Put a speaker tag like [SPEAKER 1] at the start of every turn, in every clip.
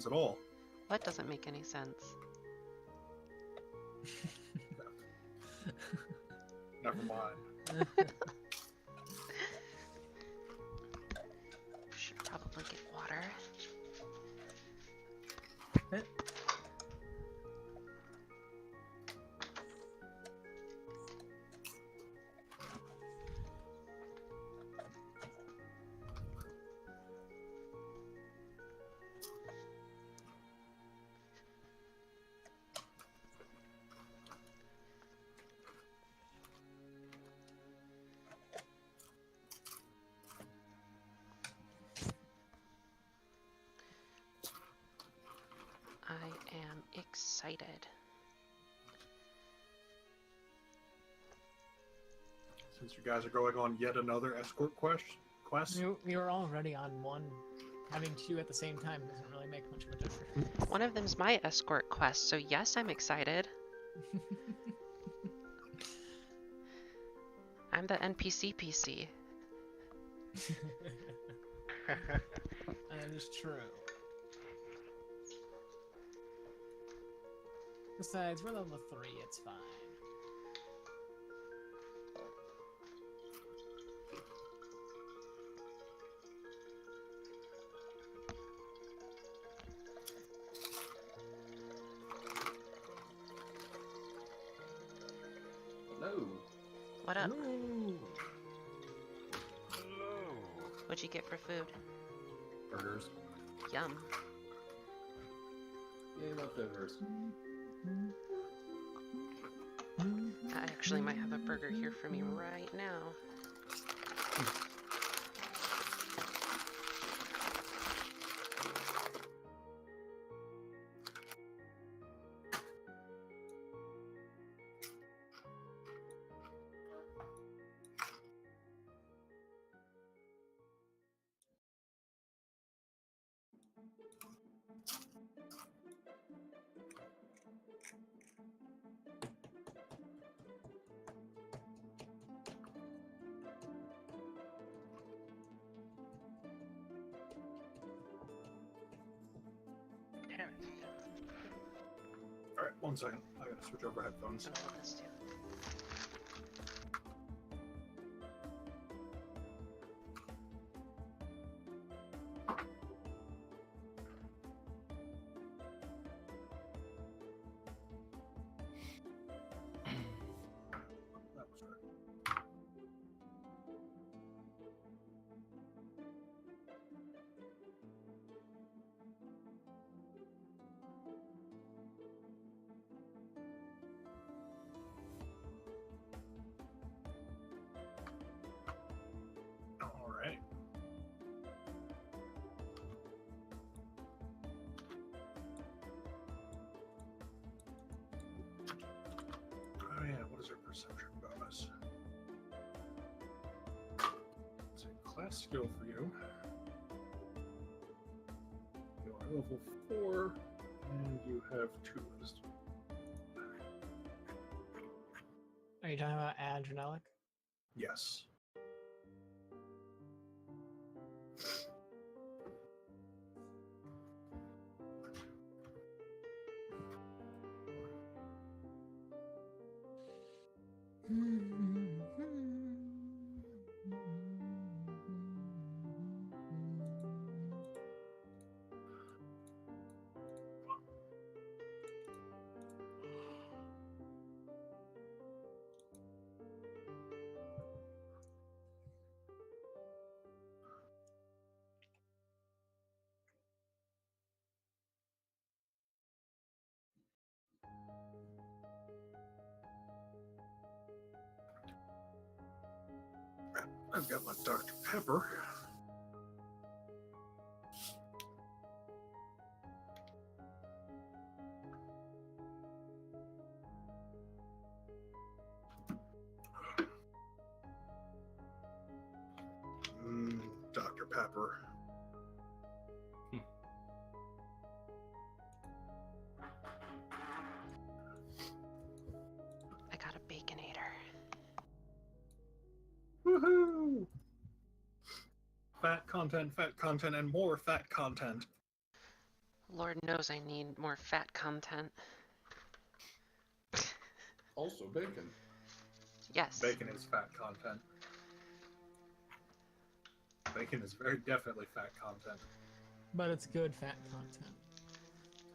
[SPEAKER 1] sense at all.
[SPEAKER 2] What doesn't make any sense?
[SPEAKER 1] Never mind.
[SPEAKER 2] Should probably get water. I am excited.
[SPEAKER 1] Since you guys are going on yet another escort quest.
[SPEAKER 3] We were already on one. Having two at the same time doesn't really make much of a difference.
[SPEAKER 2] One of them's my escort quest, so yes, I'm excited. I'm the NPC PC.
[SPEAKER 3] That is true. Besides, we're level 3, it's fine.
[SPEAKER 4] Hello.
[SPEAKER 2] What up?
[SPEAKER 3] Ooh.
[SPEAKER 2] What'd you get for food?
[SPEAKER 4] Burgers.
[SPEAKER 2] Yum.
[SPEAKER 4] Yay, leftovers.
[SPEAKER 2] I actually might have a burger here for me right now.
[SPEAKER 5] Damn it.
[SPEAKER 1] Alright, 1 second. I gotta switch over headphones.
[SPEAKER 2] I'm gonna do this too.
[SPEAKER 1] That was right. Alright. Oh yeah, what is our perception bonus? It's a class skill for you. You are level 4, and you have 2 wisdom.
[SPEAKER 3] Are you talking about Adrenalic?
[SPEAKER 1] Yes. I've got my Dr. Pepper. Dr. Pepper.
[SPEAKER 2] I got a Baconator.
[SPEAKER 1] Woohoo! Fat content, and more fat content.
[SPEAKER 2] Lord knows I need more fat content.
[SPEAKER 4] Also bacon.
[SPEAKER 2] Yes.
[SPEAKER 1] Bacon is fat content. Bacon is very definitely fat content.
[SPEAKER 3] But it's good fat content.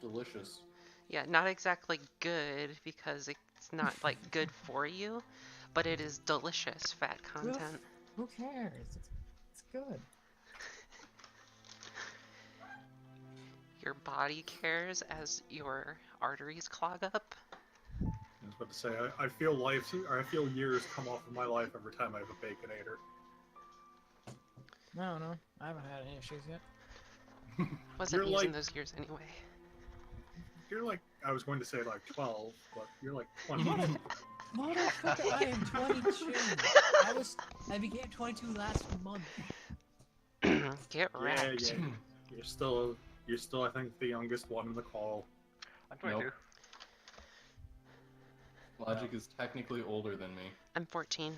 [SPEAKER 4] Delicious.
[SPEAKER 2] Yeah, not exactly good because it's not like good for you, but it is delicious fat content.
[SPEAKER 3] Who cares? It's good.
[SPEAKER 2] Your body cares as your arteries clog up.
[SPEAKER 1] I was about to say, I feel years come off of my life every time I have a Baconator.
[SPEAKER 3] I don't know. I haven't had any issues yet.
[SPEAKER 2] Wasn't
[SPEAKER 1] You're
[SPEAKER 2] using
[SPEAKER 1] like-
[SPEAKER 2] those years anyway.
[SPEAKER 1] You're like, I was going to say like 12, but you're like 20.
[SPEAKER 3] Motherfucker, I am 22. I became 22 last month.
[SPEAKER 2] Get wrecked.
[SPEAKER 1] Yeah. You're still, I think, the youngest one in the call.
[SPEAKER 5] I'm 22.
[SPEAKER 4] Nope. Logic is technically older than me.
[SPEAKER 2] I'm 14.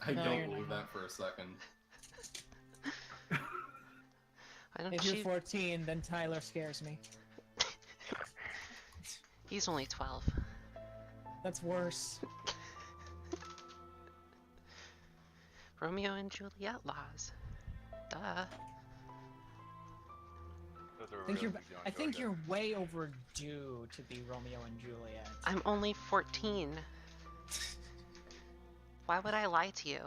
[SPEAKER 4] I
[SPEAKER 3] No,
[SPEAKER 4] don't
[SPEAKER 3] you're
[SPEAKER 4] believe
[SPEAKER 3] not.
[SPEAKER 4] that for a second.
[SPEAKER 2] I don't
[SPEAKER 3] If you're
[SPEAKER 2] cheat.
[SPEAKER 3] 14, then Tyler scares me.
[SPEAKER 2] He's only 12.
[SPEAKER 3] That's worse.
[SPEAKER 2] Romeo and Juliet laws. Duh.
[SPEAKER 5] Those are
[SPEAKER 3] I think,
[SPEAKER 5] really
[SPEAKER 3] you're,
[SPEAKER 5] easy on
[SPEAKER 3] I think
[SPEAKER 5] Georgia.
[SPEAKER 3] you're way overdue to be Romeo and Juliet.
[SPEAKER 2] I'm only 14. Why would I lie to you?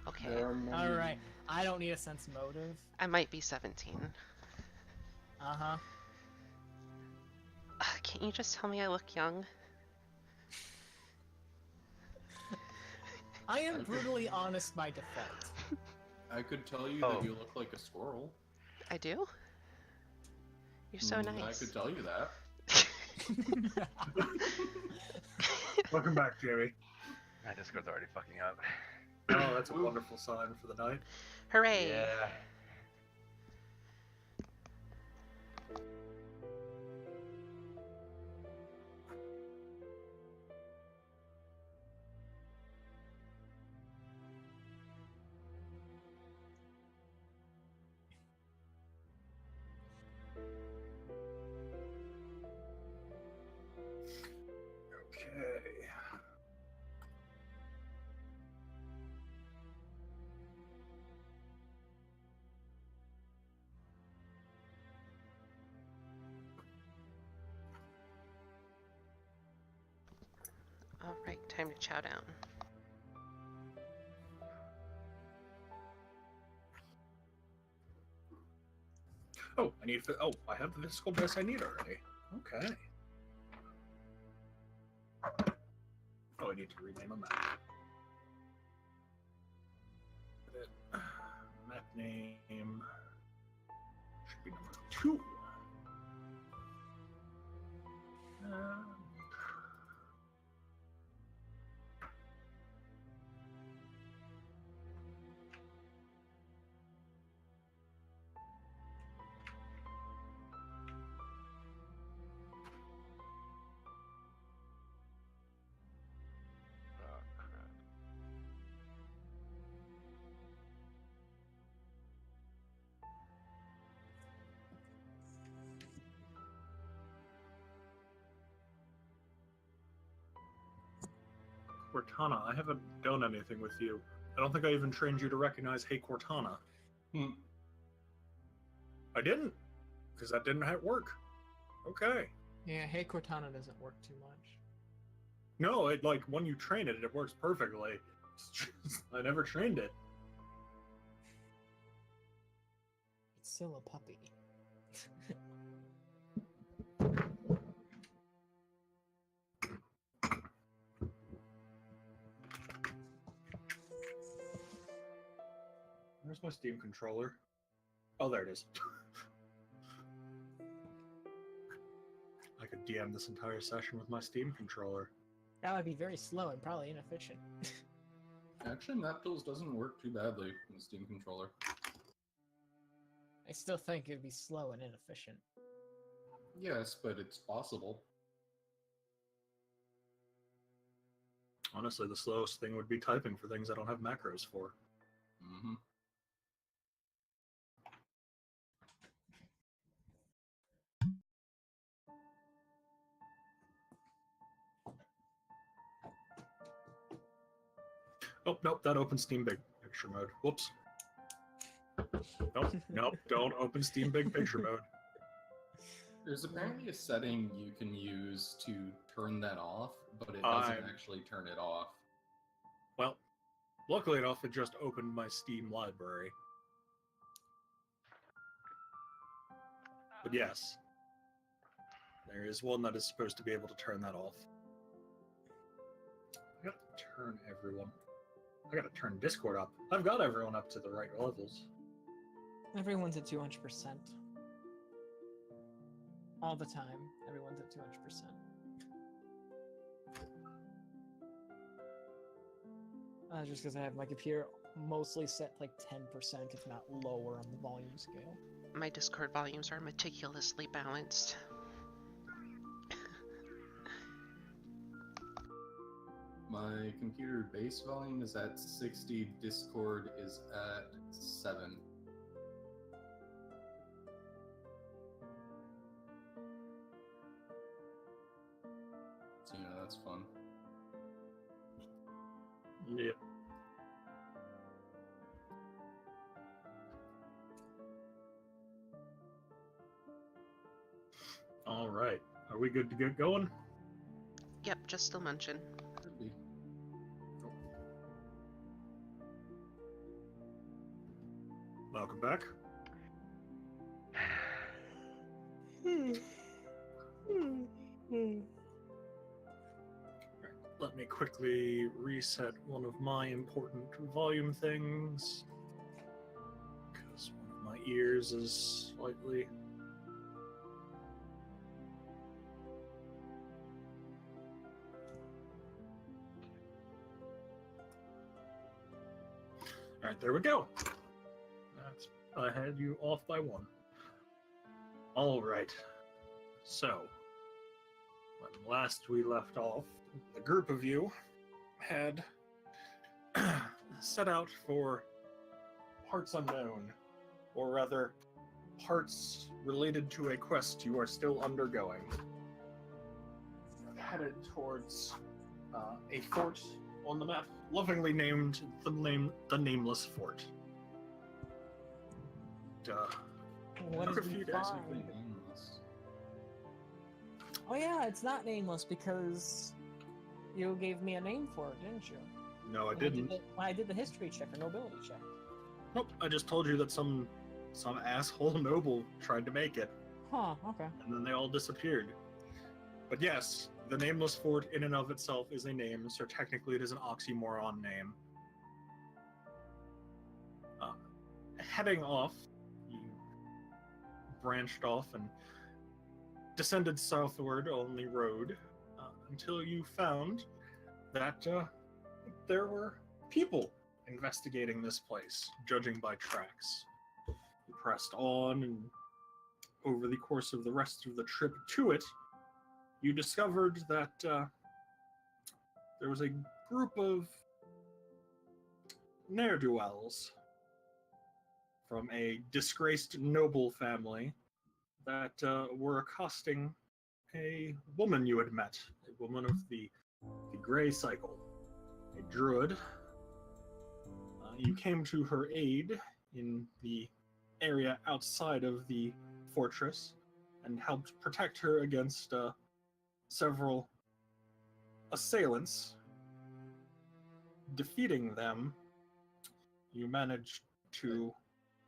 [SPEAKER 2] Okay,
[SPEAKER 4] There are many...
[SPEAKER 3] Alright, I don't need a sense motive.
[SPEAKER 2] I might be 17.
[SPEAKER 3] Uh-huh.
[SPEAKER 2] Can't you just tell me I look young?
[SPEAKER 3] I am brutally honest by default.
[SPEAKER 4] I could tell you
[SPEAKER 5] Oh.
[SPEAKER 4] that you look like a squirrel.
[SPEAKER 2] I do? You're so nice.
[SPEAKER 4] I could tell you that.
[SPEAKER 1] Welcome back, Jamie.
[SPEAKER 5] My Discord's already fucking up.
[SPEAKER 1] Oh, that's a wonderful sign for the night.
[SPEAKER 2] Hooray!
[SPEAKER 5] Yeah.
[SPEAKER 1] Okay.
[SPEAKER 2] Alright, time to chow down.
[SPEAKER 1] Oh, I have the physical dice I need already. Okay. Oh, I need to rename a map. Map name should be number 2.
[SPEAKER 5] Oh, crap.
[SPEAKER 1] Cortana, I haven't done anything with you. I don't think I even trained you to recognize Hey Cortana.
[SPEAKER 4] Hmm.
[SPEAKER 1] I didn't, because that didn't work. Okay.
[SPEAKER 3] Yeah, hey Cortana doesn't work too much.
[SPEAKER 1] No, when you train it, it works perfectly. It's just, I never trained it.
[SPEAKER 3] It's still a puppy.
[SPEAKER 1] Where's my Steam controller? Oh, there it is. I could DM this entire session with my Steam controller.
[SPEAKER 3] That would be very slow and probably inefficient.
[SPEAKER 4] Actually, map tools doesn't work too badly in the Steam controller.
[SPEAKER 3] I still think it'd be slow and inefficient.
[SPEAKER 4] Yes, but it's possible.
[SPEAKER 1] Honestly, the slowest thing would be typing for things I don't have macros for.
[SPEAKER 4] Mm-hmm.
[SPEAKER 1] Oh, nope, that opens Steam Big Picture mode. Whoops. Nope, don't open Steam Big Picture mode.
[SPEAKER 4] There's apparently a setting you can use to turn that off, but it doesn't actually turn it off.
[SPEAKER 1] Well, luckily enough, it just opened my Steam library. But yes, there is one that is supposed to be able to turn that off. I gotta turn everyone. I gotta turn Discord up. I've got everyone up to the right levels.
[SPEAKER 3] Everyone's at 200%. All the time, everyone's at 200%. Just because I have my computer mostly set like 10%, if not lower, on the volume scale.
[SPEAKER 2] My Discord volumes are meticulously balanced.
[SPEAKER 4] My computer base volume is at 60, Discord is at 7. So, that's fun.
[SPEAKER 1] Yep. All right. Are we good to get going?
[SPEAKER 2] Yep, just still munching.
[SPEAKER 4] Could be.
[SPEAKER 1] Welcome back. Let me quickly reset one of my important volume things, because one of my ears is slightly... Alright, there we go. I had you off by one. Alright. So, when last we left off, the group of you had set out for parts unknown, or rather, parts related to a quest you are still undergoing. Headed towards a fort on the map, lovingly named the Nameless Fort.
[SPEAKER 3] What
[SPEAKER 1] Took
[SPEAKER 3] did
[SPEAKER 1] a
[SPEAKER 3] we
[SPEAKER 1] few days.
[SPEAKER 3] find?
[SPEAKER 4] Nameless.
[SPEAKER 3] Oh yeah, it's not nameless because you gave me a name for it, didn't you?
[SPEAKER 1] No, I
[SPEAKER 3] When
[SPEAKER 1] didn't.
[SPEAKER 3] when I did the history check or nobility check.
[SPEAKER 1] Nope, I just told you that some asshole noble tried to make it,
[SPEAKER 3] Huh, okay.
[SPEAKER 1] and then they all disappeared. But yes, the Nameless Fort in and of itself is a name, so technically it is an oxymoron name. Heading off, you branched off and descended southward on the road until you found that there were people investigating this place, judging by tracks. You pressed on, and over the course of the rest of the trip to it, you discovered that there was a group of ne'er-do-wells from a disgraced noble family that were accosting a woman you had met, a woman of the Grey Cycle, a druid. You came to her aid in the area outside of the fortress and helped protect her against several assailants. Defeating them, you managed to...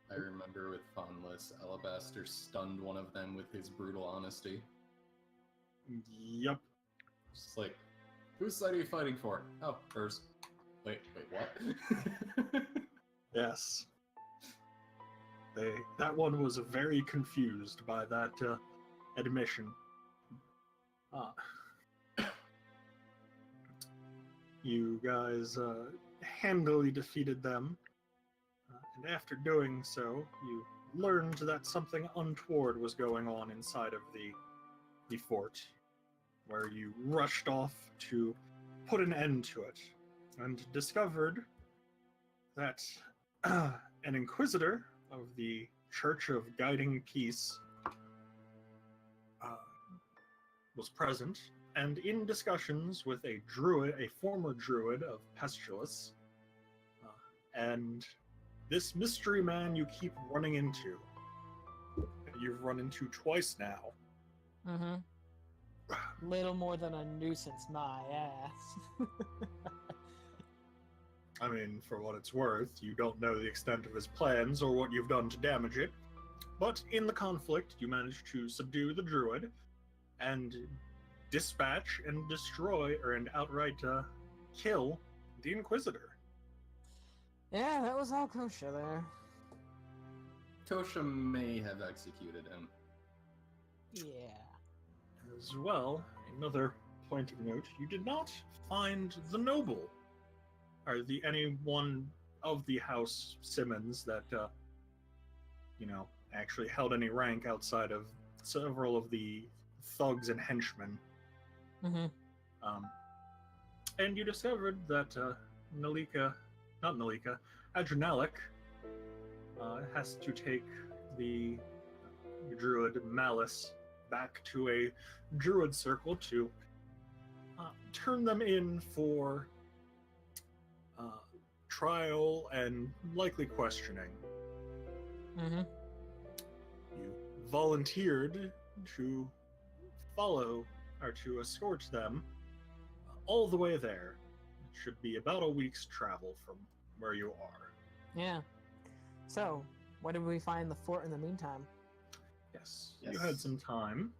[SPEAKER 4] I remember with fondness, Alabaster stunned one of them with his brutal honesty.
[SPEAKER 1] Yep.
[SPEAKER 4] Just like, whose side are you fighting for? Oh, hers. Wait, what?
[SPEAKER 1] Yes. That one was very confused by that admission. You guys handily defeated them, and after doing so, you learned that something untoward was going on inside of the fort, where you rushed off to put an end to it, and discovered that an inquisitor of the Church of Guiding Peace was present, and in discussions with a druid, a former druid of Pestilus, and this mystery man you keep running into, that you've run into twice now.
[SPEAKER 3] Mm-hmm. Little more than a nuisance, my ass.
[SPEAKER 1] I mean, for what it's worth, you don't know the extent of his plans or what you've done to damage it. But in the conflict, you managed to subdue the druid and dispatch and destroy, and outright kill the Inquisitor.
[SPEAKER 3] Yeah, that was all kosher there.
[SPEAKER 4] Tosha may have executed him.
[SPEAKER 3] Yeah.
[SPEAKER 1] As well, another point of note, you did not find the noble, or any one of the House Simmons that, actually held any rank outside of several of the thugs and henchmen.
[SPEAKER 3] Mm-hmm.
[SPEAKER 1] And you discovered that Adrenalic has to take the druid Malice back to a druid circle to turn them in for trial and likely questioning.
[SPEAKER 3] Mm-hmm.
[SPEAKER 1] You volunteered to follow or to escort them all the way there. It should be about a week's travel from where you are.
[SPEAKER 3] Yeah. So, where did we find the fort in the meantime?
[SPEAKER 1] Yes. You had some time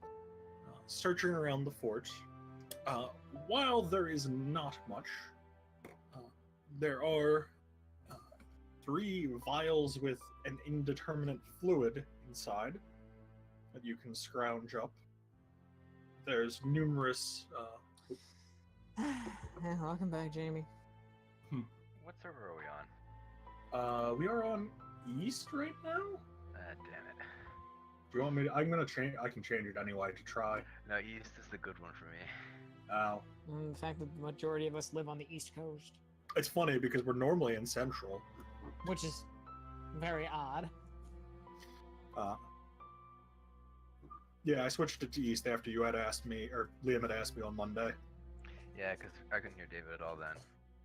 [SPEAKER 1] searching around the fort. While there is not much, there are 3 vials with an indeterminate fluid inside that you can scrounge up. There's numerous...
[SPEAKER 3] Yeah, welcome back, Jamie.
[SPEAKER 5] What server are we on?
[SPEAKER 1] We are on East right now?
[SPEAKER 5] Ah, damn it.
[SPEAKER 1] Do you want me to... I'm gonna change... I can change it anyway to try.
[SPEAKER 5] No, East is the good one for me.
[SPEAKER 1] Oh.
[SPEAKER 3] The fact that the majority of us live on the East Coast,
[SPEAKER 1] It's funny because we're normally in Central.
[SPEAKER 3] which is very odd.
[SPEAKER 1] Yeah, I switched it to East after you had asked me, or Liam had asked me on Monday.
[SPEAKER 5] Yeah, because I couldn't hear David at all then.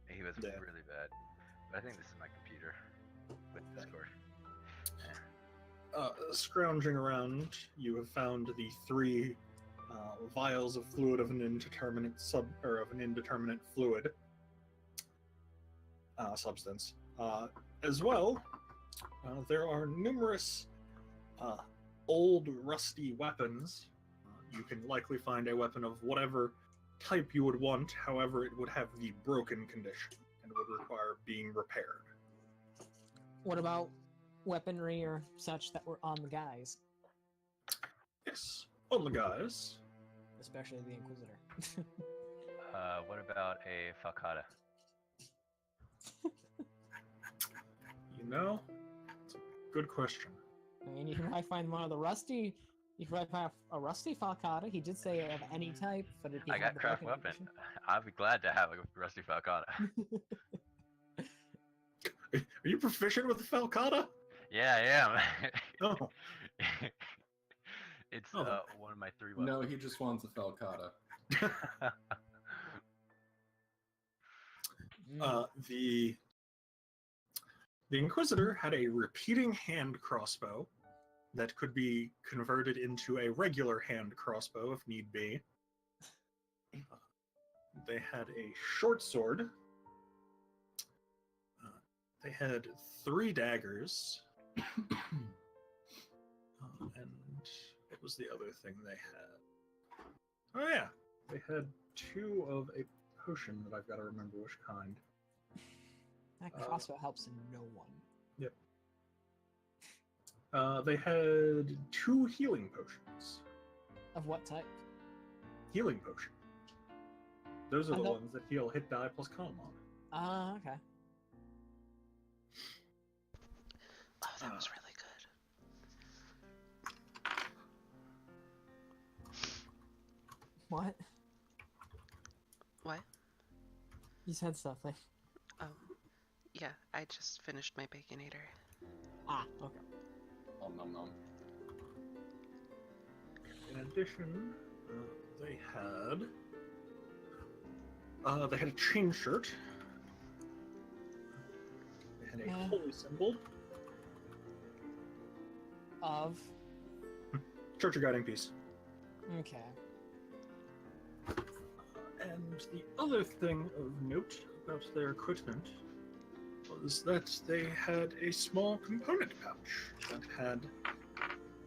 [SPEAKER 5] He was
[SPEAKER 1] Yeah.
[SPEAKER 5] really bad. But I think this is my computer with Discord.
[SPEAKER 1] Scrounging around, you have found the 3 vials of fluid of an indeterminate fluid substance. As well, there are numerous old, rusty weapons. You can likely find a weapon of whatever type you would want. However, it would have the broken condition and would require being repaired.
[SPEAKER 3] What about weaponry or such that were on the guys,
[SPEAKER 1] Yes, on the guys.
[SPEAKER 3] especially the Inquisitor?
[SPEAKER 5] What about a falcata?
[SPEAKER 1] You know, it's a good question.
[SPEAKER 3] I mean, you can probably find one of the rusty. You can probably find a rusty falcata. He did say of any type, but if he
[SPEAKER 5] I
[SPEAKER 3] had
[SPEAKER 5] got
[SPEAKER 3] the
[SPEAKER 5] craft
[SPEAKER 3] broken
[SPEAKER 5] weapon.
[SPEAKER 3] condition-
[SPEAKER 5] I'll be glad to have a rusty falcata.
[SPEAKER 1] Are you proficient with the Falcata?
[SPEAKER 5] Yeah, I am.
[SPEAKER 1] Oh,
[SPEAKER 5] It's
[SPEAKER 1] Oh.
[SPEAKER 5] one of my 3
[SPEAKER 4] No,
[SPEAKER 5] weapons.
[SPEAKER 4] he just wants a Falcata.
[SPEAKER 1] the Inquisitor had a repeating hand crossbow that could be converted into a regular hand crossbow if need be. They had a short sword. They had 3 daggers. And what was the other thing they had? Oh yeah, they had 2 of a potion that I've got to remember which kind.
[SPEAKER 3] That crossbow helps no one.
[SPEAKER 1] They had 2 healing potions.
[SPEAKER 3] Of what type?
[SPEAKER 1] Healing potion. Those are
[SPEAKER 3] I
[SPEAKER 1] the
[SPEAKER 3] thought-
[SPEAKER 1] ones that heal hit die plus con mod.
[SPEAKER 3] Ah, okay.
[SPEAKER 2] Oh, that was really good.
[SPEAKER 3] What?
[SPEAKER 2] What?
[SPEAKER 3] You said something.
[SPEAKER 2] Yeah, I just finished my Baconator.
[SPEAKER 3] Ah, okay.
[SPEAKER 4] Nom nom nom.
[SPEAKER 1] In addition, they had a chain shirt. They and a
[SPEAKER 3] Yeah.
[SPEAKER 1] holy symbol.
[SPEAKER 3] Of.
[SPEAKER 1] Church of Guiding Peace.
[SPEAKER 3] Okay.
[SPEAKER 1] And the other thing of note about their equipment was that they had a small component pouch that had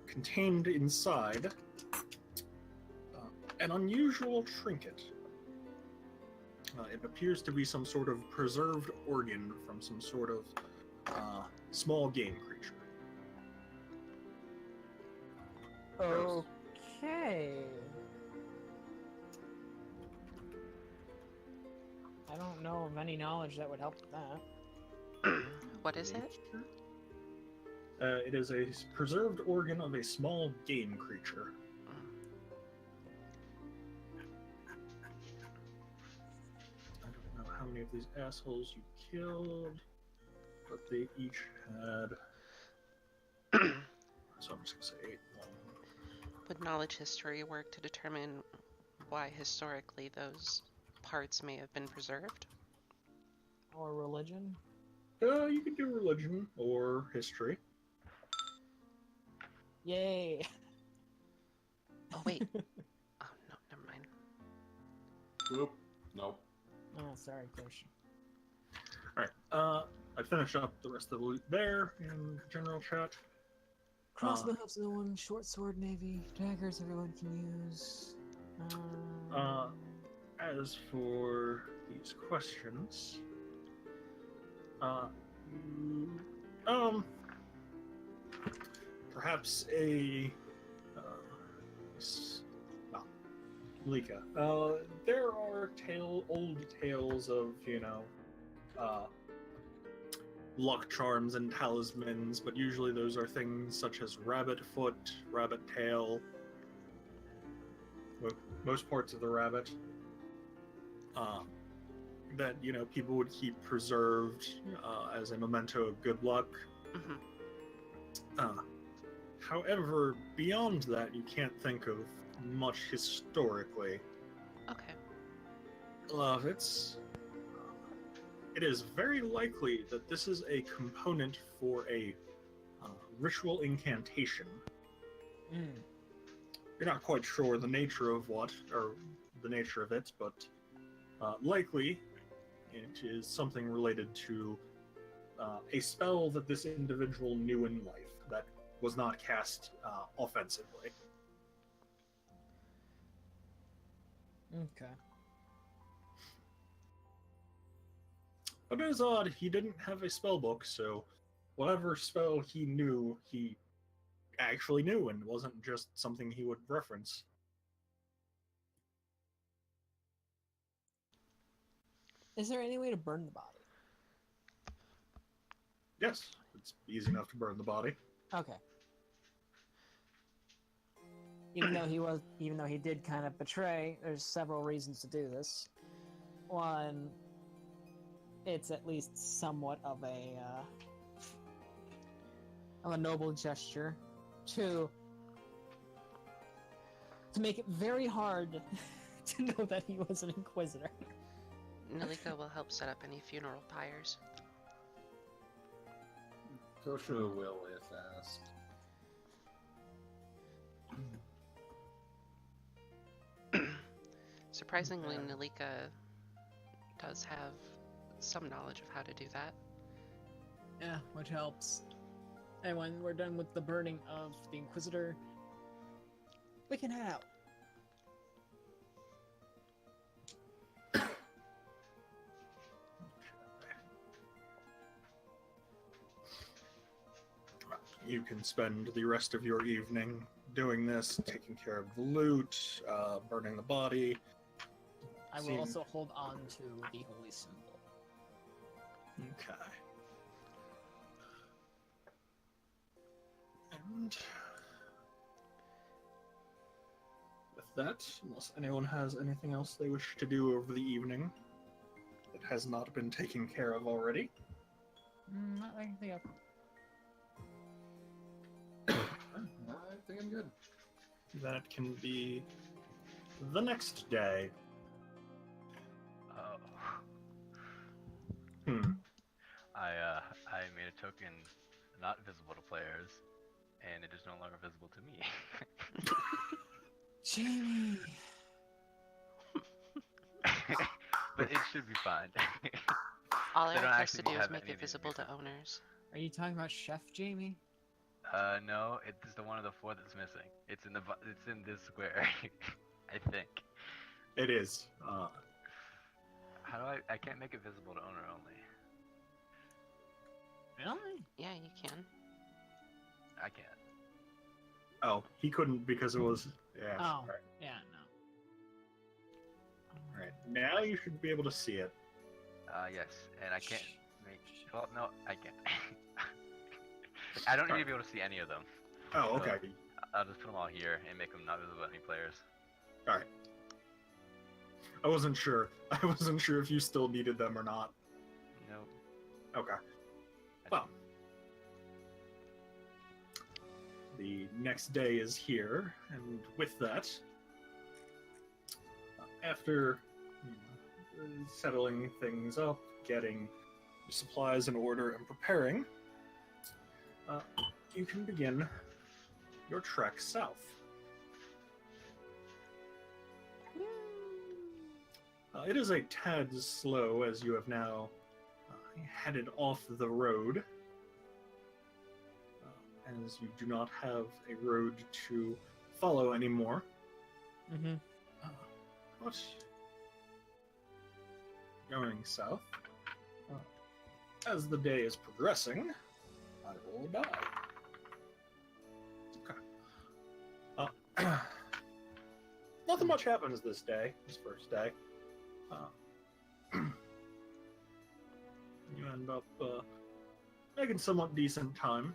[SPEAKER 1] contained inside an unusual trinket. It appears to be some sort of preserved organ from some sort of small game creature.
[SPEAKER 3] Okay. I don't know of any knowledge that would help with that.
[SPEAKER 2] What is it?
[SPEAKER 1] It is a preserved organ of a small game creature. I don't know how many of these assholes you killed, but they each had. So I'm just gonna say 8.
[SPEAKER 2] Would knowledge history work to determine why historically those parts may have been preserved?
[SPEAKER 3] Or religion?
[SPEAKER 1] You could do religion or history.
[SPEAKER 3] Yay!
[SPEAKER 2] Oh, wait. Oh, no, never mind.
[SPEAKER 4] Whoop. Nope.
[SPEAKER 3] Oh, sorry, Kush.
[SPEAKER 1] Alright, I finished up the rest of the loot there in general chat.
[SPEAKER 3] Crossbow helps no one, short sword navy, daggers everyone can use.
[SPEAKER 1] As for these questions, perhaps a, Lika. There are old tales of, luck charms and talismans, but usually those are things such as rabbit foot, rabbit tail, most parts of the rabbit, that, people would keep preserved as a memento of good luck.
[SPEAKER 2] Mm-hmm.
[SPEAKER 1] However, beyond that, you can't think of much historically.
[SPEAKER 2] Okay.
[SPEAKER 1] It is very likely that this is a component for a ritual incantation. You're not quite sure the nature of it, but likely it is something related to a spell that this individual knew in life that was not cast offensively.
[SPEAKER 3] Okay.
[SPEAKER 1] But it is odd, he didn't have a spell book, so whatever spell he knew, he actually knew and wasn't just something he would reference.
[SPEAKER 3] Is there any way to burn the body?
[SPEAKER 1] Yes, it's easy enough to burn the body.
[SPEAKER 3] Okay. Even though he did kind of betray, there's several reasons to do this. One, it's at least somewhat of a noble gesture. Two, to make it very hard to know that he was an inquisitor.
[SPEAKER 2] Nalika will help set up any funeral pyres.
[SPEAKER 4] Kosha will if asked.
[SPEAKER 2] Surprisingly, Nalika does have some knowledge of how to do that.
[SPEAKER 3] Yeah, which helps. And when we're done with the burning of the Inquisitor, we can head out.
[SPEAKER 1] You can spend the rest of your evening doing this, taking care of the loot, burning the body.
[SPEAKER 3] I will also hold on to the holy symbol.
[SPEAKER 1] Okay. And with that, unless anyone has anything else they wish to do over the evening that has not been taken care of already.
[SPEAKER 3] Not anything else.
[SPEAKER 4] I think I'm good.
[SPEAKER 1] That can be the next day.
[SPEAKER 5] Oh.
[SPEAKER 1] Hmm.
[SPEAKER 5] I made a token not visible to players, and it is no longer visible to me.
[SPEAKER 3] Jamie.
[SPEAKER 5] But it should be fine.
[SPEAKER 2] All
[SPEAKER 5] They
[SPEAKER 2] Eric
[SPEAKER 5] don't
[SPEAKER 2] has
[SPEAKER 5] actually
[SPEAKER 2] to do is
[SPEAKER 5] have
[SPEAKER 2] make
[SPEAKER 5] any
[SPEAKER 2] it
[SPEAKER 5] of these
[SPEAKER 2] visible to
[SPEAKER 5] pieces.
[SPEAKER 2] owners.
[SPEAKER 3] Are you talking about Chef Jamie?
[SPEAKER 5] No, it's the one of the 4 that's missing. It's in this square, I think.
[SPEAKER 1] It is.
[SPEAKER 5] How do I can't make it visible to owner only.
[SPEAKER 3] Really?
[SPEAKER 2] Yeah, you can.
[SPEAKER 5] I can't.
[SPEAKER 1] Oh, he couldn't because it was. Yeah.
[SPEAKER 3] Oh,
[SPEAKER 1] All right.
[SPEAKER 3] yeah, no.
[SPEAKER 1] All right. Now you should be able to see it.
[SPEAKER 5] Yes, and I can't make. Well, no, I can't. I don't need to be able to see any of them.
[SPEAKER 1] Oh, okay.
[SPEAKER 5] I'll just put them all here and make them not visible to any players.
[SPEAKER 1] All right. I wasn't sure. I wasn't sure if you still needed them or not.
[SPEAKER 5] Nope.
[SPEAKER 1] Okay. Well, the next day is here, and with that, after settling things up, getting your supplies in order, and preparing, you can begin your trek south. It is a tad slow as you have now headed off the road, as you do not have a road to follow anymore.
[SPEAKER 3] Mm-hmm.
[SPEAKER 1] But going south, as the day is progressing, I will die. Okay. Nothing much happens this first day. You end up making somewhat decent time.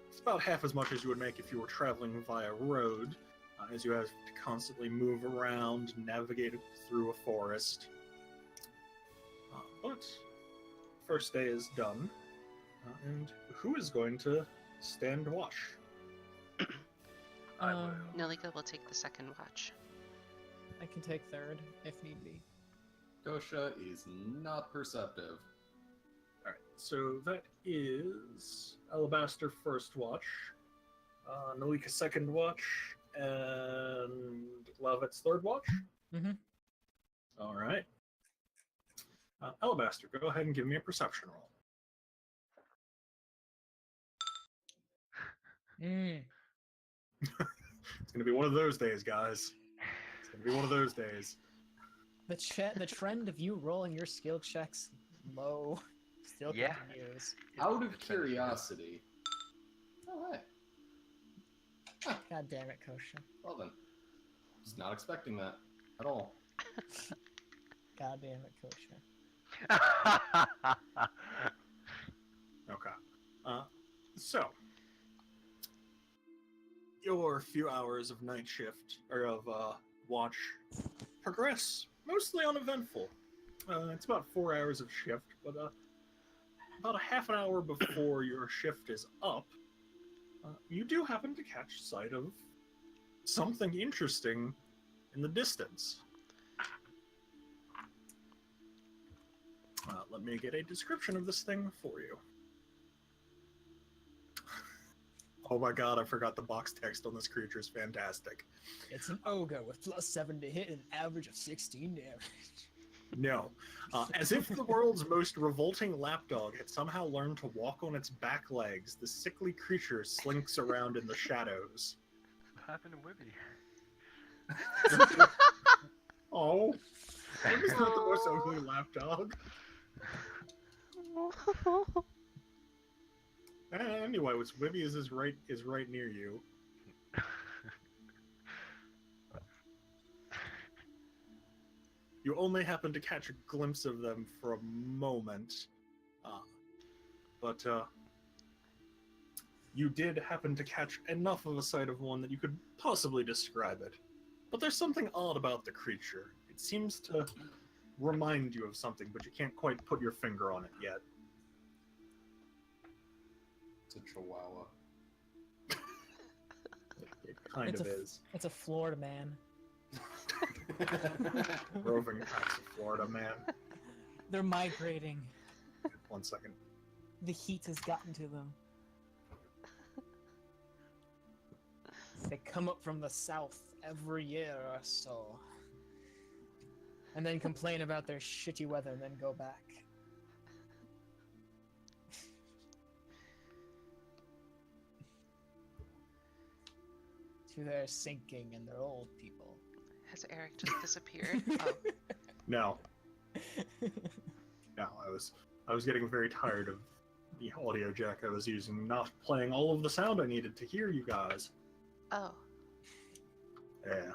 [SPEAKER 1] It's about half as much as you would make if you were traveling via road, as you have to constantly move around, navigate through a forest. But first day is done, and who is going to stand watch?
[SPEAKER 5] I will.
[SPEAKER 2] Nilika will take the second watch.
[SPEAKER 3] I can take third if need be.
[SPEAKER 4] Gosha is not perceptive.
[SPEAKER 1] Alright, so that is Alabaster first watch, Nalika second watch, and Lavet's third watch?
[SPEAKER 3] Mm-hmm.
[SPEAKER 1] Alright. Alabaster, go ahead and give me a perception roll. It's going to be one of those days, guys. It's going to be one of those days.
[SPEAKER 3] The trend of you rolling your skill checks low still
[SPEAKER 5] Yeah.
[SPEAKER 3] continues.
[SPEAKER 4] Out of
[SPEAKER 5] It's finished.
[SPEAKER 4] curiosity. Oh, hey.
[SPEAKER 3] God damn it, Kosha.
[SPEAKER 4] Well then. Was not expecting that at all.
[SPEAKER 3] God damn it, Kosha.
[SPEAKER 1] Okay. So, your few hours of night shift, or of watch, progress mostly uneventful. It's about 4 hours of shift, but about a half an hour before your shift is up, you do happen to catch sight of something interesting in the distance. Let me get a description of this thing for you. Oh my god, I forgot the box text on this creature is fantastic.
[SPEAKER 3] It's an ogre with +7 to hit and an average of 16 damage.
[SPEAKER 1] No. As if the world's most revolting lapdog had somehow learned to walk on its back legs, the sickly creature slinks around in the shadows.
[SPEAKER 5] What happened to Wibby?
[SPEAKER 1] Oh, Wibby's not the most ugly lapdog. Anyway, what's Wibby is right near you. You only happen to catch a glimpse of them for a moment, but you did happen to catch enough of a sight of one that you could possibly describe it. But there's something odd about the creature. It seems to remind you of something, but you can't quite put your finger on it yet.
[SPEAKER 4] It's a chihuahua.
[SPEAKER 1] It kind of is.
[SPEAKER 3] It's a Florida man.
[SPEAKER 1] Roving packs of Florida, man.
[SPEAKER 3] They're migrating.
[SPEAKER 1] 1 second.
[SPEAKER 3] The heat has gotten to them. They come up from the south every year or so. And then complain about their shitty weather and then go back. To their sinking and their old people.
[SPEAKER 2] Has Eric just disappeared? Oh.
[SPEAKER 1] No. No, I was getting very tired of the audio jack I was using, not playing all of the sound I needed to hear you guys.
[SPEAKER 2] Oh.
[SPEAKER 1] Yeah.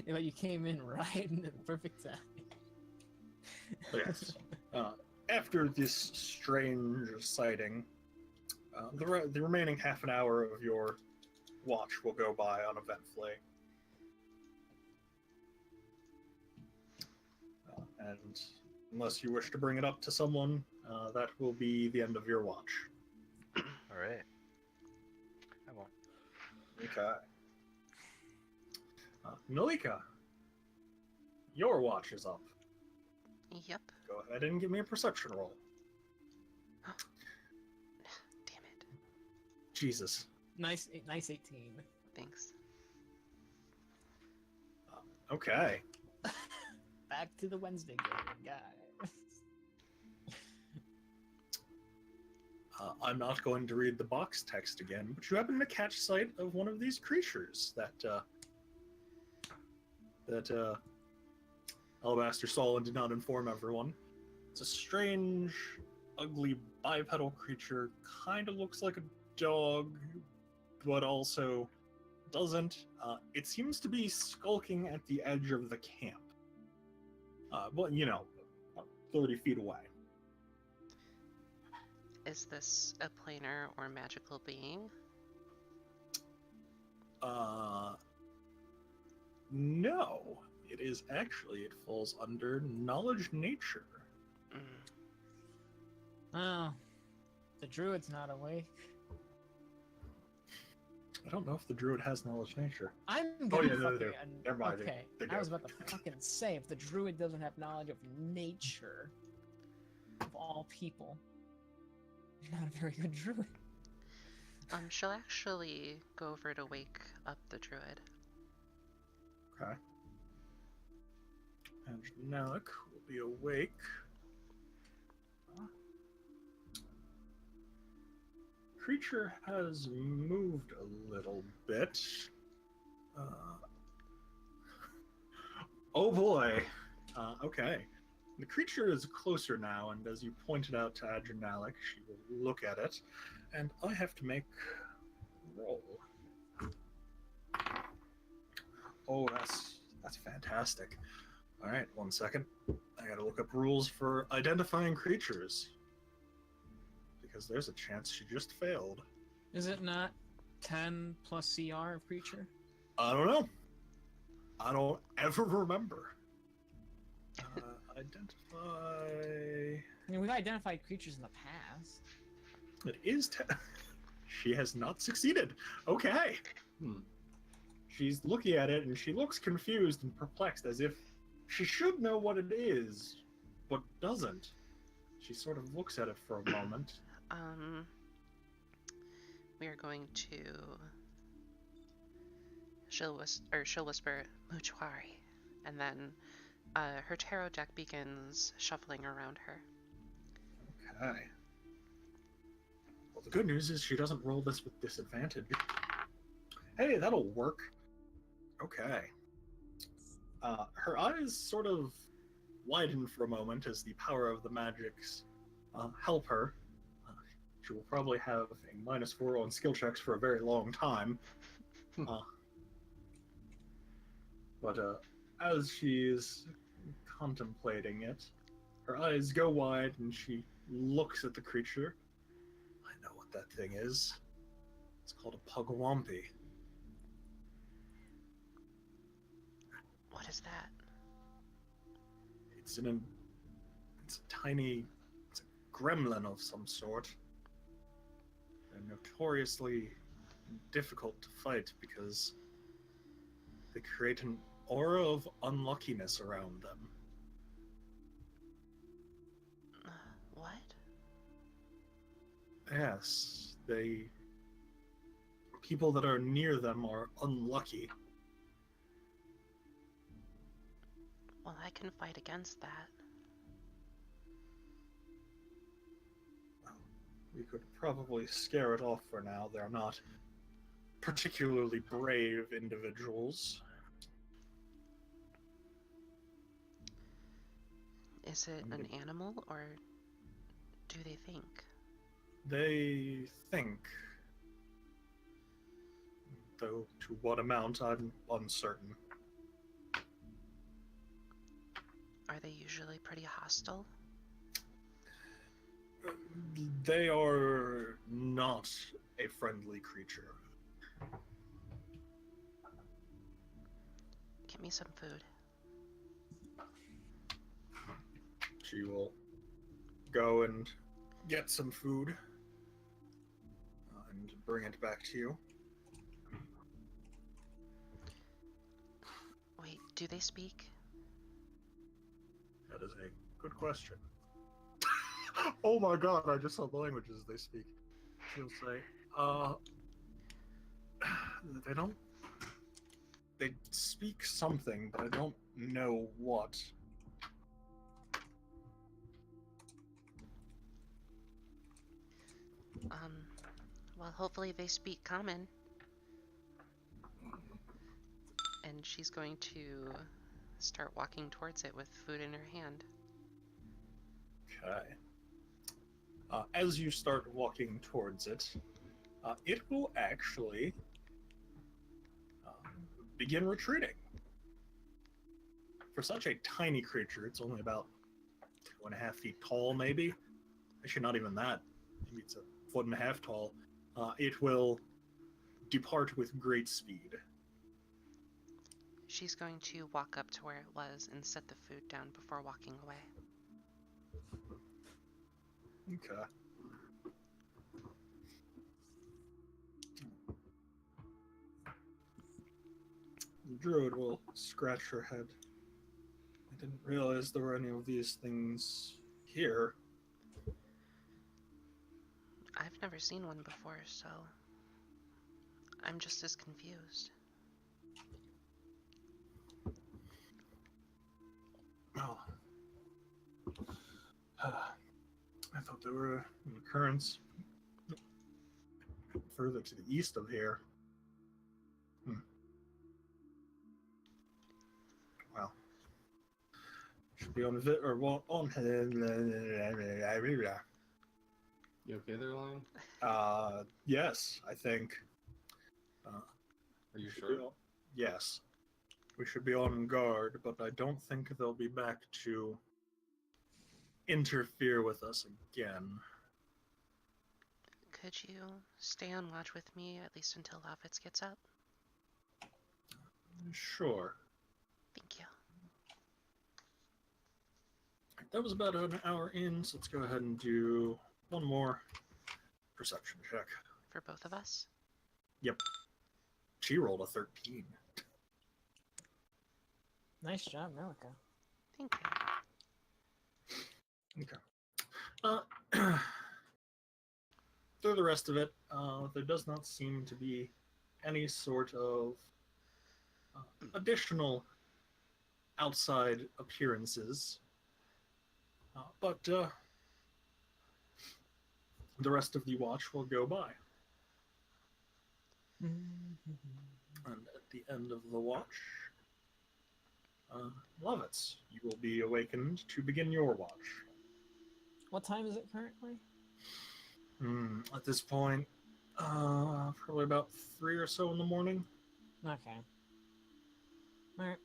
[SPEAKER 3] You know, you came in right in the perfect time.
[SPEAKER 1] Yes. After this strange sighting, the remaining half an hour of your watch will go by uneventfully. And unless you wish to bring it up to someone, that will be the end of your watch.
[SPEAKER 5] Alright. I won't.
[SPEAKER 1] Okay. Nalika, your watch is up.
[SPEAKER 2] Yep.
[SPEAKER 1] Go ahead and give me a perception roll.
[SPEAKER 2] Damn it.
[SPEAKER 1] Jesus.
[SPEAKER 3] Nice 18.
[SPEAKER 2] Thanks.
[SPEAKER 1] Okay.
[SPEAKER 3] Back to the Wednesday game, guy.
[SPEAKER 1] I'm not going to read the box text again, but you happen to catch sight of one of these creatures that Alabaster saw and did not inform everyone. It's a strange, ugly bipedal creature. Kind of looks like a dog, but also doesn't. It seems to be skulking at the edge of the camp. Well, 30 feet away.
[SPEAKER 2] Is this a planar or magical being?
[SPEAKER 1] No. It is actually, it falls under knowledge nature.
[SPEAKER 3] Oh. The druid's not awake.
[SPEAKER 1] I don't know if the druid has knowledge nature.
[SPEAKER 3] I'm
[SPEAKER 1] Oh,
[SPEAKER 3] gonna
[SPEAKER 1] yeah, they do.
[SPEAKER 3] fucking...
[SPEAKER 1] Never mind,
[SPEAKER 3] Okay,
[SPEAKER 1] they
[SPEAKER 3] I was
[SPEAKER 1] do.
[SPEAKER 3] about to fucking say, if the druid doesn't have knowledge of nature, of all people, you're not a very good druid.
[SPEAKER 2] She'll actually go over to wake up the druid.
[SPEAKER 1] Okay. And Nalik will be awake. Creature has moved a little bit. Oh boy. Okay. The creature is closer now, and as you pointed out to Adrenalic, she will look at it, and I have to make a roll. Oh, that's fantastic. All right, 1 second. I gotta look up rules for identifying creatures. Because there's a chance she just failed.
[SPEAKER 3] Is it not 10 plus CR of creature?
[SPEAKER 1] I don't know. I don't ever remember. Identify...
[SPEAKER 3] I mean, we've identified creatures in the past.
[SPEAKER 1] It is 10. She has not succeeded. Okay. She's looking at it, and she looks confused and perplexed, as if she should know what it is, but doesn't. She sort of looks at it for a moment.
[SPEAKER 2] We are going to... She'll whisper, Muchwari, and then her tarot deck begins shuffling around her.
[SPEAKER 1] Okay. Well, the good news is she doesn't roll this with disadvantage. Hey, that'll work. Okay. Her eyes sort of widen for a moment as the power of the magics help her. She will probably have a -4 on skill checks for a very long time. But as she's contemplating it, her eyes go wide and she looks at the creature. I know what that thing is. It's called a Pugwampy.
[SPEAKER 2] What is that?
[SPEAKER 1] It's a tiny, it's a gremlin of some sort. They're notoriously difficult to fight because they create an aura of unluckiness around them.
[SPEAKER 2] What?
[SPEAKER 1] Yes, people that are near them are unlucky.
[SPEAKER 2] Well, I can fight against that.
[SPEAKER 1] We could probably scare it off for now. They're not particularly brave individuals.
[SPEAKER 2] Is it an animal, or do they think?
[SPEAKER 1] They think. Though to what amount, I'm uncertain.
[SPEAKER 2] Are they usually pretty hostile?
[SPEAKER 1] They are not a friendly creature.
[SPEAKER 2] Get me some food.
[SPEAKER 1] She will go and get some food and bring it back to you.
[SPEAKER 2] Wait, do they speak?
[SPEAKER 1] That is a good question. Oh my god, I just saw the languages they speak. She'll say, they don't... They speak something, but I don't know what.
[SPEAKER 2] Well, hopefully they speak common. And she's going to start walking towards it with food in her hand.
[SPEAKER 1] Okay. As you start walking towards it, it will actually begin retreating. For such a tiny creature, it's only about 2.5 feet tall, maybe. Actually, not even that. Maybe it's 1.5 foot tall. It will depart with great speed.
[SPEAKER 2] She's going to walk up to where it was and set the food down before walking away.
[SPEAKER 1] Okay. The druid will scratch her head. I didn't realize there were any of these things here.
[SPEAKER 2] I've never seen one before, so I'm just as confused.
[SPEAKER 1] Oh. I thought there were an occurrence further to the east of here. Well, should be on the on.
[SPEAKER 4] You okay there, Lion?
[SPEAKER 1] Yes, I think.
[SPEAKER 4] Are you
[SPEAKER 1] should
[SPEAKER 4] sure?
[SPEAKER 1] be on- Yes, we should be on guard, but I don't think they'll be back to interfere with us again.
[SPEAKER 2] Could you stay on watch with me at least until Lovitz gets up?
[SPEAKER 1] Sure.
[SPEAKER 2] Thank you.
[SPEAKER 1] That was about an hour in, so let's go ahead and do one more perception check.
[SPEAKER 2] For both of us?
[SPEAKER 1] Yep. She rolled a 13.
[SPEAKER 3] Nice job, Melika.
[SPEAKER 2] Thank you.
[SPEAKER 1] Okay. Through the rest of it, there does not seem to be any sort of additional outside appearances. But the rest of the watch will go by. And at the end of the watch, Lovitz, you will be awakened to begin your watch.
[SPEAKER 3] What time is it currently?
[SPEAKER 1] At this point, probably about 3 or so in the morning.
[SPEAKER 3] Okay. Alright.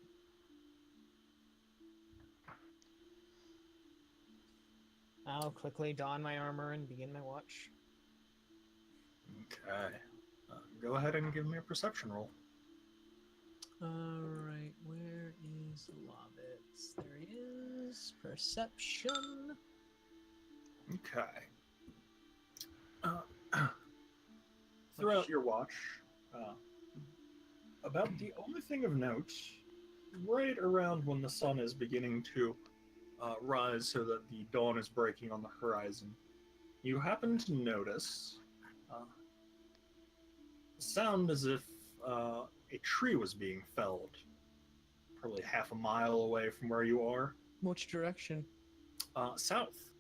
[SPEAKER 3] I'll quickly don my armor and begin my watch.
[SPEAKER 1] Okay. Go ahead and give me a perception roll.
[SPEAKER 3] Alright, where is Lovitz? There he is. Perception.
[SPEAKER 1] Okay. Throughout your watch, about the only thing of note right around when the sun is beginning to rise so that the dawn is breaking on the horizon, you happen to notice a sound as if a tree was being felled, probably half a mile away from where you are,
[SPEAKER 3] Which direction?
[SPEAKER 1] south.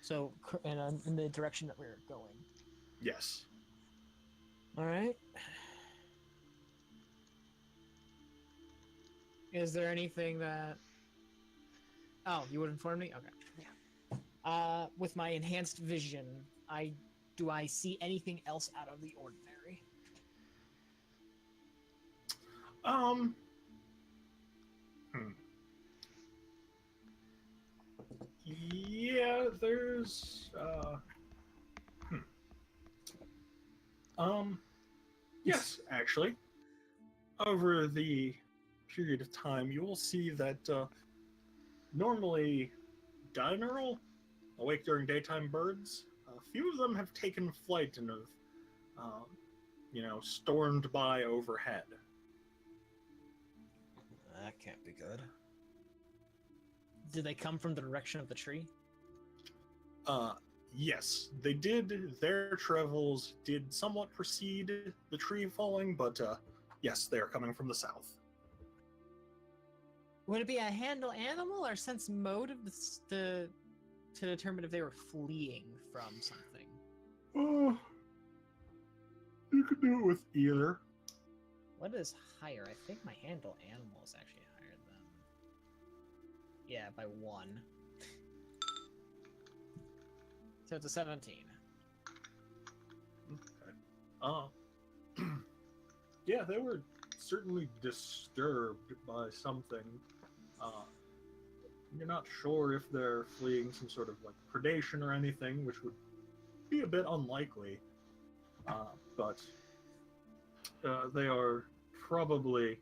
[SPEAKER 3] So, in the direction that we're going.
[SPEAKER 1] Yes.
[SPEAKER 3] All right. Is there anything that? Oh, you would inform me. Okay.
[SPEAKER 2] Yeah.
[SPEAKER 3] With my enhanced vision, do I see anything else out of the ordinary?
[SPEAKER 1] Hmm. Yeah, there's yes, actually. Over the period of time, you will see that normally diurnal, awake during daytime birds, a few of them have taken flight and have, stormed by overhead.
[SPEAKER 3] That can't be good. Did they come from the direction of the tree?
[SPEAKER 1] Yes, they did. Their travels did somewhat precede the tree falling, but yes, they are coming from the south.
[SPEAKER 3] Would it be a handle animal or sense mode of to determine if they were fleeing from something?
[SPEAKER 1] You could do it with either.
[SPEAKER 3] What is higher? I think my handle animal is actually higher than. Yeah, by 1. So it's a 17.
[SPEAKER 1] Okay. Yeah, they were certainly disturbed by something. You're not sure if they're fleeing some sort of like predation or anything, which would be a bit unlikely. But they are probably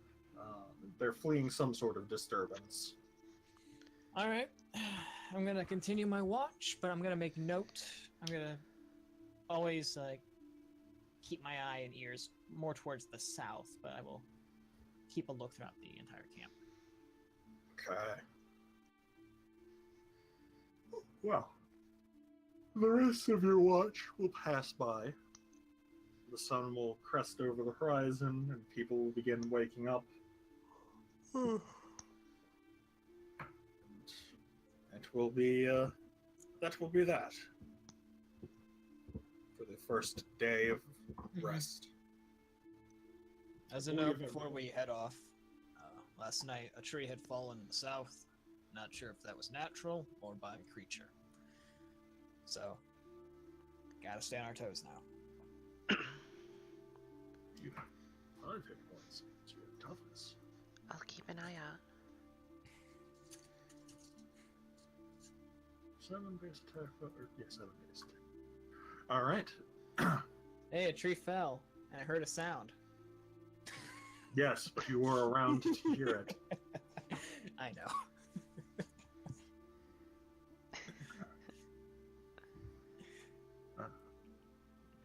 [SPEAKER 1] they're fleeing some sort of disturbance.
[SPEAKER 3] All right, I'm gonna continue my watch, but I'm gonna make note. I'm gonna always keep my eye and ears more towards the south, but I will keep a look throughout the entire camp.
[SPEAKER 1] Okay. Well, the rest of your watch will pass by. The sun will crest over the horizon, and people will begin waking up. And that will be that for the first day of rest.
[SPEAKER 3] As a note, before we head off, last night a tree had fallen in the south. Not sure if that was natural or by a creature. So, gotta stay on our toes now.
[SPEAKER 1] You have 5 hit points. So you have toughness.
[SPEAKER 2] I'll keep an eye out.
[SPEAKER 1] 7 base attack. Yeah, 7 base attack. All right.
[SPEAKER 3] Hey, a tree fell, and I heard a sound.
[SPEAKER 1] Yes, but you were around to hear it.
[SPEAKER 3] I know.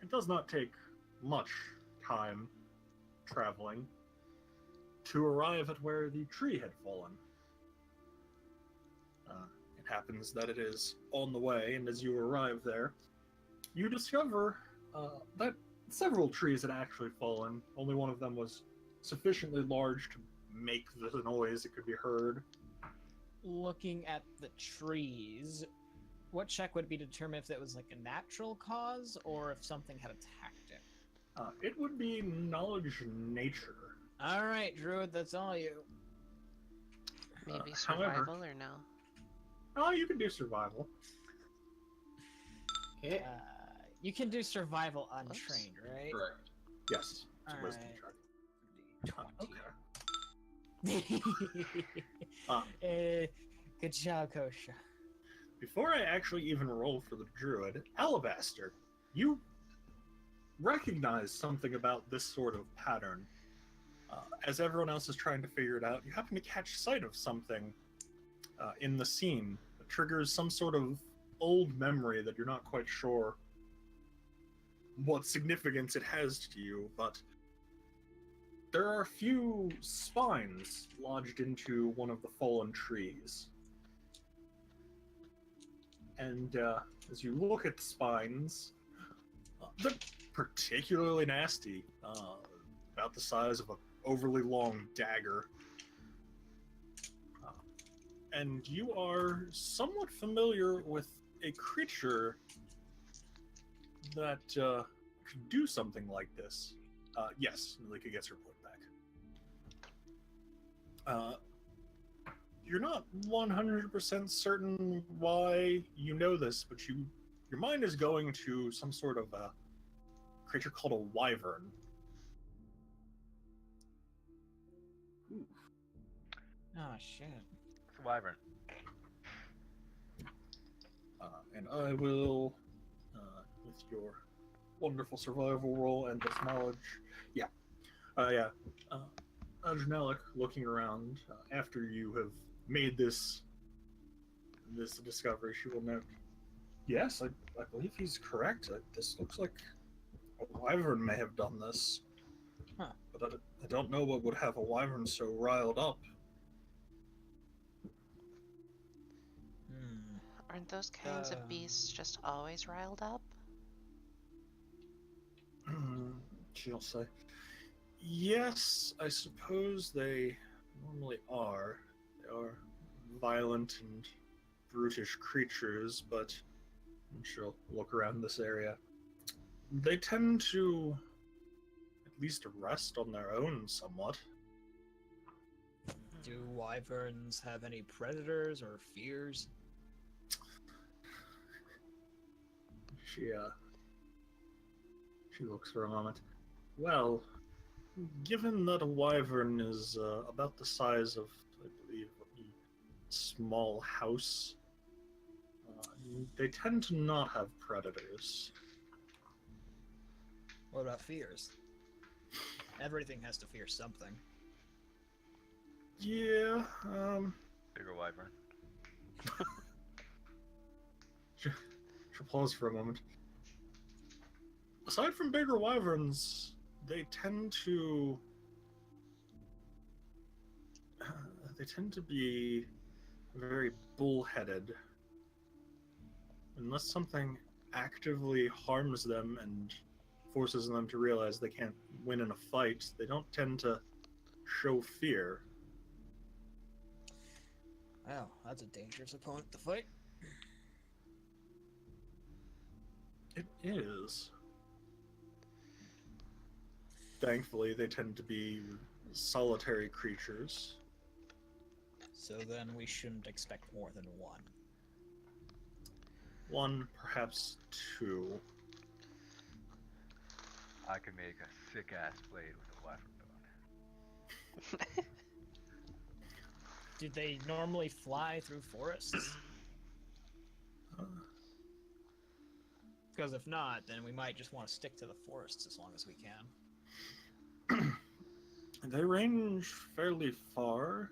[SPEAKER 1] It does not take much time traveling to arrive at where the tree had fallen. It happens that it is on the way, and as you arrive there, you discover that several trees had actually fallen. Only one of them was sufficiently large to make the noise that could be heard.
[SPEAKER 3] Looking at the trees, what check would be to determine if it was like a natural cause or if something had attacked it?
[SPEAKER 1] It would be knowledge nature.
[SPEAKER 3] All right, Druid, that's all you.
[SPEAKER 2] Maybe
[SPEAKER 1] however-
[SPEAKER 2] survival or no?
[SPEAKER 1] Oh, you can do survival.
[SPEAKER 4] Hit.
[SPEAKER 3] You can do survival untrained, right?
[SPEAKER 4] Correct.
[SPEAKER 1] Yes. It's a
[SPEAKER 3] All
[SPEAKER 1] wisdom
[SPEAKER 3] right.
[SPEAKER 1] check. Okay.
[SPEAKER 3] Good job, Kosha.
[SPEAKER 1] Before I actually even roll for the druid, Alabaster, you recognize something about this sort of pattern. As everyone else is trying to figure it out, you happen to catch sight of something in the scene that triggers some sort of old memory that you're not quite sure what significance it has to you, but there are a few spines lodged into one of the fallen trees. And as you look at the spines, they're particularly nasty, about the size of an overly long dagger. And you are somewhat familiar with a creature that could do something like this. Yes, Malika gets her point back. You're not 100% certain why you know this, but your mind is going to some sort of a creature called a wyvern.
[SPEAKER 3] Oh, shit.
[SPEAKER 5] It's a wyvern.
[SPEAKER 1] And I will, with your wonderful survival roll and this knowledge, Adrenalic, looking around after you have made this discovery, she will note, yes, I believe he's correct. This looks like a wyvern may have done this.
[SPEAKER 3] Huh.
[SPEAKER 1] But I don't know what would have a wyvern so riled up.
[SPEAKER 2] Aren't those kinds of beasts just always riled up?
[SPEAKER 1] She'll say, yes, I suppose they normally are. They are violent and brutish creatures, but she'll look around this area. They tend to at least rest on their own somewhat.
[SPEAKER 3] Do wyverns have any predators or fears?
[SPEAKER 1] She looks for a moment. Well, given that a wyvern is about the size of, I believe, a small house, they tend to not have predators.
[SPEAKER 3] What about fears? Everything has to fear something.
[SPEAKER 1] Yeah,
[SPEAKER 5] Bigger wyvern.
[SPEAKER 1] She'll pause for a moment. Aside from bigger wyverns, they tend to be very bullheaded. Unless something actively harms them and forces them to realize they can't win in a fight, they don't tend to show fear.
[SPEAKER 3] Wow, that's a dangerous opponent to fight.
[SPEAKER 1] It is. Thankfully, they tend to be solitary creatures.
[SPEAKER 3] So then we shouldn't expect more than one.
[SPEAKER 1] One, perhaps two.
[SPEAKER 5] I can make a sick ass blade with a wyvern bone.
[SPEAKER 3] Do they normally fly through forests? Because if not, then we might just want to stick to the forests as long as we can.
[SPEAKER 1] They range fairly far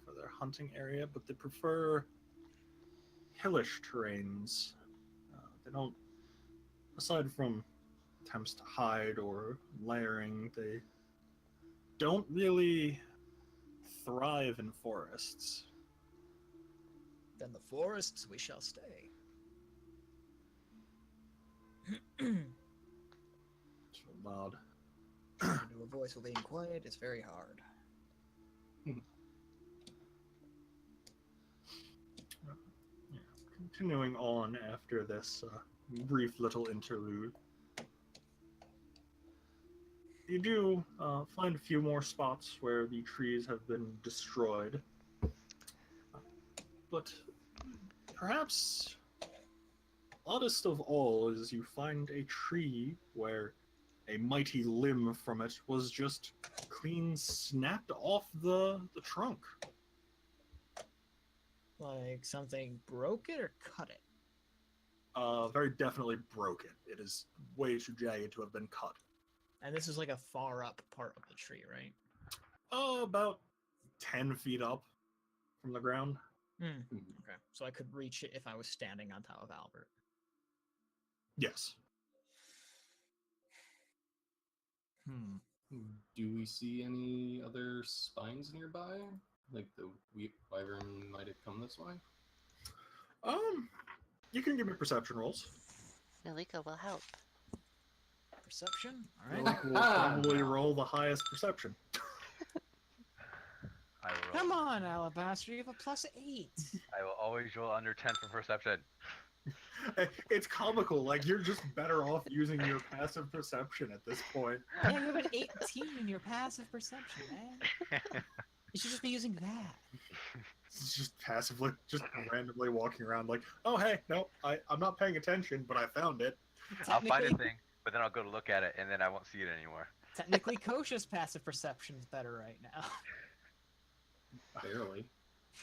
[SPEAKER 1] for their hunting area, but they prefer hillish terrains. They don't, aside from attempts to hide or layering, they don't really thrive in forests.
[SPEAKER 3] Then the forests we shall stay.
[SPEAKER 1] She'll nod.
[SPEAKER 3] To do a voice while being quiet is very hard.
[SPEAKER 1] Continuing on after this brief little interlude, you do find a few more spots where the trees have been destroyed. But perhaps oddest of all is you find a tree where a mighty limb from it was just clean snapped off the trunk.
[SPEAKER 3] Like something broke it or cut it?
[SPEAKER 1] Very definitely broke it. It is way too jagged to have been cut.
[SPEAKER 3] And this is like a far up part of the tree, right?
[SPEAKER 1] About 10 feet up from the ground.
[SPEAKER 3] Okay, so I could reach it if I was standing on top of Albert.
[SPEAKER 1] Yes.
[SPEAKER 4] Do we see any other spines nearby? Like the wyvern might have come this way?
[SPEAKER 1] You can give me perception rolls.
[SPEAKER 2] Malika will help.
[SPEAKER 3] Perception? Alright.
[SPEAKER 1] Rook will probably roll the highest perception.
[SPEAKER 5] I will roll.
[SPEAKER 3] Come on, Alabaster, you have a +8.
[SPEAKER 5] I will always roll under 10 for perception.
[SPEAKER 1] It's comical. Like, you're just better off using your passive perception at this point.
[SPEAKER 3] Yeah, you have an 18 in your passive perception, man. You should just be using that.
[SPEAKER 1] It's just passively, just randomly walking around like, oh, hey, no, I'm not paying attention, but I found it.
[SPEAKER 5] I'll find a thing, but then I'll go to look at it, and then I won't see it anymore.
[SPEAKER 3] Technically, Kosha's passive perception is better right now.
[SPEAKER 4] Barely.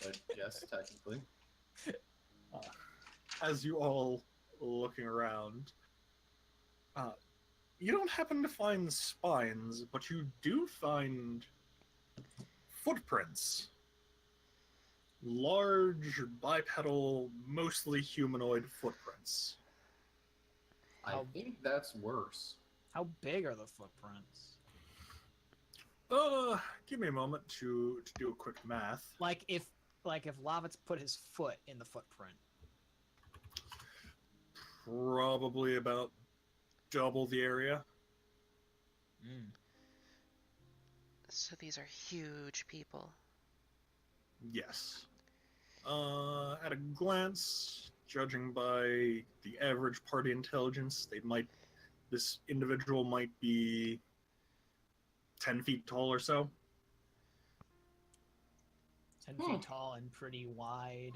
[SPEAKER 4] But yes, technically.
[SPEAKER 1] As you all looking around, you don't happen to find spines, but you do find footprints. Large, bipedal, mostly humanoid footprints.
[SPEAKER 4] I think that's worse.
[SPEAKER 3] How big are the footprints?
[SPEAKER 1] Give me a moment to do a quick math.
[SPEAKER 3] Like if Lavitz put his foot in the footprint.
[SPEAKER 1] Probably about double the area.
[SPEAKER 2] So these are huge people.
[SPEAKER 1] Yes. At a glance, judging by the average party intelligence, this individual might be 10 feet tall or so.
[SPEAKER 3] 10 feet tall and pretty wide.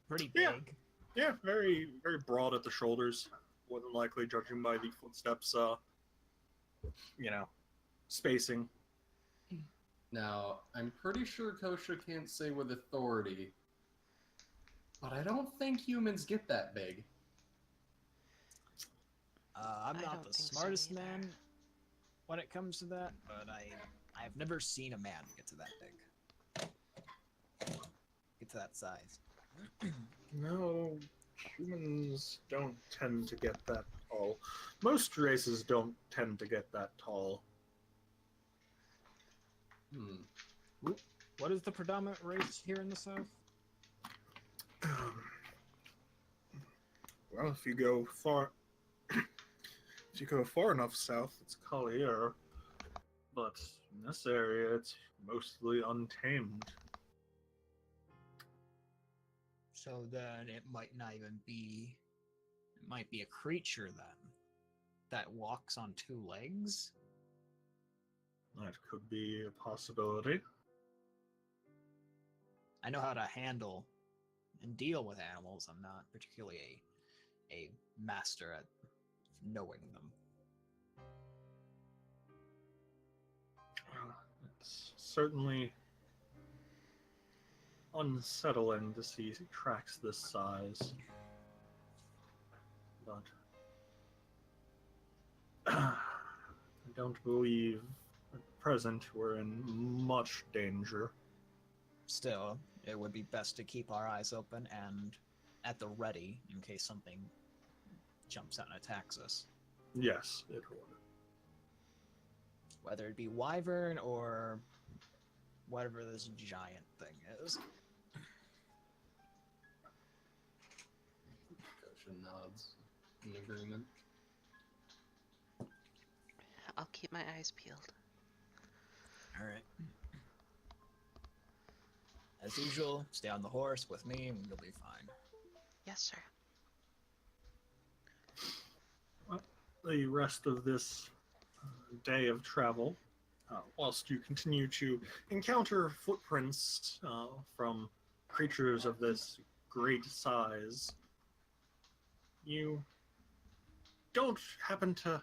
[SPEAKER 3] Pretty
[SPEAKER 1] Yeah.
[SPEAKER 3] big.
[SPEAKER 1] Yeah, very, very broad at the shoulders. More than likely, judging by the footsteps, spacing.
[SPEAKER 4] Now, I'm pretty sure Kosha can't say with authority, but I don't think humans get that big.
[SPEAKER 3] I'm
[SPEAKER 2] I
[SPEAKER 3] not
[SPEAKER 2] don't
[SPEAKER 3] the
[SPEAKER 2] think so
[SPEAKER 3] smartest
[SPEAKER 2] either.
[SPEAKER 3] man when it comes to that, but I've never seen a man get to that big. Get to that size.
[SPEAKER 1] No, humans don't tend to get that tall. Most races don't tend to get that tall.
[SPEAKER 3] What is the predominant race here in the South?
[SPEAKER 1] Well, if you go far enough south, it's Collier. But in this area, it's mostly untamed.
[SPEAKER 3] So then it might not even be. It might be a creature then that walks on two legs.
[SPEAKER 1] That could be a possibility.
[SPEAKER 3] I know how to handle and deal with animals. I'm not particularly a master at knowing them.
[SPEAKER 1] It's certainly unsettling to see tracks this size. But I don't believe at present we're in much danger.
[SPEAKER 3] Still, it would be best to keep our eyes open and at the ready in case something jumps out and attacks us.
[SPEAKER 1] Yes, it would.
[SPEAKER 3] Whether it be wyvern or whatever this giant thing is.
[SPEAKER 4] Kosha nods in agreement.
[SPEAKER 2] I'll keep my eyes peeled.
[SPEAKER 3] Alright. As usual, stay on the horse with me and you'll be fine.
[SPEAKER 2] Yes, sir.
[SPEAKER 1] The rest of this day of travel, whilst you continue to encounter footprints from creatures of this great size, you don't happen to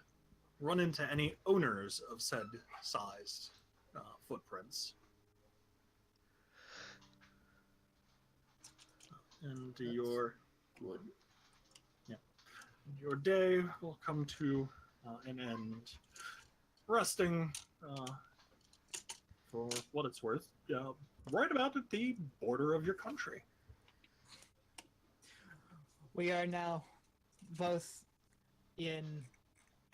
[SPEAKER 1] run into any owners of said sized footprints. And your day will come to an end. Resting, for what it's worth, right about at the border of your country.
[SPEAKER 3] We are now both in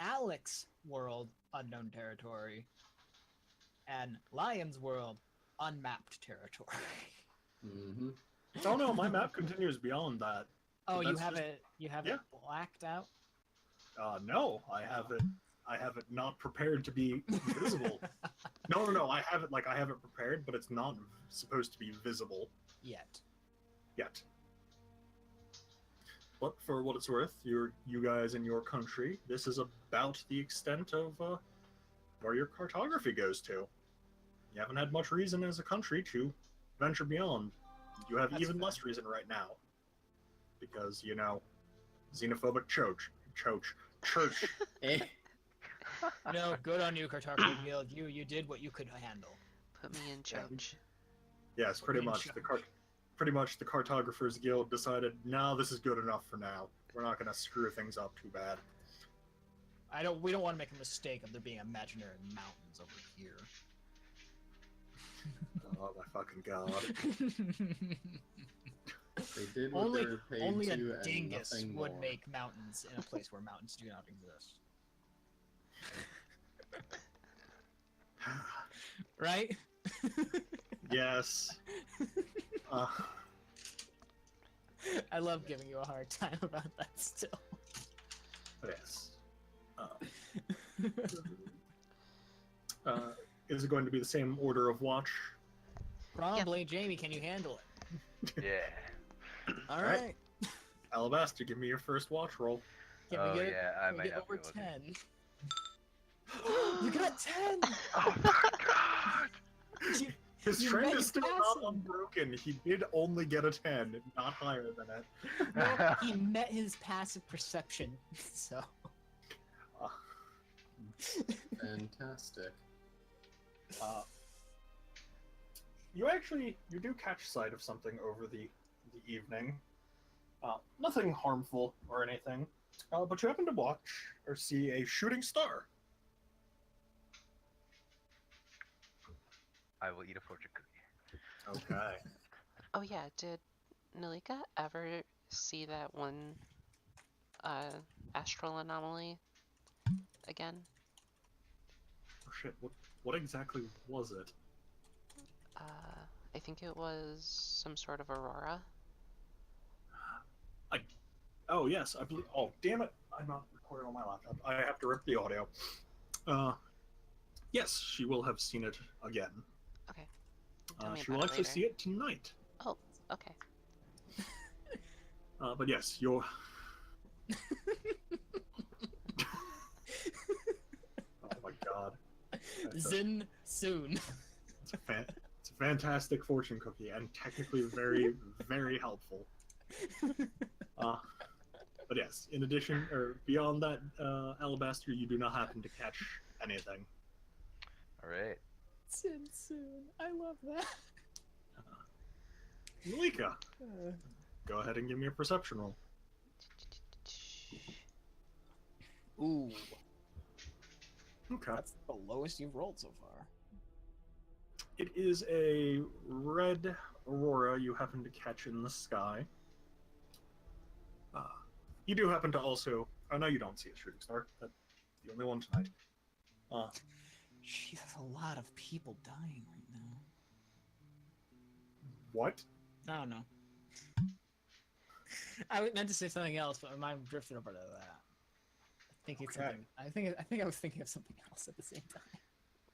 [SPEAKER 3] Alex world, unknown territory, and Lion's world, unmapped territory.
[SPEAKER 4] Mm-hmm.
[SPEAKER 1] Oh no, my map continues beyond that.
[SPEAKER 3] Oh, you
[SPEAKER 1] That's
[SPEAKER 3] have
[SPEAKER 1] just-
[SPEAKER 3] it. You have
[SPEAKER 1] yeah.
[SPEAKER 3] it blacked out.
[SPEAKER 1] No, I have it. I have it not prepared to be visible. No. I have it prepared, but it's not supposed to be visible
[SPEAKER 3] Yet.
[SPEAKER 1] yet. But for what it's worth, you guys in your country, this is about the extent of where your cartography goes to. You haven't had much reason as a country to venture beyond. You have
[SPEAKER 3] That's
[SPEAKER 1] even
[SPEAKER 3] fair.
[SPEAKER 1] less reason right now. Because, xenophobic church.
[SPEAKER 4] Eh.
[SPEAKER 3] No, good on you, Cartographer Guild. You did what you could handle.
[SPEAKER 2] Put me in charge.
[SPEAKER 1] Yes, pretty much. The Cartographers Guild decided, no, this is good enough for now. We're not going to screw things up too bad.
[SPEAKER 3] We don't want to make a mistake of there being imaginary mountains over here.
[SPEAKER 1] Oh my fucking god.
[SPEAKER 4] They did what they were paid
[SPEAKER 3] only
[SPEAKER 4] to,
[SPEAKER 3] a
[SPEAKER 4] and
[SPEAKER 3] dingus
[SPEAKER 4] nothing
[SPEAKER 3] would
[SPEAKER 4] more.
[SPEAKER 3] make mountains in a place where mountains do not exist. Right?
[SPEAKER 1] Yes.
[SPEAKER 3] I love giving you a hard time about that still.
[SPEAKER 1] Yes. Is it going to be the same order of watch?
[SPEAKER 3] Probably. Jamie, can you handle it?
[SPEAKER 5] Yeah.
[SPEAKER 3] Alright.
[SPEAKER 1] Alabaster, give me your first watch roll.
[SPEAKER 3] Can
[SPEAKER 5] Oh,
[SPEAKER 3] we get,
[SPEAKER 5] yeah, I
[SPEAKER 3] can we
[SPEAKER 5] might
[SPEAKER 3] get
[SPEAKER 5] have
[SPEAKER 3] over
[SPEAKER 5] to.
[SPEAKER 3] 10? You got 10!
[SPEAKER 5] Oh my god!
[SPEAKER 1] His
[SPEAKER 3] You
[SPEAKER 1] trend
[SPEAKER 3] made
[SPEAKER 1] is still
[SPEAKER 3] pass
[SPEAKER 1] not
[SPEAKER 3] him.
[SPEAKER 1] unbroken. He did only get a 10, not higher than it.
[SPEAKER 3] No, he met his passive perception, so...
[SPEAKER 4] Fantastic.
[SPEAKER 1] You do catch sight of something over the evening. Nothing harmful or anything, but you happen to watch or see a shooting star.
[SPEAKER 5] I will eat a fortune cookie.
[SPEAKER 1] Okay.
[SPEAKER 2] Oh yeah, did Nalika ever see that one astral anomaly again?
[SPEAKER 1] Oh shit, what exactly was it?
[SPEAKER 2] I think it was some sort of aurora.
[SPEAKER 1] Oh yes, I believe. Oh damn it! I'm not recording on my laptop. I have to rip the audio. Yes, she will have seen it again.
[SPEAKER 2] Okay. Tell me
[SPEAKER 1] She
[SPEAKER 2] about
[SPEAKER 1] will
[SPEAKER 2] it
[SPEAKER 1] actually
[SPEAKER 2] later.
[SPEAKER 1] see it tonight.
[SPEAKER 2] Oh, okay.
[SPEAKER 1] But yes, you're. Oh my god.
[SPEAKER 3] Zin soon.
[SPEAKER 1] It's a fantastic fortune cookie and technically very, very helpful. But yes, in addition, or beyond that, Alabaster, you do not happen to catch anything.
[SPEAKER 5] Alright.
[SPEAKER 3] Zin soon. I love that.
[SPEAKER 1] Malika, go ahead and give me a perception roll.
[SPEAKER 3] Ooh,
[SPEAKER 1] Okay.
[SPEAKER 3] that's the lowest you've rolled so far.
[SPEAKER 1] It is a red aurora you happen to catch in the sky. You do happen to also... Oh, no, you don't see a shooting star. That's the only one tonight.
[SPEAKER 3] Gee, there's a lot of people dying right now.
[SPEAKER 1] What?
[SPEAKER 3] I don't know. I meant to say something else, but my mind drifted over to that.
[SPEAKER 1] Okay.
[SPEAKER 3] I think I was thinking of something else at the same time.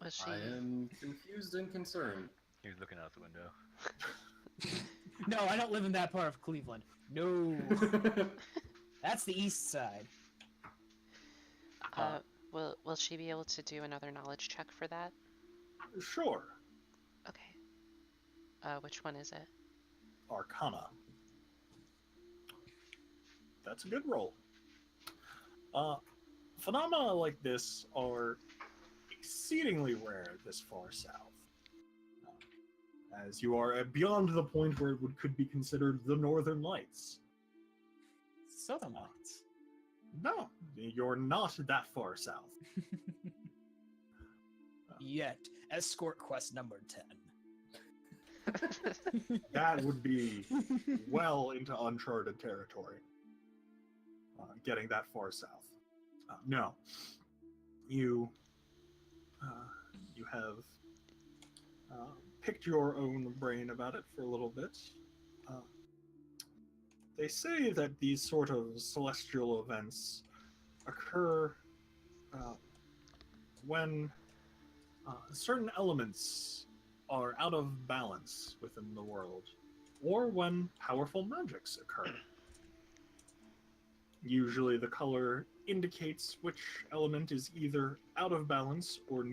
[SPEAKER 2] Was she?
[SPEAKER 4] I am confused and concerned.
[SPEAKER 5] He was looking out the window.
[SPEAKER 3] No, I don't live in that part of Cleveland. No, that's the east side.
[SPEAKER 2] Will she be able to do another knowledge check for that?
[SPEAKER 1] Sure.
[SPEAKER 2] Okay. Which one is it?
[SPEAKER 1] Arcana. That's a good roll. Phenomena like this are exceedingly rare this far south. As you are beyond the point where it could be considered the Northern Lights.
[SPEAKER 3] Southern Lights.
[SPEAKER 1] No, you're not that far south.
[SPEAKER 3] Yet, escort quest number 10.
[SPEAKER 1] That would be well into uncharted territory. Getting that far south. No. You, you have picked your own brain about it for a little bit. They say that these sort of celestial events occur when certain elements are out of balance within the world, or when powerful magics occur. Usually the color indicates which element is either out of balance or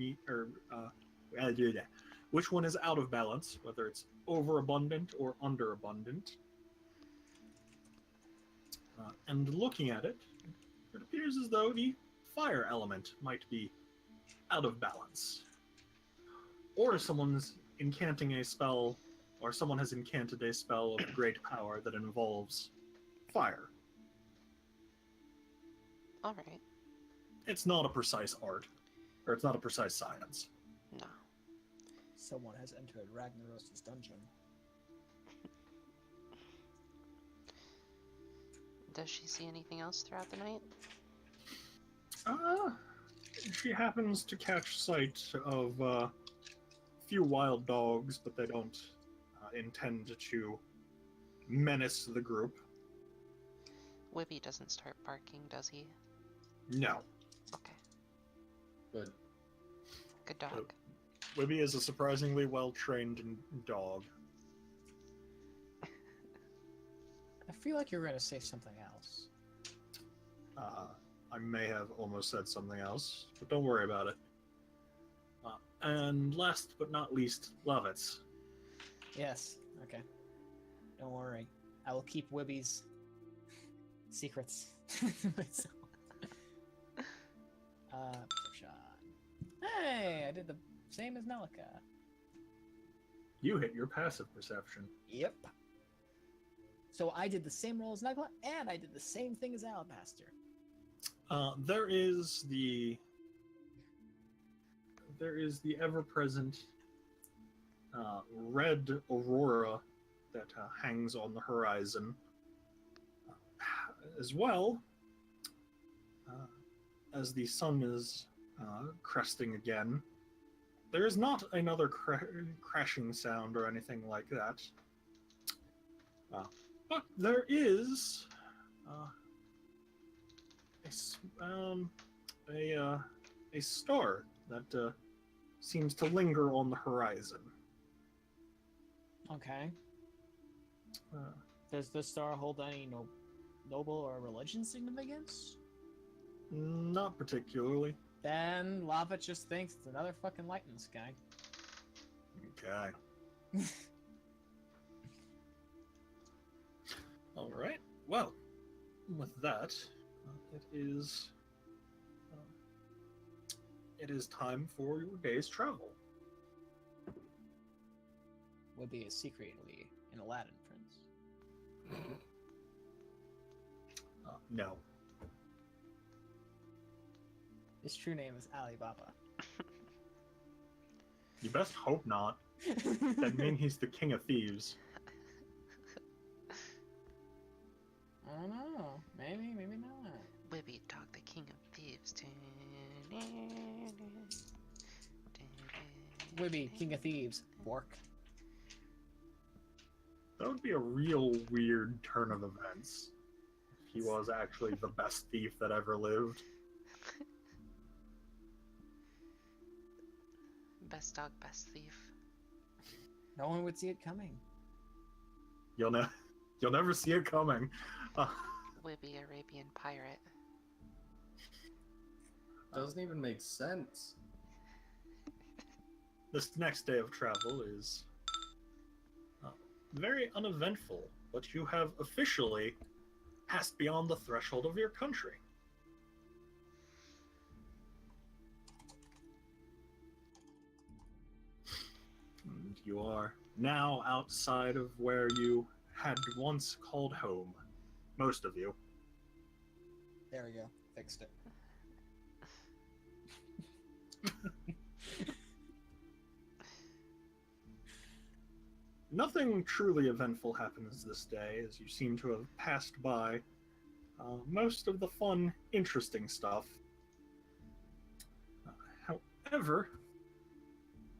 [SPEAKER 1] which one is out of balance, whether it's overabundant or underabundant. And looking at it, it appears as though the fire element might be out of balance. Or someone's incanting a spell, or someone has incanted a spell of great power that involves fire.
[SPEAKER 2] Alright.
[SPEAKER 1] It's not a precise art, or it's not a precise science.
[SPEAKER 2] No.
[SPEAKER 3] Someone has entered Ragnaros's dungeon.
[SPEAKER 2] Does she see anything else throughout the night?
[SPEAKER 1] She happens to catch sight of a few wild dogs, but they don't intend to menace the group.
[SPEAKER 2] Wibby doesn't start barking, does he?
[SPEAKER 1] No.
[SPEAKER 2] Okay.
[SPEAKER 4] Good.
[SPEAKER 2] Good dog.
[SPEAKER 1] Wibby is a surprisingly well-trained dog.
[SPEAKER 3] I feel like you're going to say something else.
[SPEAKER 1] I may have almost said something else, but don't worry about it. And last but not least, Lovitz.
[SPEAKER 3] Yes, okay. Don't worry. I will keep Wibby's secrets myself. Perception. Hey, I did the same as Nalika.
[SPEAKER 1] You hit your passive perception.
[SPEAKER 3] Yep. So I did the same roll as Nalika, and I did the same thing as Alabaster.
[SPEAKER 1] There is the ever-present red aurora that hangs on the horizon, as well as the sun is cresting again. There is not another crashing sound or anything like that, but there is a star that seems to linger on the horizon.
[SPEAKER 3] Okay. Does this star hold any noble or religion significance?
[SPEAKER 1] Not particularly.
[SPEAKER 3] Then Lava just thinks it's another fucking light in the sky.
[SPEAKER 1] Okay. All right. Well, with that, it is time for your day's travel.
[SPEAKER 3] Would be secretly an Aladdin prince.
[SPEAKER 1] No.
[SPEAKER 3] His true name is Alibaba.
[SPEAKER 1] You best hope not. That'd mean he's the king of thieves.
[SPEAKER 3] I don't know. Maybe, maybe not.
[SPEAKER 2] Wibby Dog, the king of thieves.
[SPEAKER 3] Wibby, king of thieves. Bork.
[SPEAKER 1] That would be a real weird turn of events. If he was actually the best thief that ever lived.
[SPEAKER 2] Best dog, best thief.
[SPEAKER 3] No one would see it coming.
[SPEAKER 1] You'll never see it coming.
[SPEAKER 2] Wibby, Arabian pirate.
[SPEAKER 4] Doesn't even make sense.
[SPEAKER 1] This next day of travel is very uneventful, but you have officially passed beyond the threshold of your country. And you are now outside of where you had once called home. Most of you.
[SPEAKER 3] There we go. Fixed it.
[SPEAKER 1] Nothing truly eventful happens this day, as you seem to have passed by most of the fun, interesting stuff. However,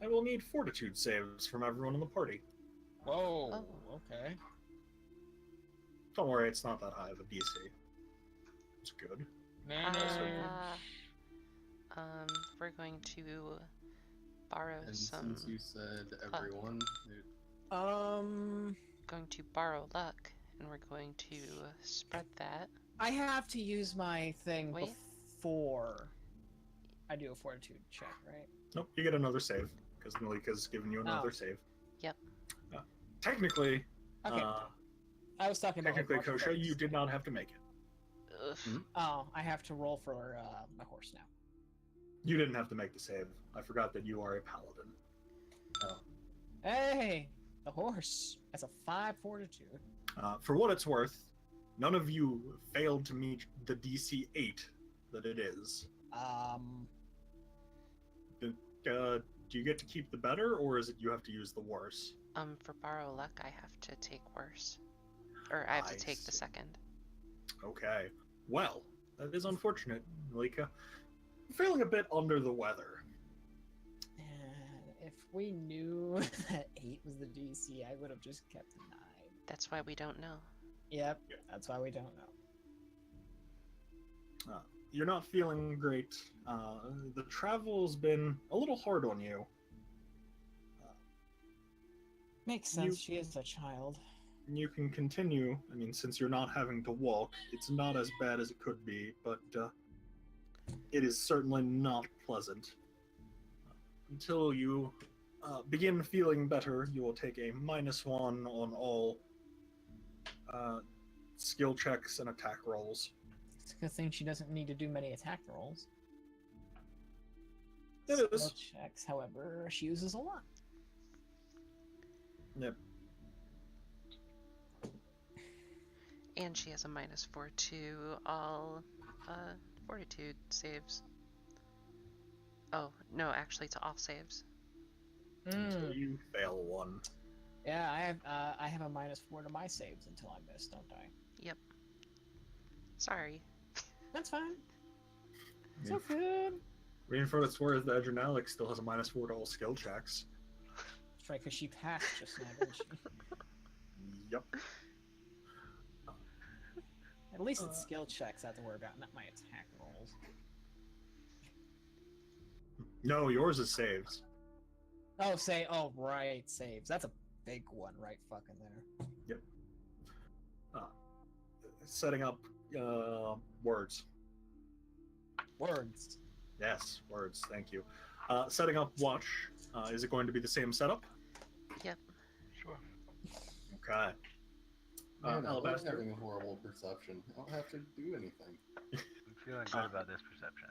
[SPEAKER 1] I will need fortitude saves from everyone in the party.
[SPEAKER 3] Whoa.
[SPEAKER 2] Oh.
[SPEAKER 3] Okay.
[SPEAKER 1] Don't worry, it's not that high of a DC. It's good.
[SPEAKER 2] We're going to borrow
[SPEAKER 4] And
[SPEAKER 2] some.
[SPEAKER 4] since you said everyone,
[SPEAKER 2] Going to borrow luck, and we're going to spread that.
[SPEAKER 3] I have to use my thing
[SPEAKER 2] Wait.
[SPEAKER 3] before I do a fortitude check, right?
[SPEAKER 1] Nope, you get another save, because Malika's given you another
[SPEAKER 3] Oh.
[SPEAKER 1] save.
[SPEAKER 2] Yep.
[SPEAKER 1] Technically,
[SPEAKER 3] Okay. I was talking about.
[SPEAKER 1] technically,
[SPEAKER 3] like, martial
[SPEAKER 1] Kosha,
[SPEAKER 3] arts.
[SPEAKER 1] you did not have to make it.
[SPEAKER 2] Ugh.
[SPEAKER 3] Oh, I have to roll for my horse now.
[SPEAKER 1] You didn't have to make the save. I forgot that you are a paladin.
[SPEAKER 3] Hey, the horse. That's a 5 fortitude.
[SPEAKER 1] For what it's worth, none of you failed to meet the DC 8 that it is. Do you get to keep the better, or is it you have to use the worse?
[SPEAKER 2] For borrow luck, I have to take worse, or I have to
[SPEAKER 1] I
[SPEAKER 2] take the
[SPEAKER 1] see.
[SPEAKER 2] second.
[SPEAKER 1] Okay. Well, that is unfortunate, Malika. I'm feeling a bit under the weather.
[SPEAKER 3] If we knew that 8 was the DC, I would have just kept 9.
[SPEAKER 2] That's why we don't know.
[SPEAKER 3] Yep, that's why we don't know.
[SPEAKER 1] You're not feeling great. The travel's been a little hard on you.
[SPEAKER 3] Makes sense, she is a child.
[SPEAKER 1] You can continue. I mean, since you're not having to walk, it's not as bad as it could be, but it is certainly not pleasant. Until you begin feeling better, you will take a -1 on all skill checks and attack rolls.
[SPEAKER 3] It's a good thing she doesn't need to do many attack rolls.
[SPEAKER 1] It
[SPEAKER 3] Skill
[SPEAKER 1] is.
[SPEAKER 3] checks, however, she uses a lot.
[SPEAKER 1] Yep.
[SPEAKER 2] And she has a -4 to all fortitude saves. Oh, no, actually to all saves.
[SPEAKER 1] Until you fail one.
[SPEAKER 3] Yeah, I have a -4 to my saves until I miss, don't I?
[SPEAKER 2] Yep. Sorry.
[SPEAKER 3] That's fine. It's
[SPEAKER 1] Yeah.
[SPEAKER 3] all good.
[SPEAKER 1] I mean, for what it's worth, the Adrenalic still has a -4 to all skill checks.
[SPEAKER 3] That's right, because she passed just now, didn't she?
[SPEAKER 1] Yep.
[SPEAKER 3] At least it's skill checks I have to worry about, not my attack rolls.
[SPEAKER 1] No, yours is saves.
[SPEAKER 3] Oh, right, saves. That's a big one right fucking there.
[SPEAKER 1] Setting up words.
[SPEAKER 3] Words.
[SPEAKER 1] Yes, words. Thank you. Setting up watch. Is it going to be the same setup?
[SPEAKER 2] Yep.
[SPEAKER 5] Sure.
[SPEAKER 1] Okay.
[SPEAKER 4] man, I love
[SPEAKER 1] Alabaster.
[SPEAKER 4] having a horrible perception. I don't have to do anything.
[SPEAKER 5] I'm feeling good about this perception.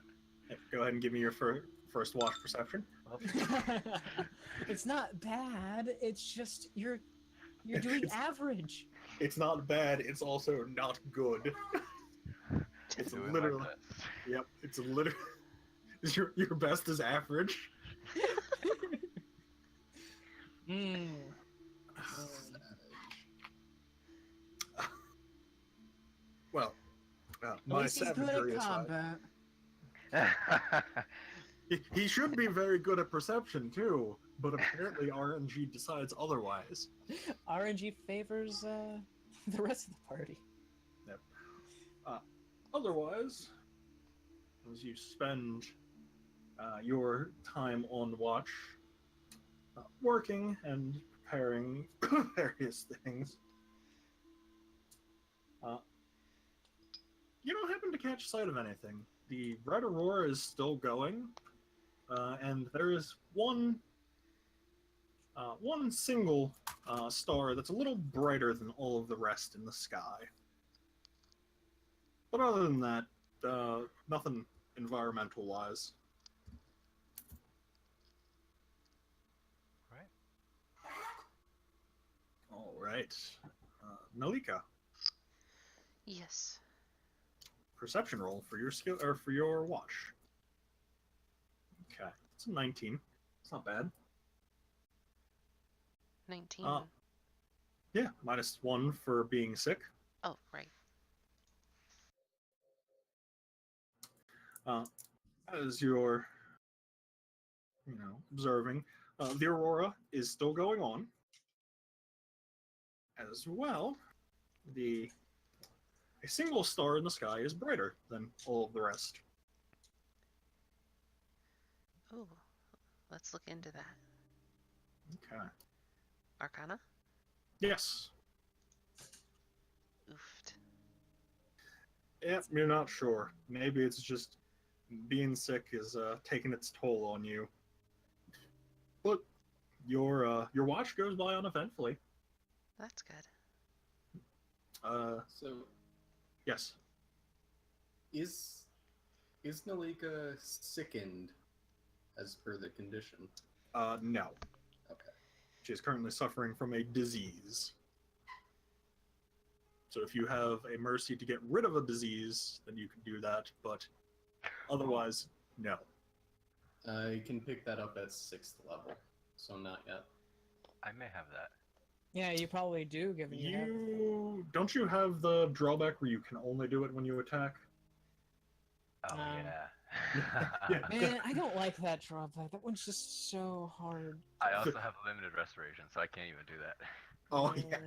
[SPEAKER 1] Go ahead and give me your first watch perception.
[SPEAKER 5] Well,
[SPEAKER 3] It's not bad. It's just you're doing average.
[SPEAKER 1] It's not bad. It's also not good. It's
[SPEAKER 5] doing my
[SPEAKER 1] literally.
[SPEAKER 5] best.
[SPEAKER 1] Yep. It's literally. Your best is average. Well,
[SPEAKER 3] At
[SPEAKER 1] my
[SPEAKER 3] least he's good
[SPEAKER 1] savagery
[SPEAKER 3] at
[SPEAKER 1] aside.
[SPEAKER 3] combat.
[SPEAKER 1] He should be very good at perception too, but apparently RNG decides otherwise.
[SPEAKER 3] RNG favors the rest of the party.
[SPEAKER 1] Otherwise, as you spend your time on watch, working and preparing various things, you don't happen to catch sight of anything. The red aurora is still going, and there is one single star that's a little brighter than all of the rest in the sky. But other than that, nothing environmental-wise.
[SPEAKER 5] Right.
[SPEAKER 1] All right, Nalika,
[SPEAKER 2] Yes.
[SPEAKER 1] perception roll for your skill or for your watch. Okay, it's a 19. It's not bad.
[SPEAKER 2] 19.
[SPEAKER 1] Yeah, -1 for being sick.
[SPEAKER 2] Oh, right.
[SPEAKER 1] As you're, observing, the aurora is still going on. As well, a single star in the sky is brighter than all of the rest.
[SPEAKER 2] Ooh, let's look into that.
[SPEAKER 1] Okay.
[SPEAKER 2] Arcana?
[SPEAKER 1] Yes.
[SPEAKER 2] Oofed.
[SPEAKER 1] Yeah, you're not sure. Maybe it's just being sick is taking its toll on you. But your watch goes by uneventfully.
[SPEAKER 2] That's good.
[SPEAKER 4] So,
[SPEAKER 1] Yes.
[SPEAKER 4] is Nalika sickened as per the condition?
[SPEAKER 1] No.
[SPEAKER 4] Okay.
[SPEAKER 1] She is currently suffering from a disease. So if you have a mercy to get rid of a disease, then you can do that. But otherwise, no.
[SPEAKER 4] I can pick that up at 6th level, so not yet.
[SPEAKER 5] I may have that.
[SPEAKER 3] Yeah, you probably do, given you have...
[SPEAKER 1] Don't you have the drawback where you can only do it when you attack?
[SPEAKER 5] Oh yeah.
[SPEAKER 1] Yeah.
[SPEAKER 3] Man, I don't like that drawback. That one's just so hard.
[SPEAKER 5] I also have limited restoration, so I can't even do that.
[SPEAKER 1] Oh yeah.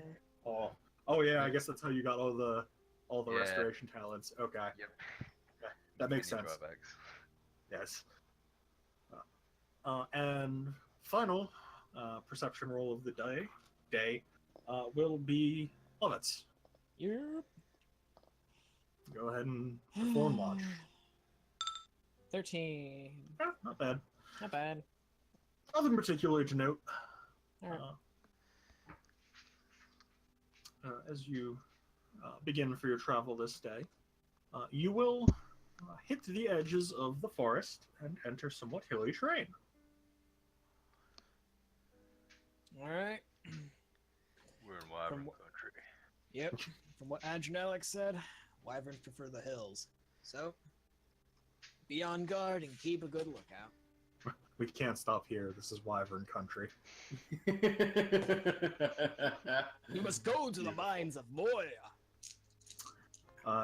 [SPEAKER 1] Oh yeah. I guess that's how you got all the
[SPEAKER 5] Yeah.
[SPEAKER 1] restoration talents. Okay.
[SPEAKER 5] Yep.
[SPEAKER 1] That makes
[SPEAKER 5] Many
[SPEAKER 1] sense.
[SPEAKER 5] drawbacks.
[SPEAKER 1] Yes. And final perception roll of the day will be Lovitz.
[SPEAKER 3] Yep.
[SPEAKER 1] Go ahead and perform watch.
[SPEAKER 3] 13.
[SPEAKER 1] Yeah, not bad.
[SPEAKER 3] Not bad.
[SPEAKER 1] Nothing particularly to note.
[SPEAKER 3] Alright.
[SPEAKER 1] As you begin for your travel this day, you will hit the edges of the forest and enter somewhat hilly terrain.
[SPEAKER 3] Alright.
[SPEAKER 5] We're in Wyvern
[SPEAKER 3] From-
[SPEAKER 5] country.
[SPEAKER 3] Yep. From what Adrenalic said, wyverns prefer the hills. So, be on guard and keep a good lookout.
[SPEAKER 1] We can't stop here. This is Wyvern country.
[SPEAKER 3] You must go to the mines of Moya.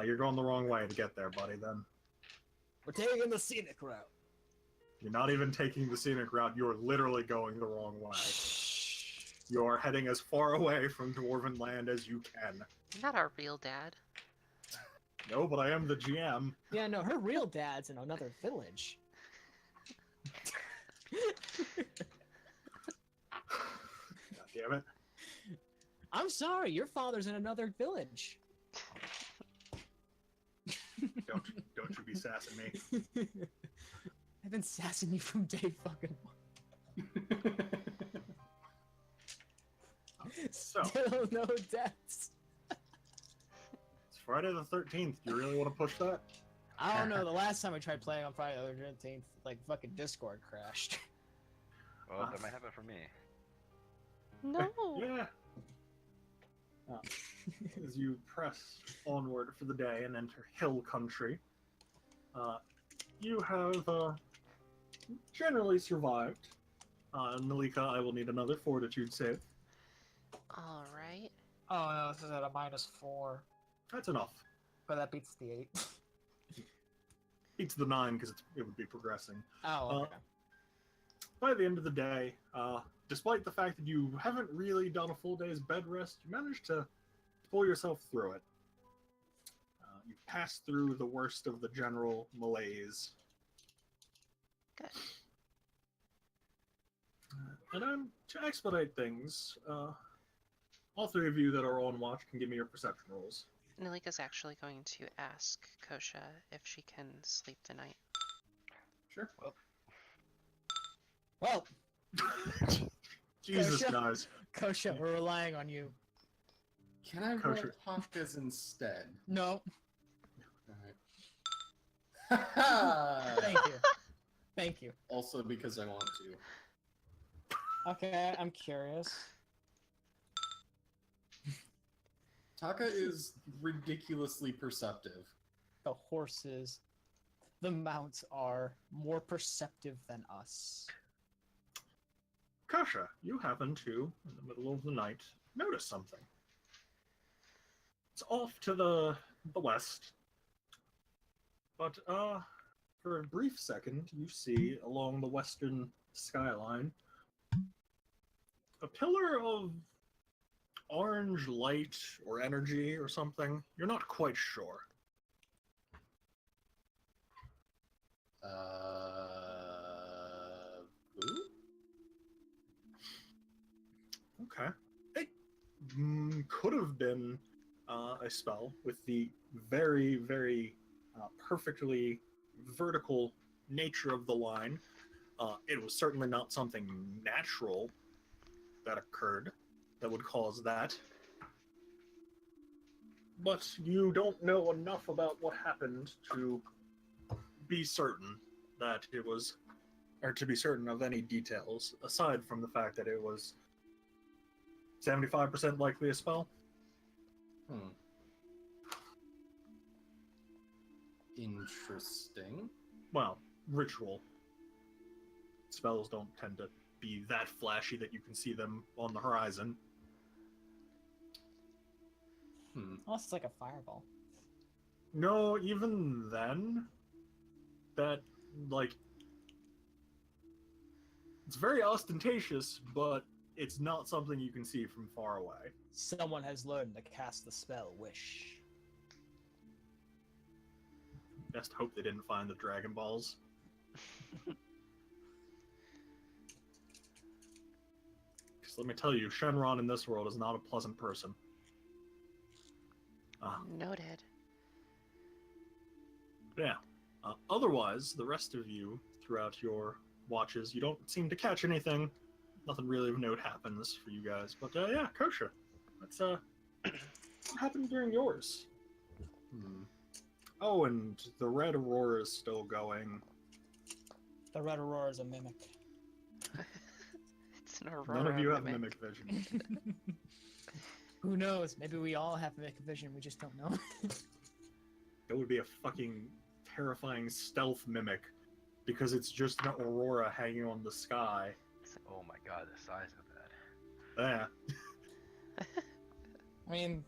[SPEAKER 1] You're going the wrong way to get there, buddy, then.
[SPEAKER 3] We're taking the scenic route.
[SPEAKER 1] You're not even taking the scenic route. You're literally going the wrong way. You are heading as far away from Dwarven land as you can.
[SPEAKER 2] You're not our real dad.
[SPEAKER 1] No, but I am the GM.
[SPEAKER 3] Yeah, no, her real dad's in another village.
[SPEAKER 1] God damn it.
[SPEAKER 3] I'm sorry, your father's in another village.
[SPEAKER 1] Don't you be sassing me.
[SPEAKER 3] I've been sassing you from day fucking one.
[SPEAKER 1] So,
[SPEAKER 3] Still no deaths.
[SPEAKER 1] it's Friday the 13th. Do you really want to push that?
[SPEAKER 3] I don't know, the last time I tried playing on Friday the 13th, like fucking Discord crashed.
[SPEAKER 5] Well, that might happen for me.
[SPEAKER 2] No.
[SPEAKER 1] Yeah. As you press onward for the day and enter hill country, you have generally survived. Nalika, I will need another fortitude save.
[SPEAKER 2] All right.
[SPEAKER 3] Oh no, this is at a -4.
[SPEAKER 1] That's enough.
[SPEAKER 3] But that beats the 8.
[SPEAKER 1] Beats the 9 because it would be progressing.
[SPEAKER 3] Oh, okay.
[SPEAKER 1] By the end of the day, despite the fact that you haven't really done a full day's bed rest, you managed to pull yourself through it. You passed through the worst of the general malaise.
[SPEAKER 2] Good.
[SPEAKER 1] And to expedite things, all three of you that are on watch can give me your perception rolls.
[SPEAKER 2] Nalika's actually going to ask Kosha if she can sleep the night.
[SPEAKER 1] Sure.
[SPEAKER 3] Well,
[SPEAKER 1] Jesus,
[SPEAKER 3] Kosha?
[SPEAKER 1] guys.
[SPEAKER 3] Kosha, we're relying on you.
[SPEAKER 4] Can I roll
[SPEAKER 1] Kosher.
[SPEAKER 4] Pashkas instead?
[SPEAKER 3] No,
[SPEAKER 4] Alright.
[SPEAKER 3] thank you. Thank you.
[SPEAKER 4] Also because I want to.
[SPEAKER 3] Okay, I'm curious.
[SPEAKER 4] Taka is ridiculously perceptive.
[SPEAKER 3] The horses, the mounts are more perceptive than us.
[SPEAKER 1] Kasha, you happen to, in the middle of the night, notice something. It's off to the west. But, For a brief second, you see along the western skyline a pillar of orange light or energy or something. You're not quite sure.
[SPEAKER 4] Blue?
[SPEAKER 1] Okay. It could have been a spell with the very, very perfectly vertical nature of the line. It was certainly not something natural that occurred that would cause that. But you don't know enough about what happened to be certain that it was, or to be certain of any details, aside from the fact that it was 75% likely a spell.
[SPEAKER 4] Interesting.
[SPEAKER 1] Well, ritual. Spells don't tend to be that flashy that you can see them on the horizon.
[SPEAKER 3] Unless it's like a fireball.
[SPEAKER 1] No, even then, that, like, it's very ostentatious, but it's not something you can see from far away.
[SPEAKER 3] Someone has learned to cast the spell Wish.
[SPEAKER 1] Just hope they didn't find the Dragon Balls. Because let me tell you, Shenron in this world is not a pleasant person.
[SPEAKER 2] Noted.
[SPEAKER 1] Yeah. Otherwise, the rest of you, throughout your watches, you don't seem to catch anything. Nothing really of note happens for you guys. But yeah, Kosha. That's what happened during yours? Oh, and the red aurora is still going.
[SPEAKER 3] The red aurora is a mimic.
[SPEAKER 2] It's an aurora.
[SPEAKER 1] None of you have mimic vision.
[SPEAKER 3] Who knows? Maybe we all have mimic vision, we just don't know.
[SPEAKER 1] That would be a fucking terrifying stealth mimic, because it's just an aurora hanging on the sky.
[SPEAKER 5] Oh my god, the size of that.
[SPEAKER 1] Yeah.
[SPEAKER 3] I mean,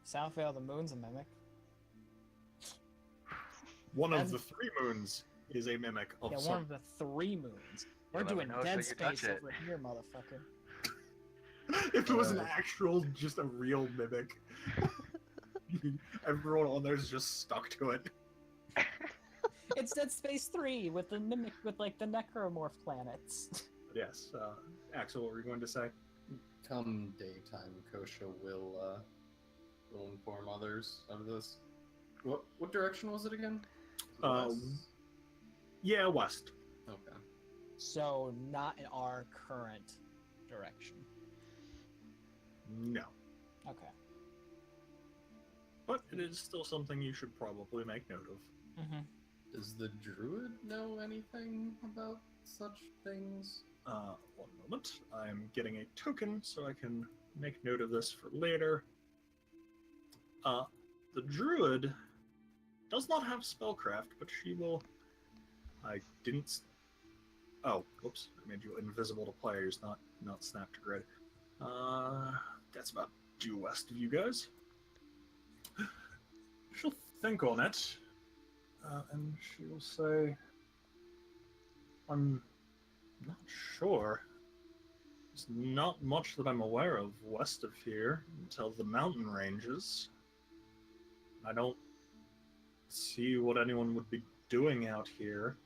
[SPEAKER 3] Southvale, the moon's a mimic.
[SPEAKER 1] One of the 3 moons is a mimic of
[SPEAKER 3] Yeah,
[SPEAKER 1] some.
[SPEAKER 3] one of the 3 moons. We're
[SPEAKER 5] let me
[SPEAKER 3] doing
[SPEAKER 5] know so
[SPEAKER 3] Dead
[SPEAKER 5] you touch
[SPEAKER 3] Space
[SPEAKER 5] it.
[SPEAKER 3] over here, motherfucker.
[SPEAKER 1] If it was an actual, just a real mimic, everyone on there's just stuck to it.
[SPEAKER 3] It's Dead Space 3 with the mimic, with like the necromorph planets.
[SPEAKER 1] Yes. Axel, what were you going to say?
[SPEAKER 4] Come daytime, Kosha will inform others of this. What direction was it again? West?
[SPEAKER 1] Yeah, west.
[SPEAKER 4] Okay.
[SPEAKER 3] So not in our current direction.
[SPEAKER 1] No.
[SPEAKER 3] Okay.
[SPEAKER 1] But it is still something you should probably make note of.
[SPEAKER 3] Mm-hmm.
[SPEAKER 4] Does the druid know anything about such things?
[SPEAKER 1] One moment. I'm getting a token so I can make note of this for later. The druid does not have spellcraft, but she will... I didn't... Oh, whoops. I made you invisible to players, not snap to grid. That's about due west of you guys. She'll think on it, and she'll say, I'm not sure. There's not much that I'm aware of west of here until the mountain ranges. I don't see what anyone would be doing out here.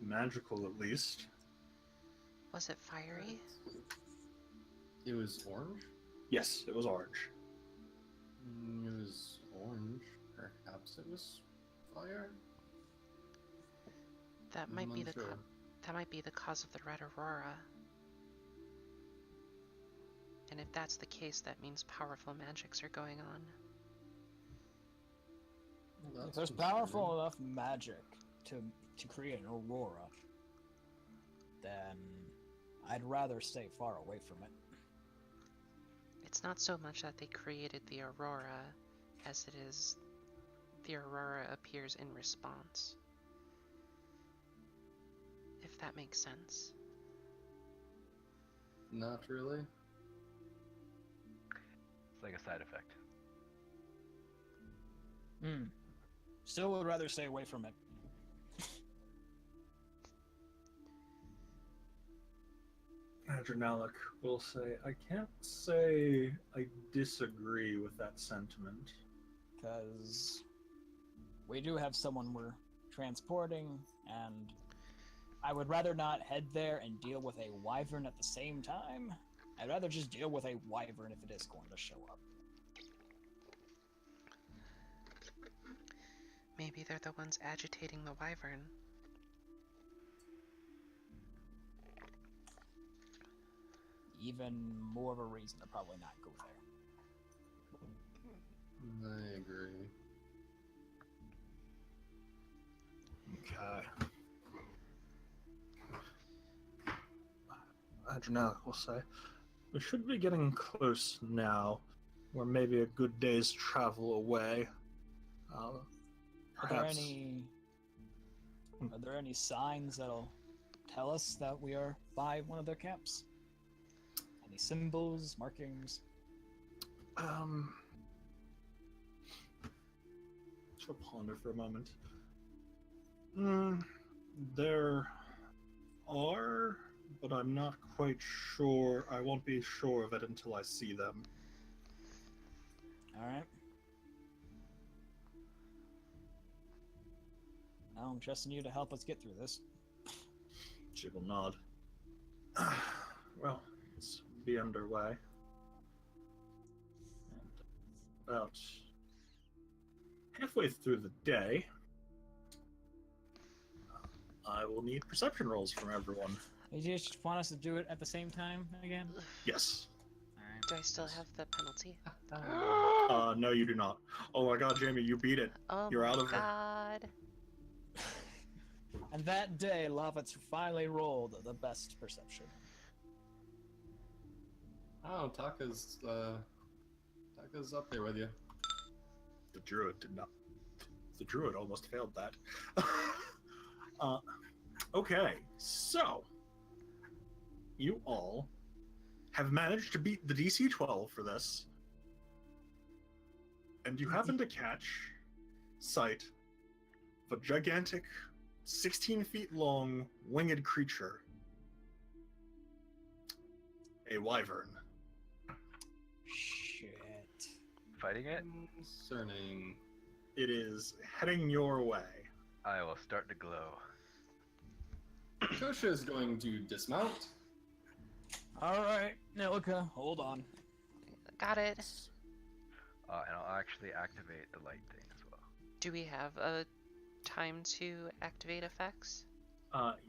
[SPEAKER 1] Magical, at least.
[SPEAKER 2] Was it fiery?
[SPEAKER 4] It was orange?
[SPEAKER 1] Yes, it was orange.
[SPEAKER 4] It was orange. Perhaps it was fire?
[SPEAKER 2] That might be the
[SPEAKER 4] unsure.
[SPEAKER 2] that might be the cause of the red aurora. And if that's the case, that means powerful magics are going on.
[SPEAKER 4] Well,
[SPEAKER 3] If there's
[SPEAKER 4] that's
[SPEAKER 3] powerful
[SPEAKER 4] concerning.
[SPEAKER 3] enough magic to create an aurora, then I'd rather stay far away from it.
[SPEAKER 2] It's not so much that they created the aurora as it is the aurora appears in response. If that makes sense.
[SPEAKER 4] Not really.
[SPEAKER 5] It's like a side effect.
[SPEAKER 3] Still would rather stay away from it.
[SPEAKER 1] Adrenalic will say, I can't say I disagree with that sentiment.
[SPEAKER 3] Because we do have someone we're transporting, and I would rather not head there and deal with a wyvern at the same time. I'd rather just deal with a wyvern if it is going to show up.
[SPEAKER 2] Maybe they're the ones agitating the wyvern.
[SPEAKER 3] Even more of a reason to probably not go there.
[SPEAKER 4] I agree.
[SPEAKER 1] Okay. Adrenalic will say, we should be getting close now. We're maybe a good day's travel away.
[SPEAKER 3] Are
[SPEAKER 1] Perhaps.
[SPEAKER 3] there any signs that'll tell us that we are by one of their camps? Any symbols, markings?
[SPEAKER 1] She'll ponder for a moment. There are, but I'm not quite sure. I won't be sure of it until I see them.
[SPEAKER 3] Alright. Now I'm trusting you to help us get through this.
[SPEAKER 1] She will nod. Well, let's be underway. And about halfway through the day, I will need perception rolls from everyone.
[SPEAKER 3] You just want us to do it at the same time again?
[SPEAKER 1] Yes.
[SPEAKER 3] Alright.
[SPEAKER 2] Do I still have the penalty?
[SPEAKER 1] No, you do not. Oh my god, Jamie, you beat it.
[SPEAKER 2] Oh
[SPEAKER 1] You're
[SPEAKER 2] my
[SPEAKER 1] out of it.
[SPEAKER 2] god.
[SPEAKER 3] And that day, Lavitz finally rolled the best perception.
[SPEAKER 4] Oh, Taka's up there with you.
[SPEAKER 1] The druid did not. The druid almost failed that. Okay, so you all have managed to beat the DC 12 for this, and you happen to catch sight of a gigantic, 16 feet long, winged creature. A wyvern.
[SPEAKER 3] Shit.
[SPEAKER 5] Fighting it?
[SPEAKER 4] Concerning.
[SPEAKER 1] It is heading your way.
[SPEAKER 5] I will start to glow.
[SPEAKER 4] Kosha is going to dismount.
[SPEAKER 3] Alright, Nilika, hold on.
[SPEAKER 2] Got it.
[SPEAKER 5] And I'll actually activate the light thing as well.
[SPEAKER 2] Do we have a time to activate effects?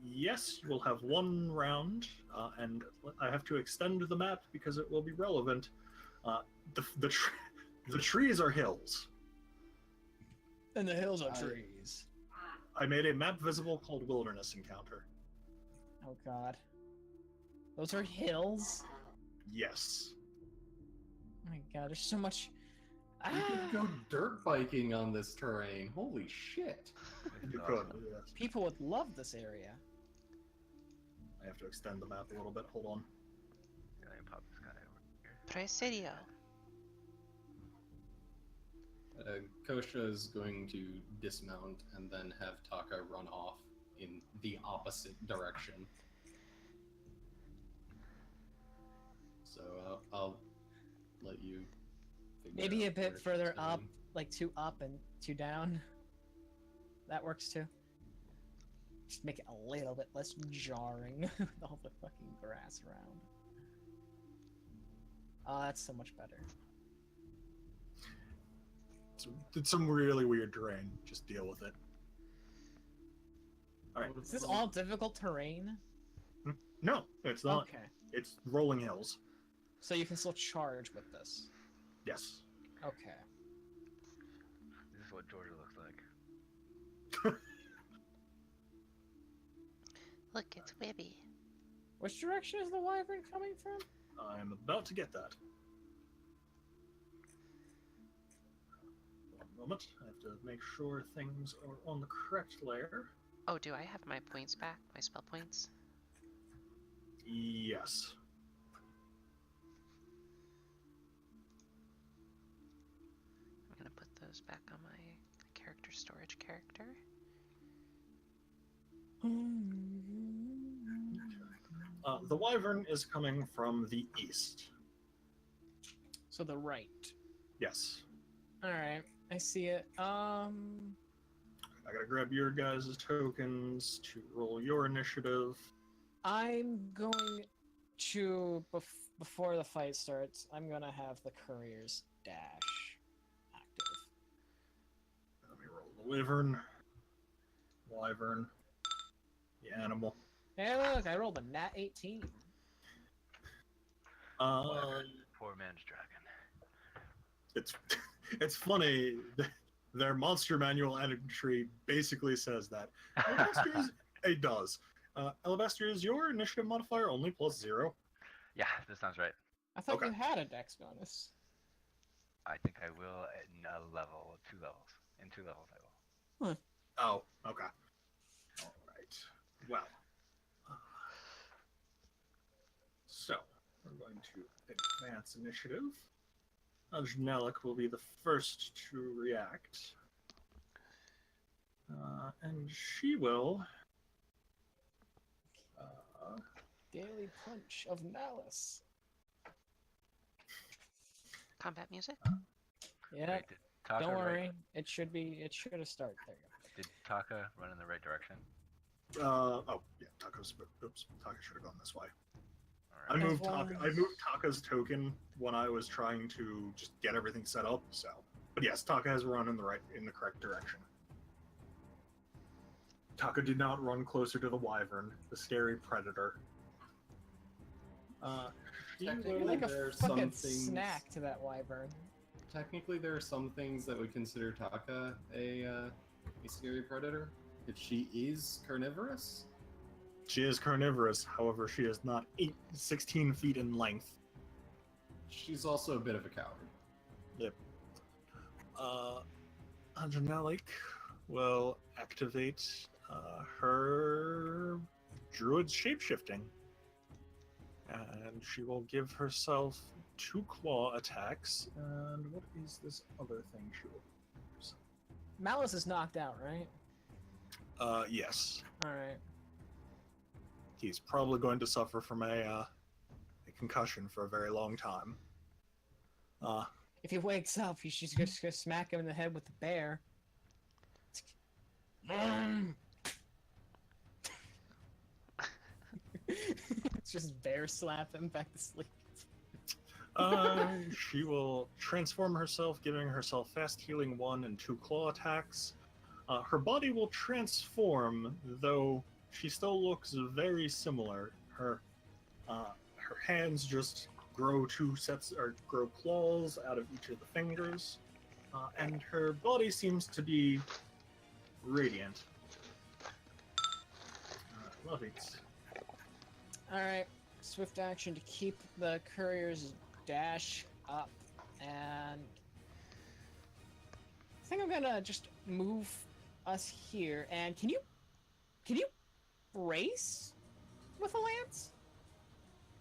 [SPEAKER 1] Yes, you will have one round, and I have to extend the map because it will be relevant. The trees are hills.
[SPEAKER 3] And the hills are trees.
[SPEAKER 1] I made a map visible called Wilderness Encounter.
[SPEAKER 3] Oh god. Those are hills?
[SPEAKER 1] Yes.
[SPEAKER 3] Oh my god, there's so much...
[SPEAKER 4] You could go dirt biking on this terrain. Holy shit.
[SPEAKER 5] This
[SPEAKER 1] You
[SPEAKER 5] is
[SPEAKER 1] could,
[SPEAKER 5] awesome.
[SPEAKER 1] yes.
[SPEAKER 3] People would love this area.
[SPEAKER 1] I have to extend the map a little bit. Hold on.
[SPEAKER 5] Yeah, let me pop this guy over here.
[SPEAKER 2] Presidio.
[SPEAKER 4] Kosha is going to dismount and then have Taka run off in the opposite direction. So I'll let you figure
[SPEAKER 3] Maybe a
[SPEAKER 4] out
[SPEAKER 3] bit
[SPEAKER 4] where she's
[SPEAKER 3] further up,
[SPEAKER 4] going.
[SPEAKER 3] like 2 up and 2 down. That works too. Just make it a little bit less jarring with all the fucking grass around. Oh, that's so much better.
[SPEAKER 1] It's some really weird terrain. Just deal with it. Alright.
[SPEAKER 3] Is this all difficult terrain?
[SPEAKER 1] No, it's not.
[SPEAKER 3] Okay.
[SPEAKER 1] It's rolling hills.
[SPEAKER 3] So you can still charge with this.
[SPEAKER 1] Yes.
[SPEAKER 3] Okay.
[SPEAKER 5] This is what Georgia looks like.
[SPEAKER 2] Look, it's Wibby.
[SPEAKER 3] Which direction is the wyvern coming from?
[SPEAKER 1] I'm about to get that. One moment. I have to make sure things are on the correct layer.
[SPEAKER 2] Oh, do I have my points back? My spell points?
[SPEAKER 1] Yes.
[SPEAKER 2] I'm gonna put those back on my character under storage character.
[SPEAKER 1] The wyvern is coming from the east.
[SPEAKER 3] So the right.
[SPEAKER 1] Yes.
[SPEAKER 3] Alright, I see it.
[SPEAKER 1] I gotta grab your guys' tokens to roll your initiative.
[SPEAKER 3] I'm going to, before the fight starts, I'm gonna have the courier's dash active.
[SPEAKER 1] Let me roll the wyvern, the animal.
[SPEAKER 3] Hey look, I rolled a nat 18.
[SPEAKER 5] Poor man's dragon.
[SPEAKER 1] It's funny. Their monster manual entry basically says that. It does. Alabaster, is your initiative modifier only +0?
[SPEAKER 5] Yeah, this sounds right.
[SPEAKER 3] I thought
[SPEAKER 1] Okay.
[SPEAKER 3] you had a dex bonus.
[SPEAKER 5] I think I will in a level, 2 levels. In 2 levels, I will.
[SPEAKER 1] Oh, okay. All right. Well, so we're going to advance initiative. Janelic will be the first to react. And she will...
[SPEAKER 3] Daily punch of malice.
[SPEAKER 2] Combat music?
[SPEAKER 3] Yeah,
[SPEAKER 5] Wait, did Taka
[SPEAKER 3] don't
[SPEAKER 5] right-
[SPEAKER 3] worry. It should have started. There you
[SPEAKER 5] Did Taka run in the right direction?
[SPEAKER 1] oh, yeah, Taka should have gone this way. I
[SPEAKER 5] Alright.
[SPEAKER 1] moved
[SPEAKER 3] As long
[SPEAKER 1] I moved Taka's token when I was trying to just get everything set up, so... But yes, Taka has run in the correct direction. Taka did not run closer to the wyvern, the scary predator. She
[SPEAKER 4] Technically,
[SPEAKER 3] go.
[SPEAKER 1] will-
[SPEAKER 3] Like a
[SPEAKER 4] There are some
[SPEAKER 3] fucking
[SPEAKER 4] things-
[SPEAKER 3] snack to that wyvern.
[SPEAKER 4] Technically, there are some things that would consider Taka a scary predator. If she is carnivorous,
[SPEAKER 1] She is carnivorous, however, she is not 16 feet in length.
[SPEAKER 4] she's also a bit of a coward.
[SPEAKER 1] Yep. Angelic will activate her druid's shapeshifting. And she will give herself 2 claw attacks. And what is this other thing she will use?
[SPEAKER 3] Malice is knocked out, right?
[SPEAKER 1] Yes.
[SPEAKER 3] Alright.
[SPEAKER 1] He's probably going to suffer from a concussion for a very long time.
[SPEAKER 3] If he wakes up, he's just gonna smack him in the head with the bear. It's just bear slap him back to sleep.
[SPEAKER 1] She will transform herself, giving herself fast healing 1 and 2 claw attacks. Her body will transform, though she still looks very similar. Her hands just grow 2 sets or grow claws out of each of the fingers, and her body seems to be radiant. Love it.
[SPEAKER 3] Alright, swift action to keep the courier's dash up, and I think I'm gonna just move us here. And can you brace with a lance?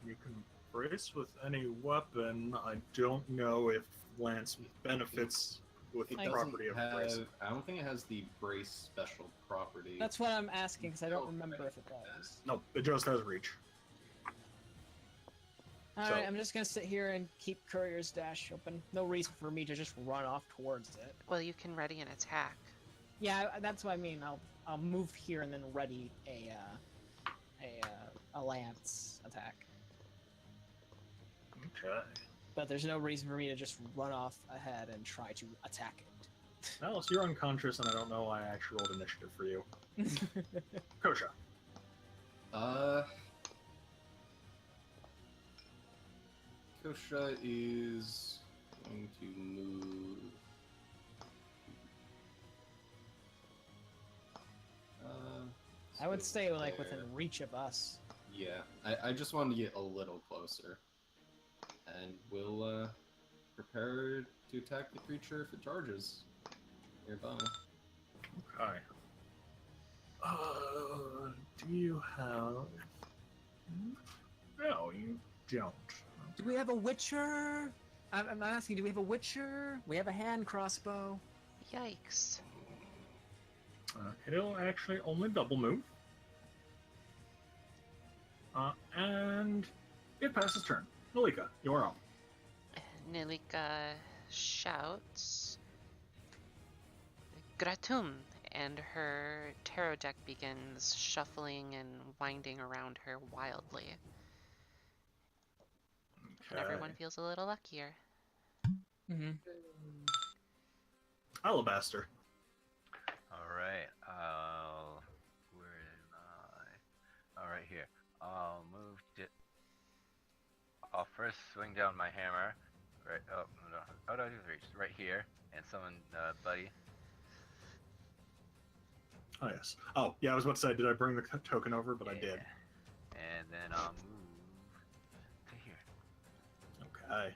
[SPEAKER 1] You can brace with any weapon. I don't know if lance benefits with the
[SPEAKER 4] It
[SPEAKER 1] property of
[SPEAKER 4] doesn't
[SPEAKER 1] brace.
[SPEAKER 4] have. I don't think it has the brace special property.
[SPEAKER 3] That's what I'm asking because I don't remember if it does.
[SPEAKER 1] No, it just has reach.
[SPEAKER 3] Alright,
[SPEAKER 1] So-
[SPEAKER 3] I'm just gonna sit here and keep courier's dash open. No reason for me to just run off towards it.
[SPEAKER 2] Well, you can ready an attack.
[SPEAKER 3] Yeah, that's what I mean. I'll move here and then ready a lance attack.
[SPEAKER 1] Okay.
[SPEAKER 3] But there's no reason for me to just run off ahead and try to attack
[SPEAKER 1] Alice, you're unconscious, and I don't know why I actually rolled initiative for you.
[SPEAKER 3] it.
[SPEAKER 1] Kosha.
[SPEAKER 4] Kosha is going to move.
[SPEAKER 3] I would stay like
[SPEAKER 4] there.
[SPEAKER 3] within reach of us.
[SPEAKER 4] Yeah, I just wanted to get a little closer. And we'll prepare to attack the creature if it charges nearby.
[SPEAKER 1] Okay. Do you have... No, you don't.
[SPEAKER 3] Do we have a witcher? I'm asking, do we have a witcher? We have a hand crossbow.
[SPEAKER 2] Yikes.
[SPEAKER 1] It'll actually only double move. And it passes turn. Malika, you're up.
[SPEAKER 2] Nilika shouts, Gratum, and her tarot deck begins shuffling and winding around her wildly. And everyone feels a little luckier.
[SPEAKER 3] Mm-hmm.
[SPEAKER 1] Alabaster.
[SPEAKER 5] Alright, where am I? Alright, here. I'll move it. I'll first swing down my hammer. Right, oh, no. How do I do this? Right here. And summon, Buddy.
[SPEAKER 1] Oh, yes. Oh, yeah, I was about to say, did I bring the token over? But I did.
[SPEAKER 5] And then I'll move to here.
[SPEAKER 1] Okay.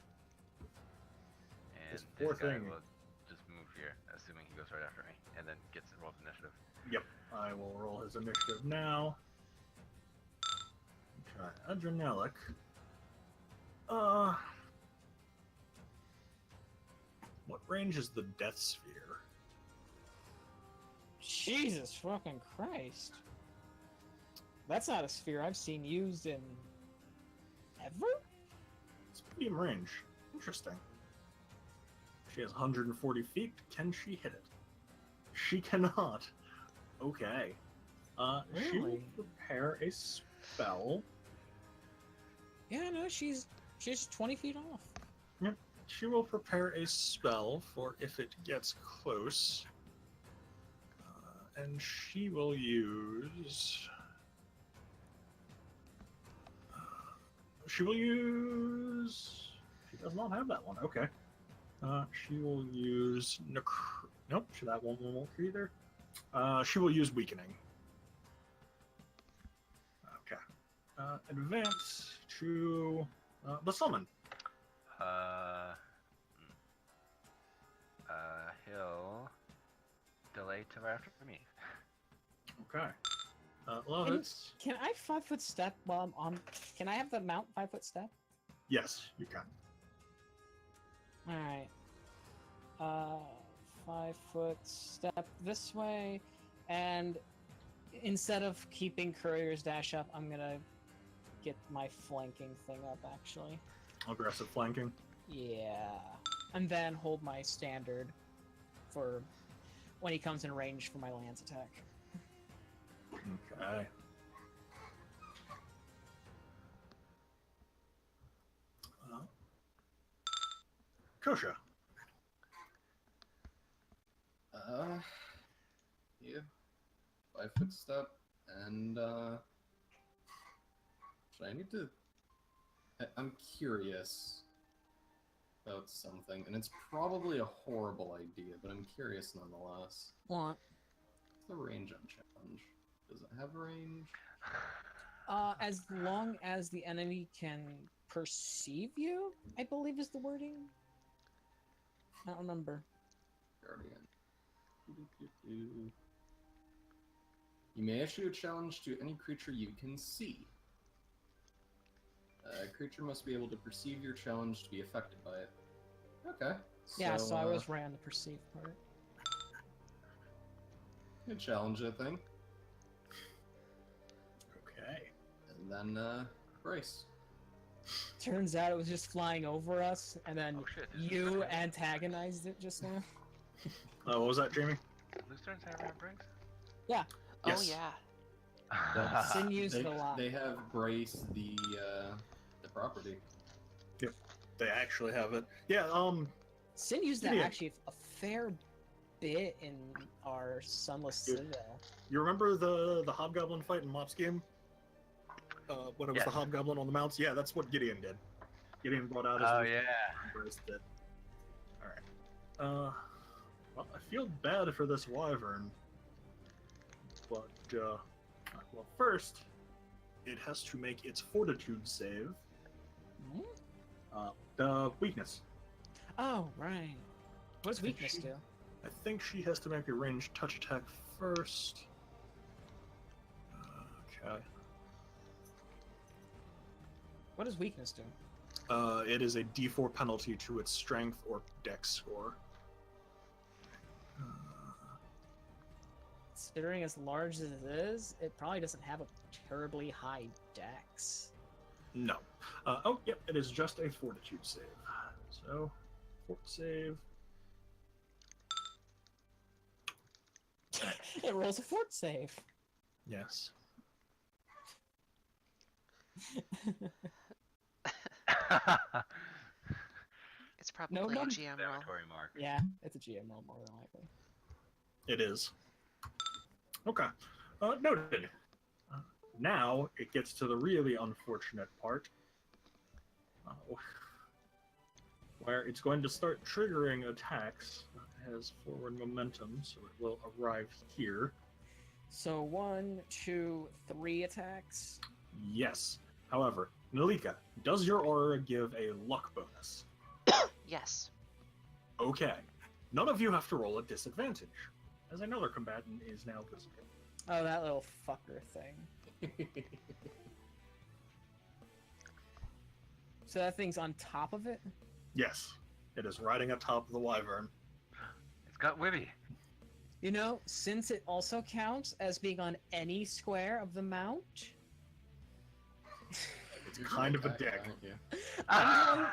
[SPEAKER 5] And
[SPEAKER 1] This
[SPEAKER 5] this
[SPEAKER 1] poor
[SPEAKER 5] guy
[SPEAKER 1] thing.
[SPEAKER 5] will just move here, assuming he goes right after me. And then gets the roll of initiative.
[SPEAKER 1] Yep. I will roll his initiative now. Okay, Adrenalic. What range is the Death Sphere?
[SPEAKER 3] Jesus fucking Christ. That's not a sphere I've seen used in ever?
[SPEAKER 1] It's medium range. Interesting. She has 140 feet. Can she hit it? She cannot. Okay. She will
[SPEAKER 3] Really?
[SPEAKER 1] prepare a spell.
[SPEAKER 3] Yeah, no, she's 20 feet off.
[SPEAKER 1] Yep. She will prepare a spell for if it gets close. And she will use... She does not have that one. Okay. She will use... Nope, that one won't work either. She will use Weakening. Okay. Advance to the summon.
[SPEAKER 5] He'll delay till after me.
[SPEAKER 1] Okay. Love
[SPEAKER 3] Can-
[SPEAKER 1] it.
[SPEAKER 3] Can I 5-foot step while I'm on? Can I have the mount 5-foot step?
[SPEAKER 1] Yes, you can.
[SPEAKER 3] Alright. 5-foot step this way, and instead of keeping Courier's Dash up, I'm gonna get my flanking thing up, actually.
[SPEAKER 1] Aggressive flanking.
[SPEAKER 3] Yeah. And then hold my standard for when he comes in range for my lance attack.
[SPEAKER 1] Okay. Kosha.
[SPEAKER 4] Yeah. 5-foot step, and should I need to? I'm curious about something, and it's probably a horrible idea, but I'm curious nonetheless.
[SPEAKER 3] What?
[SPEAKER 4] What's the range on challenge? Does it have a range?
[SPEAKER 3] As long as the enemy can perceive you, I believe is the wording. I don't remember.
[SPEAKER 4] Guardian. Doo-doo-doo-doo. You may issue a challenge to any creature you can see. A creature must be able to perceive your challenge to be affected by it. Okay.
[SPEAKER 3] Yeah, so I was right on the perceive part.
[SPEAKER 4] Good challenge, I think.
[SPEAKER 1] Okay.
[SPEAKER 4] And then, brace.
[SPEAKER 3] Turns out it was just flying over us, and then
[SPEAKER 5] Oh shit, this is
[SPEAKER 3] you
[SPEAKER 5] different.
[SPEAKER 3] antagonized it just now.
[SPEAKER 1] What was that, Jamie?
[SPEAKER 5] Lucerne have breaks?
[SPEAKER 1] Yes.
[SPEAKER 2] Oh yeah.
[SPEAKER 3] Sin used
[SPEAKER 4] They,
[SPEAKER 3] it a lot.
[SPEAKER 4] they have brace the property.
[SPEAKER 1] They actually have it. Yeah,
[SPEAKER 3] Sin used that
[SPEAKER 1] Gideon.
[SPEAKER 3] actually a fair bit in our Sunless
[SPEAKER 1] Dude.
[SPEAKER 3] Citadel.
[SPEAKER 1] you remember the Hobgoblin fight in Mop's game? When it was
[SPEAKER 5] Yes.
[SPEAKER 1] the Hobgoblin on the mounts? Yeah, that's what Gideon did. Gideon brought out his
[SPEAKER 5] Oh yeah.
[SPEAKER 1] embraced it. Alright. Well, I feel bad for this wyvern. But, well, first, it has to make its fortitude save. The weakness.
[SPEAKER 3] Oh, right. What does
[SPEAKER 1] I think
[SPEAKER 3] weakness
[SPEAKER 1] she-
[SPEAKER 3] do?
[SPEAKER 1] I think she has to make a ranged touch attack first. Okay.
[SPEAKER 3] What does weakness do?
[SPEAKER 1] It is a D4 penalty to its strength or dex score.
[SPEAKER 3] It's
[SPEAKER 6] considering as large as it is, it probably doesn't have a terribly high dex.
[SPEAKER 1] No. Oh, yep, it is just a fortitude save. So, fort save.
[SPEAKER 6] It rolls a fort save.
[SPEAKER 1] Yes.
[SPEAKER 2] It's probably
[SPEAKER 6] No,
[SPEAKER 2] a
[SPEAKER 6] no.
[SPEAKER 2] GM roll.
[SPEAKER 5] Exclamatory mark.
[SPEAKER 6] Yeah, it's a GM roll more than likely.
[SPEAKER 1] It is. Okay. Noted. Now it gets to the really unfortunate part. Where it's going to start triggering attacks. It has forward momentum, so it will arrive here.
[SPEAKER 6] So 1, 2, 3 attacks.
[SPEAKER 1] Yes. However, Nalika, does your aura give a luck bonus?
[SPEAKER 2] Yes.
[SPEAKER 1] Okay. None of you have to roll at disadvantage, as another combatant is now visible.
[SPEAKER 6] Oh, that little fucker thing. So that thing's on top of it?
[SPEAKER 1] Yes. It is riding atop the wyvern.
[SPEAKER 5] It's got Wibby.
[SPEAKER 6] You know, since it also counts as being on any square of the mount,
[SPEAKER 1] It's kind of a dick.
[SPEAKER 4] Thank you.
[SPEAKER 6] I'm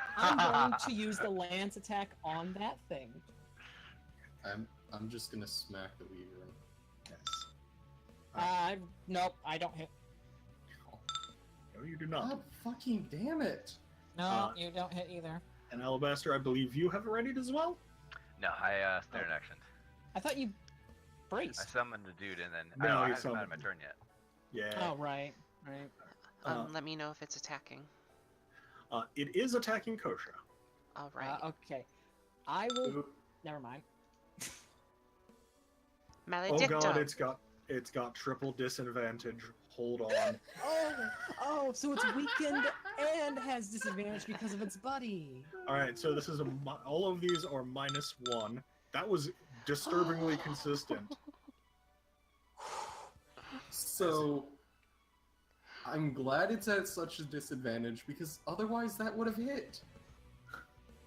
[SPEAKER 6] going to use the lance attack on that thing.
[SPEAKER 4] I'm just gonna smack the weaver.
[SPEAKER 1] Yes.
[SPEAKER 6] Nope, I don't hit.
[SPEAKER 1] No, you do not.
[SPEAKER 4] God fucking damn it!
[SPEAKER 6] No, you don't hit either.
[SPEAKER 1] And Alabaster, I believe you have it readied as well?
[SPEAKER 5] No, I standard action.
[SPEAKER 6] I thought you
[SPEAKER 5] I
[SPEAKER 6] braced.
[SPEAKER 5] summoned a dude and then
[SPEAKER 1] No,
[SPEAKER 5] I
[SPEAKER 1] you
[SPEAKER 5] haven't had
[SPEAKER 1] summoned
[SPEAKER 5] my
[SPEAKER 1] him.
[SPEAKER 5] turn yet.
[SPEAKER 1] Yeah.
[SPEAKER 6] Oh, right, right.
[SPEAKER 2] Let me know if it's attacking.
[SPEAKER 1] It is attacking Kosha.
[SPEAKER 2] All right.
[SPEAKER 6] Okay. I will...
[SPEAKER 1] Oop.
[SPEAKER 6] Never mind.
[SPEAKER 1] Oh god,
[SPEAKER 2] Maledicto.
[SPEAKER 1] it's got triple disadvantage. Hold on.
[SPEAKER 6] Oh, so it's weakened and has disadvantage because of its buddy.
[SPEAKER 1] Alright, so this is all of these are -1. That was disturbingly consistent.
[SPEAKER 4] So I'm glad it's at such a disadvantage because otherwise that would have hit.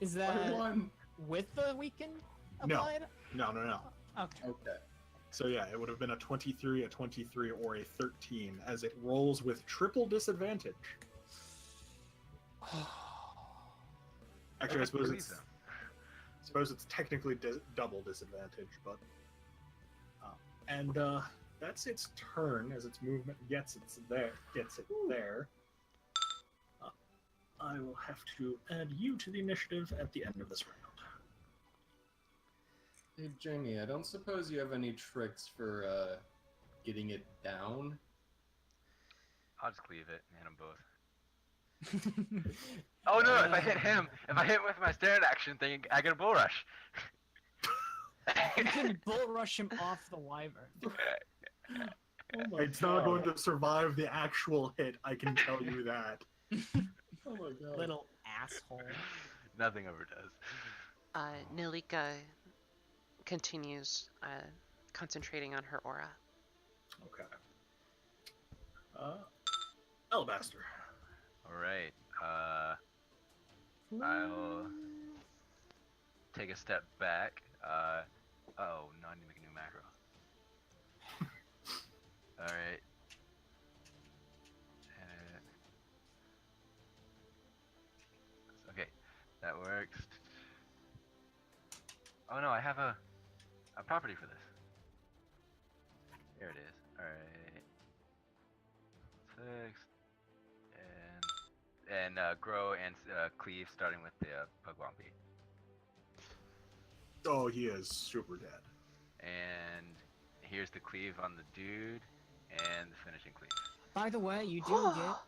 [SPEAKER 6] Is
[SPEAKER 4] I
[SPEAKER 6] that
[SPEAKER 4] won.
[SPEAKER 6] with the weaken
[SPEAKER 1] No.
[SPEAKER 6] applied?
[SPEAKER 1] No.
[SPEAKER 6] Okay.
[SPEAKER 4] Okay.
[SPEAKER 1] So yeah, it would have been a 23, a 23, or a 13, as it rolls with triple disadvantage. Actually, I suppose
[SPEAKER 5] Please
[SPEAKER 1] it's technically double disadvantage, but that's its turn as its movement gets it there. I will have to add you to the initiative at the end of this round.
[SPEAKER 4] Hey Jamie, I don't suppose you have any tricks for getting it down?
[SPEAKER 5] I'll just cleave it and hit them both. Oh no! If I hit him with my standard action thing, I get a bull rush.
[SPEAKER 6] You can bull rush him off the wyvern.
[SPEAKER 1] It's not going to survive the actual hit, I can tell you that.
[SPEAKER 4] Oh my god.
[SPEAKER 6] Little asshole.
[SPEAKER 5] Nothing ever does.
[SPEAKER 2] Nilika continues concentrating on her aura.
[SPEAKER 1] Okay. Alabaster.
[SPEAKER 5] All right. I'll take a step back. Oh no! I need to make a new macro. All right. Okay, that works. Oh no, I have a property for this. Here it is. All right. Fixed. And grow and cleave, starting with the Pugwampy.
[SPEAKER 1] Oh, he is super dead.
[SPEAKER 5] And here's the cleave on the dude, and the finishing cleave.
[SPEAKER 6] By the way, you do get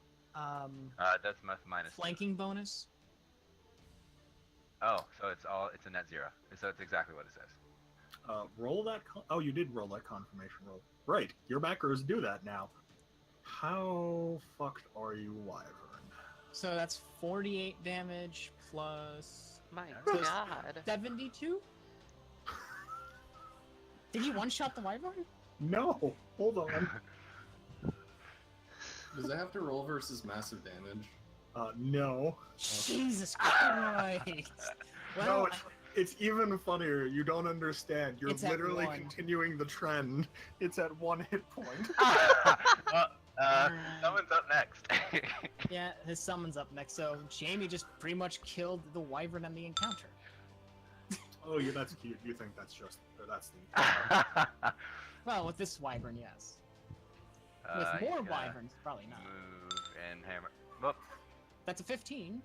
[SPEAKER 5] That's minus.
[SPEAKER 6] flanking bonus.
[SPEAKER 5] Oh, so it's a net 0. So it's exactly what it says.
[SPEAKER 1] Roll that. Oh, you did roll that confirmation roll. Right, your macros do that now. How fucked are you, Wyvern?
[SPEAKER 6] So that's 48 damage plus
[SPEAKER 2] My
[SPEAKER 6] So-
[SPEAKER 2] god.
[SPEAKER 6] 72? Did you one-shot the wyvern?
[SPEAKER 1] No, hold on.
[SPEAKER 4] Does it have to roll versus massive damage?
[SPEAKER 1] No.
[SPEAKER 6] Jesus Christ!
[SPEAKER 1] No,
[SPEAKER 6] Well,
[SPEAKER 1] It's even funnier. You don't understand. You're
[SPEAKER 6] It's at
[SPEAKER 1] literally
[SPEAKER 6] 1.
[SPEAKER 1] continuing the trend. It's at 1 hit point.
[SPEAKER 5] Well, someone's up next.
[SPEAKER 6] Yeah, his summon's up next. So Jamie just pretty much killed the wyvern in the encounter.
[SPEAKER 1] Oh, yeah, that's cute. You think that's just... Or that's the...
[SPEAKER 6] Well, with this wyvern, yes. With more wyverns, probably not.
[SPEAKER 5] Move and hammer. Whoop.
[SPEAKER 6] That's a 15.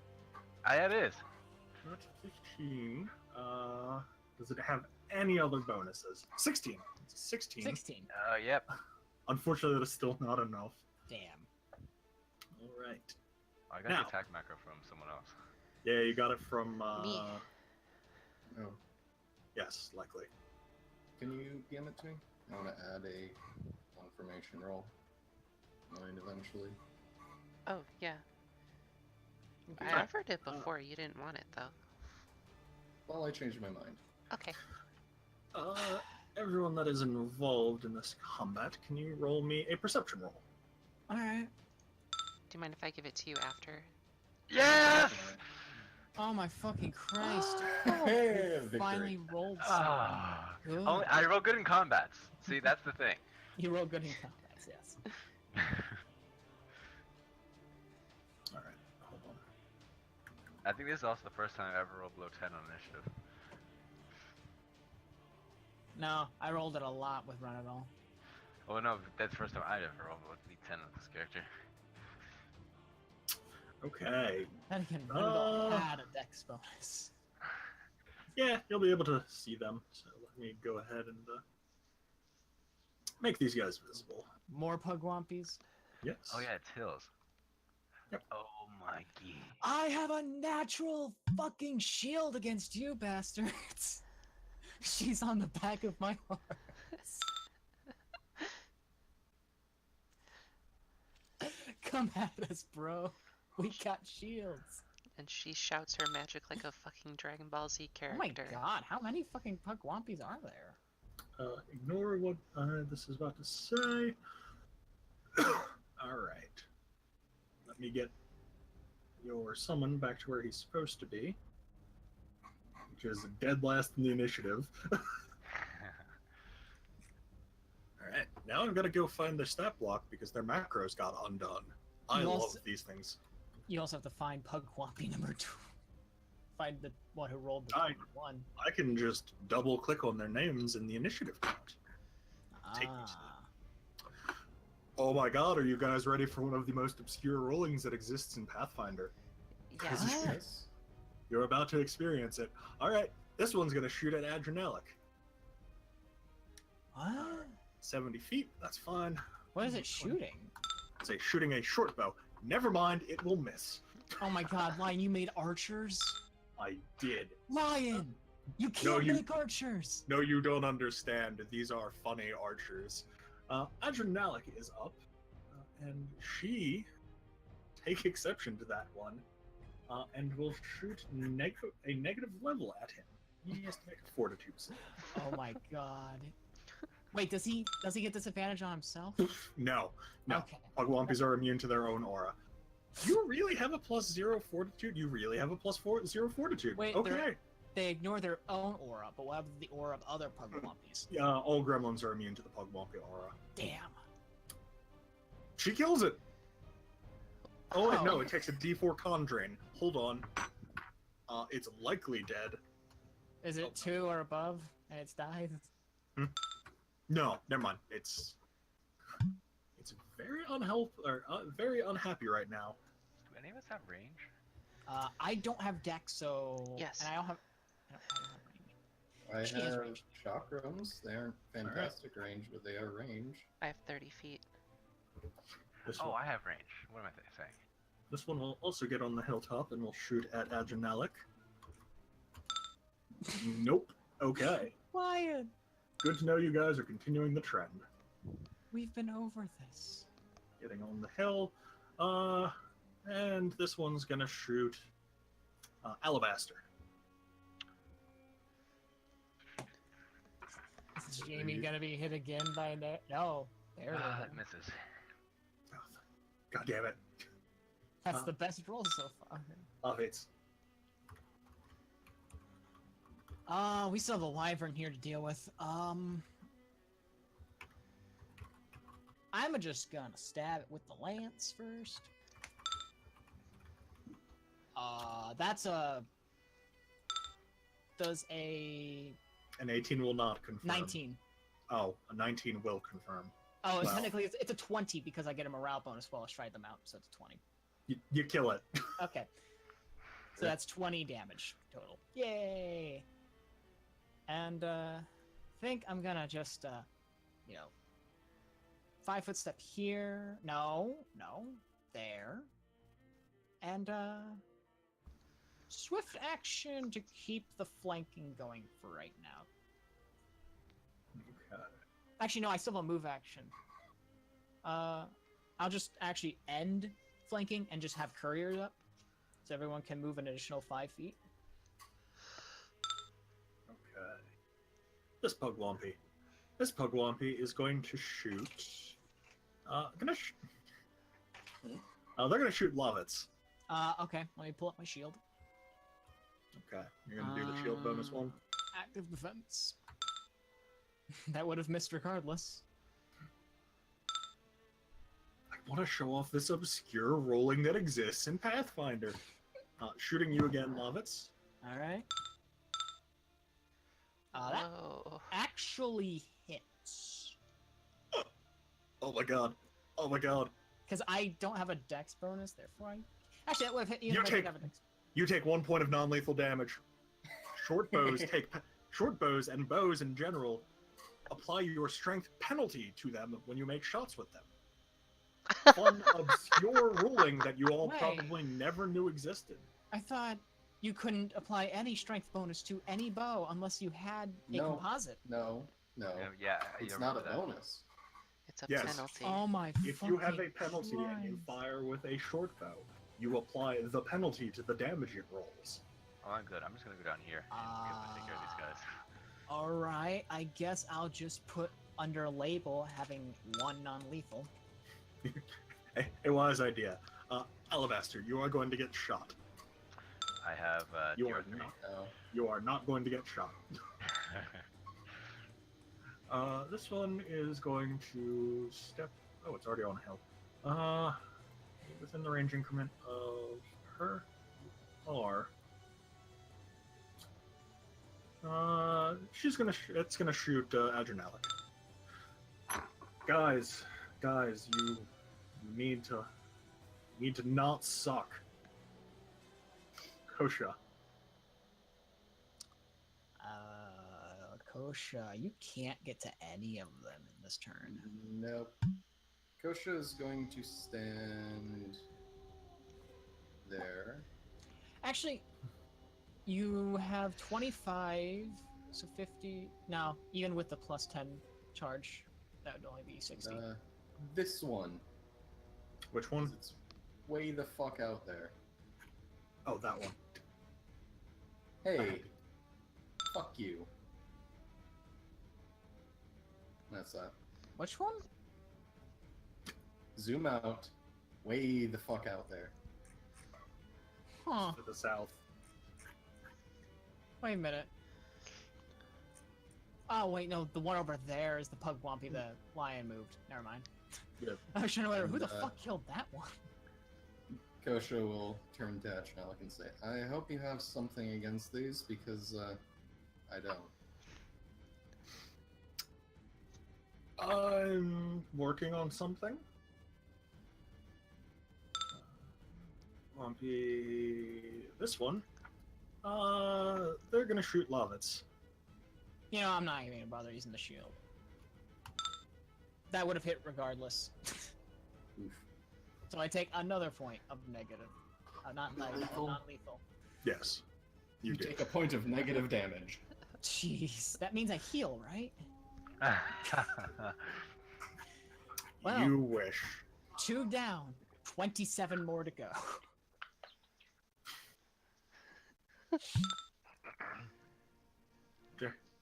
[SPEAKER 5] Yeah, it is.
[SPEAKER 1] That's 15. Does it have any other bonuses? 16. It's a 16.
[SPEAKER 6] 16.
[SPEAKER 5] Yep.
[SPEAKER 1] Unfortunately, that is still not enough.
[SPEAKER 6] Damn.
[SPEAKER 1] Alright.
[SPEAKER 5] I got
[SPEAKER 1] Now.
[SPEAKER 5] the attack macro from someone else.
[SPEAKER 1] Yeah, you got it from,
[SPEAKER 2] Me.
[SPEAKER 4] Oh,
[SPEAKER 1] Yes, likely.
[SPEAKER 4] can you DM it to me? I want to add a confirmation roll. Mine eventually.
[SPEAKER 2] Oh, yeah. I
[SPEAKER 1] Okay.
[SPEAKER 2] offered it before. You didn't want it, though.
[SPEAKER 4] Well, I changed my mind.
[SPEAKER 2] Okay.
[SPEAKER 1] Everyone that is involved in this combat, can you roll me a perception roll?
[SPEAKER 6] Alright.
[SPEAKER 2] Do you mind if I give it to you after?
[SPEAKER 5] Yes!
[SPEAKER 6] Oh my fucking Christ.
[SPEAKER 4] Hey,
[SPEAKER 6] You
[SPEAKER 4] victory.
[SPEAKER 6] finally rolled something.
[SPEAKER 5] Ah.
[SPEAKER 6] Good.
[SPEAKER 5] I roll good in combats. See, that's the thing.
[SPEAKER 6] You rolled good in combats, yes.
[SPEAKER 1] Alright, hold on.
[SPEAKER 5] I think this is also the first time I've ever rolled below 10 on initiative.
[SPEAKER 6] No, I rolled it a lot with Run It All.
[SPEAKER 5] Oh no, that's the first time I'd ever rolled with D10 of this character.
[SPEAKER 1] Okay.
[SPEAKER 6] Then again, Run It All
[SPEAKER 1] Uh.
[SPEAKER 6] had a dex bonus.
[SPEAKER 1] Yeah, you'll be able to see them. So let me go ahead and make these guys visible.
[SPEAKER 6] More Pugwampies.
[SPEAKER 1] Yes.
[SPEAKER 5] Oh yeah, it's hills.
[SPEAKER 1] Yep.
[SPEAKER 5] Oh my god.
[SPEAKER 6] I have a natural fucking shield against you, bastards. She's on the back of my horse. Come at us, bro. We got shields.
[SPEAKER 2] And she shouts her magic like a fucking Dragon Ball Z
[SPEAKER 6] Oh my
[SPEAKER 2] character.
[SPEAKER 6] god, how many fucking Pugwampies are there?
[SPEAKER 1] Ignore what this is about to say. Alright. Let me get your summon back to where he's supposed to be. Which is dead last in the initiative. Alright, now I've got to go find their stat block because their macros got undone. I
[SPEAKER 6] You
[SPEAKER 1] love
[SPEAKER 6] also-
[SPEAKER 1] these things.
[SPEAKER 6] You also have to find Pugwampie number 2. Find the one who rolled the
[SPEAKER 1] I-
[SPEAKER 6] 1.
[SPEAKER 1] I can just double click on their names in the initiative count. Take me to Oh my god, are you guys ready for one of the most obscure rollings that exists in Pathfinder?
[SPEAKER 2] Yeah.
[SPEAKER 1] This is-
[SPEAKER 6] What?
[SPEAKER 4] Yes.
[SPEAKER 1] You're about to experience it. Alright, this one's gonna shoot at Adrenalic.
[SPEAKER 6] What?
[SPEAKER 1] 70 feet, that's fine.
[SPEAKER 6] What is it shooting?
[SPEAKER 1] Say shooting a short bow. Never mind, it will miss.
[SPEAKER 6] Oh my god, Lion, you made archers?
[SPEAKER 1] I did.
[SPEAKER 6] Lion! You can't
[SPEAKER 1] you-
[SPEAKER 6] make archers!
[SPEAKER 1] No, you don't understand. These are funny archers. Adrenalic is up, and she take exception to that one, and will shoot a negative level at him. He has to make a fortitude save.
[SPEAKER 6] Oh my god. Wait, does he get disadvantage on himself?
[SPEAKER 1] No, no.
[SPEAKER 6] Okay.
[SPEAKER 1] Pugwampies are immune to their own aura. You really have a +0 fortitude? You really have a +0 fortitude?
[SPEAKER 6] Wait,
[SPEAKER 1] okay.
[SPEAKER 6] They ignore their own aura, but what happens to the aura of other Pugwampies?
[SPEAKER 1] All gremlins are immune to the Pugwampie aura.
[SPEAKER 6] Damn.
[SPEAKER 1] She kills it! Oh, wait, no,
[SPEAKER 6] Oh.
[SPEAKER 1] it takes a D4 con drain. Hold on. It's likely dead.
[SPEAKER 6] Is it 2 or above and it's died?
[SPEAKER 1] No, never mind. It's very very unhappy right now.
[SPEAKER 5] Do any of us have range?
[SPEAKER 6] I don't have dex, so
[SPEAKER 2] Yes.
[SPEAKER 6] and I don't have range.
[SPEAKER 4] I
[SPEAKER 6] She has
[SPEAKER 4] have
[SPEAKER 6] range.
[SPEAKER 4] chakrams. They aren't fantastic range, but they are range.
[SPEAKER 2] I have 30 feet.
[SPEAKER 1] This,
[SPEAKER 5] Oh,
[SPEAKER 1] one,
[SPEAKER 5] I have range. What am I saying?
[SPEAKER 1] this one will also get on the hilltop and will shoot at Adrenalic. Nope. Okay.
[SPEAKER 6] Lion!
[SPEAKER 1] Good to know you guys are continuing the trend.
[SPEAKER 6] We've been over this.
[SPEAKER 1] Getting on the hill. And this one's gonna shoot Alabaster.
[SPEAKER 6] Is Jamie gonna be hit again by that? No. There it
[SPEAKER 5] It
[SPEAKER 6] is.
[SPEAKER 5] misses.
[SPEAKER 1] God damn it.
[SPEAKER 6] That's the best roll so far.
[SPEAKER 1] It's
[SPEAKER 6] We still have a wyvern here to deal with. I'm just gonna stab it with the lance first. That's a... Does a...
[SPEAKER 1] An 18 will not confirm.
[SPEAKER 6] 19.
[SPEAKER 1] Oh, a 19 will confirm.
[SPEAKER 6] Oh,
[SPEAKER 1] Wow.
[SPEAKER 6] technically it's a 20 because I get a morale bonus while I stride them out, so it's a 20.
[SPEAKER 1] You kill it.
[SPEAKER 6] Okay. So that's 20 damage total. Yay! And, think I'm gonna just, 5-foot step here. No. There. And, swift action to keep the flanking going for right now.
[SPEAKER 1] Okay.
[SPEAKER 6] Actually, no, I still have a move action. I'll just actually end flanking and just have couriers up. So everyone can move an additional 5 feet.
[SPEAKER 1] Okay. This Pugwampy. This Pugwampy is going to shoot. They're gonna shoot Lovitz.
[SPEAKER 6] Okay, let me pull up my shield.
[SPEAKER 1] Okay, you're gonna do the shield bonus one.
[SPEAKER 6] Active defense. That would have missed regardless.
[SPEAKER 1] I want to show off this obscure rolling that exists in Pathfinder. Shooting you again, Lovitz.
[SPEAKER 6] Alright. That
[SPEAKER 2] Oh.
[SPEAKER 6] actually hits.
[SPEAKER 1] Oh my god. Oh my god.
[SPEAKER 6] Because I don't have a dex bonus, therefore I... Actually, that would have hit even
[SPEAKER 1] You
[SPEAKER 6] if I
[SPEAKER 1] take-
[SPEAKER 6] didn't have a dex.
[SPEAKER 1] You take 1 point of non-lethal damage. Short bows short bows and bows in general apply your strength penalty to them when you make shots with them. Fun, obscure ruling that you all
[SPEAKER 6] Wait.
[SPEAKER 1] probably never knew existed.
[SPEAKER 6] I thought you couldn't apply any strength bonus to any bow unless you had a
[SPEAKER 4] No.
[SPEAKER 6] composite.
[SPEAKER 4] No.
[SPEAKER 5] Yeah, I
[SPEAKER 4] It's not a
[SPEAKER 5] remember that.
[SPEAKER 4] bonus.
[SPEAKER 2] It's a
[SPEAKER 1] Yes.
[SPEAKER 2] penalty.
[SPEAKER 6] Oh my
[SPEAKER 1] If you have a
[SPEAKER 6] fucking
[SPEAKER 1] penalty and you
[SPEAKER 6] Christ.
[SPEAKER 1] fire with a short bow, you apply the penalty to the damage it rolls.
[SPEAKER 5] Oh, I'm good. I'm just gonna go down here and take care of these guys.
[SPEAKER 6] Alright, I guess I'll just put under label having 1 non-lethal.
[SPEAKER 1] A wise idea. Alabaster, you are going to get shot.
[SPEAKER 5] I have
[SPEAKER 1] You are
[SPEAKER 5] DR3.
[SPEAKER 1] not.
[SPEAKER 4] No.
[SPEAKER 1] You are not going to get shot. This one is going to step. Oh, it's already on a hill. Within the range increment of her. Or. She's gonna. It's gonna shoot Adrenalic. Guys, you need to not suck. Kosha.
[SPEAKER 6] Kosha, you can't get to any of them in this turn.
[SPEAKER 4] Nope. Kosha is going to stand there.
[SPEAKER 6] Actually, you have 25, so 50. No, even with the plus 10 charge, that would only be 60.
[SPEAKER 4] This one.
[SPEAKER 1] Which one?
[SPEAKER 4] It's way the fuck out there.
[SPEAKER 1] Oh, that one.
[SPEAKER 4] Hey, fuck you. That's that.
[SPEAKER 6] Which one?
[SPEAKER 4] Zoom out. Way the fuck out there.
[SPEAKER 6] Huh.
[SPEAKER 1] To the south.
[SPEAKER 6] Wait a minute. Oh, wait, no, the one over there is the Pugwampy, the lion moved. Never mind.
[SPEAKER 1] Yeah.
[SPEAKER 6] I was trying to wonder, who the
[SPEAKER 4] And,
[SPEAKER 6] fuck killed that one?
[SPEAKER 4] Kosha will turn to Adrenalic and say, I hope you have something against these, because, I don't.
[SPEAKER 1] I'm working on something. Lumpy. This one. They're gonna shoot Lovitz.
[SPEAKER 6] You know, I'm not even gonna bother using the shield. That would have hit regardless.
[SPEAKER 4] Oof.
[SPEAKER 6] So I take another point of negative. Not negative,
[SPEAKER 4] Non-lethal?
[SPEAKER 6] non-lethal.
[SPEAKER 1] Yes. You did.
[SPEAKER 4] take a point of negative damage.
[SPEAKER 6] Jeez, that means I heal, right? Well,
[SPEAKER 1] You wish.
[SPEAKER 6] 2 down, 27 more to go.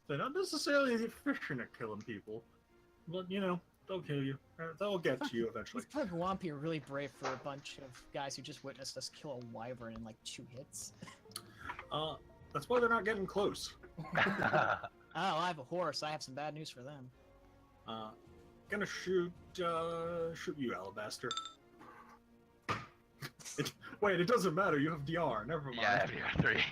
[SPEAKER 1] They're not necessarily efficient at killing people, but you know, they'll kill you. They'll get to you eventually.
[SPEAKER 6] These Pugwampy are really brave for a bunch of guys who just witnessed us kill a wyvern in like 2 hits.
[SPEAKER 1] That's why they're not getting close.
[SPEAKER 6] Oh, I have a horse. I have some bad news for them.
[SPEAKER 1] Gonna shoot you, Alabaster. Wait, it doesn't matter. You have DR. Never mind.
[SPEAKER 5] Yeah, I have your 3.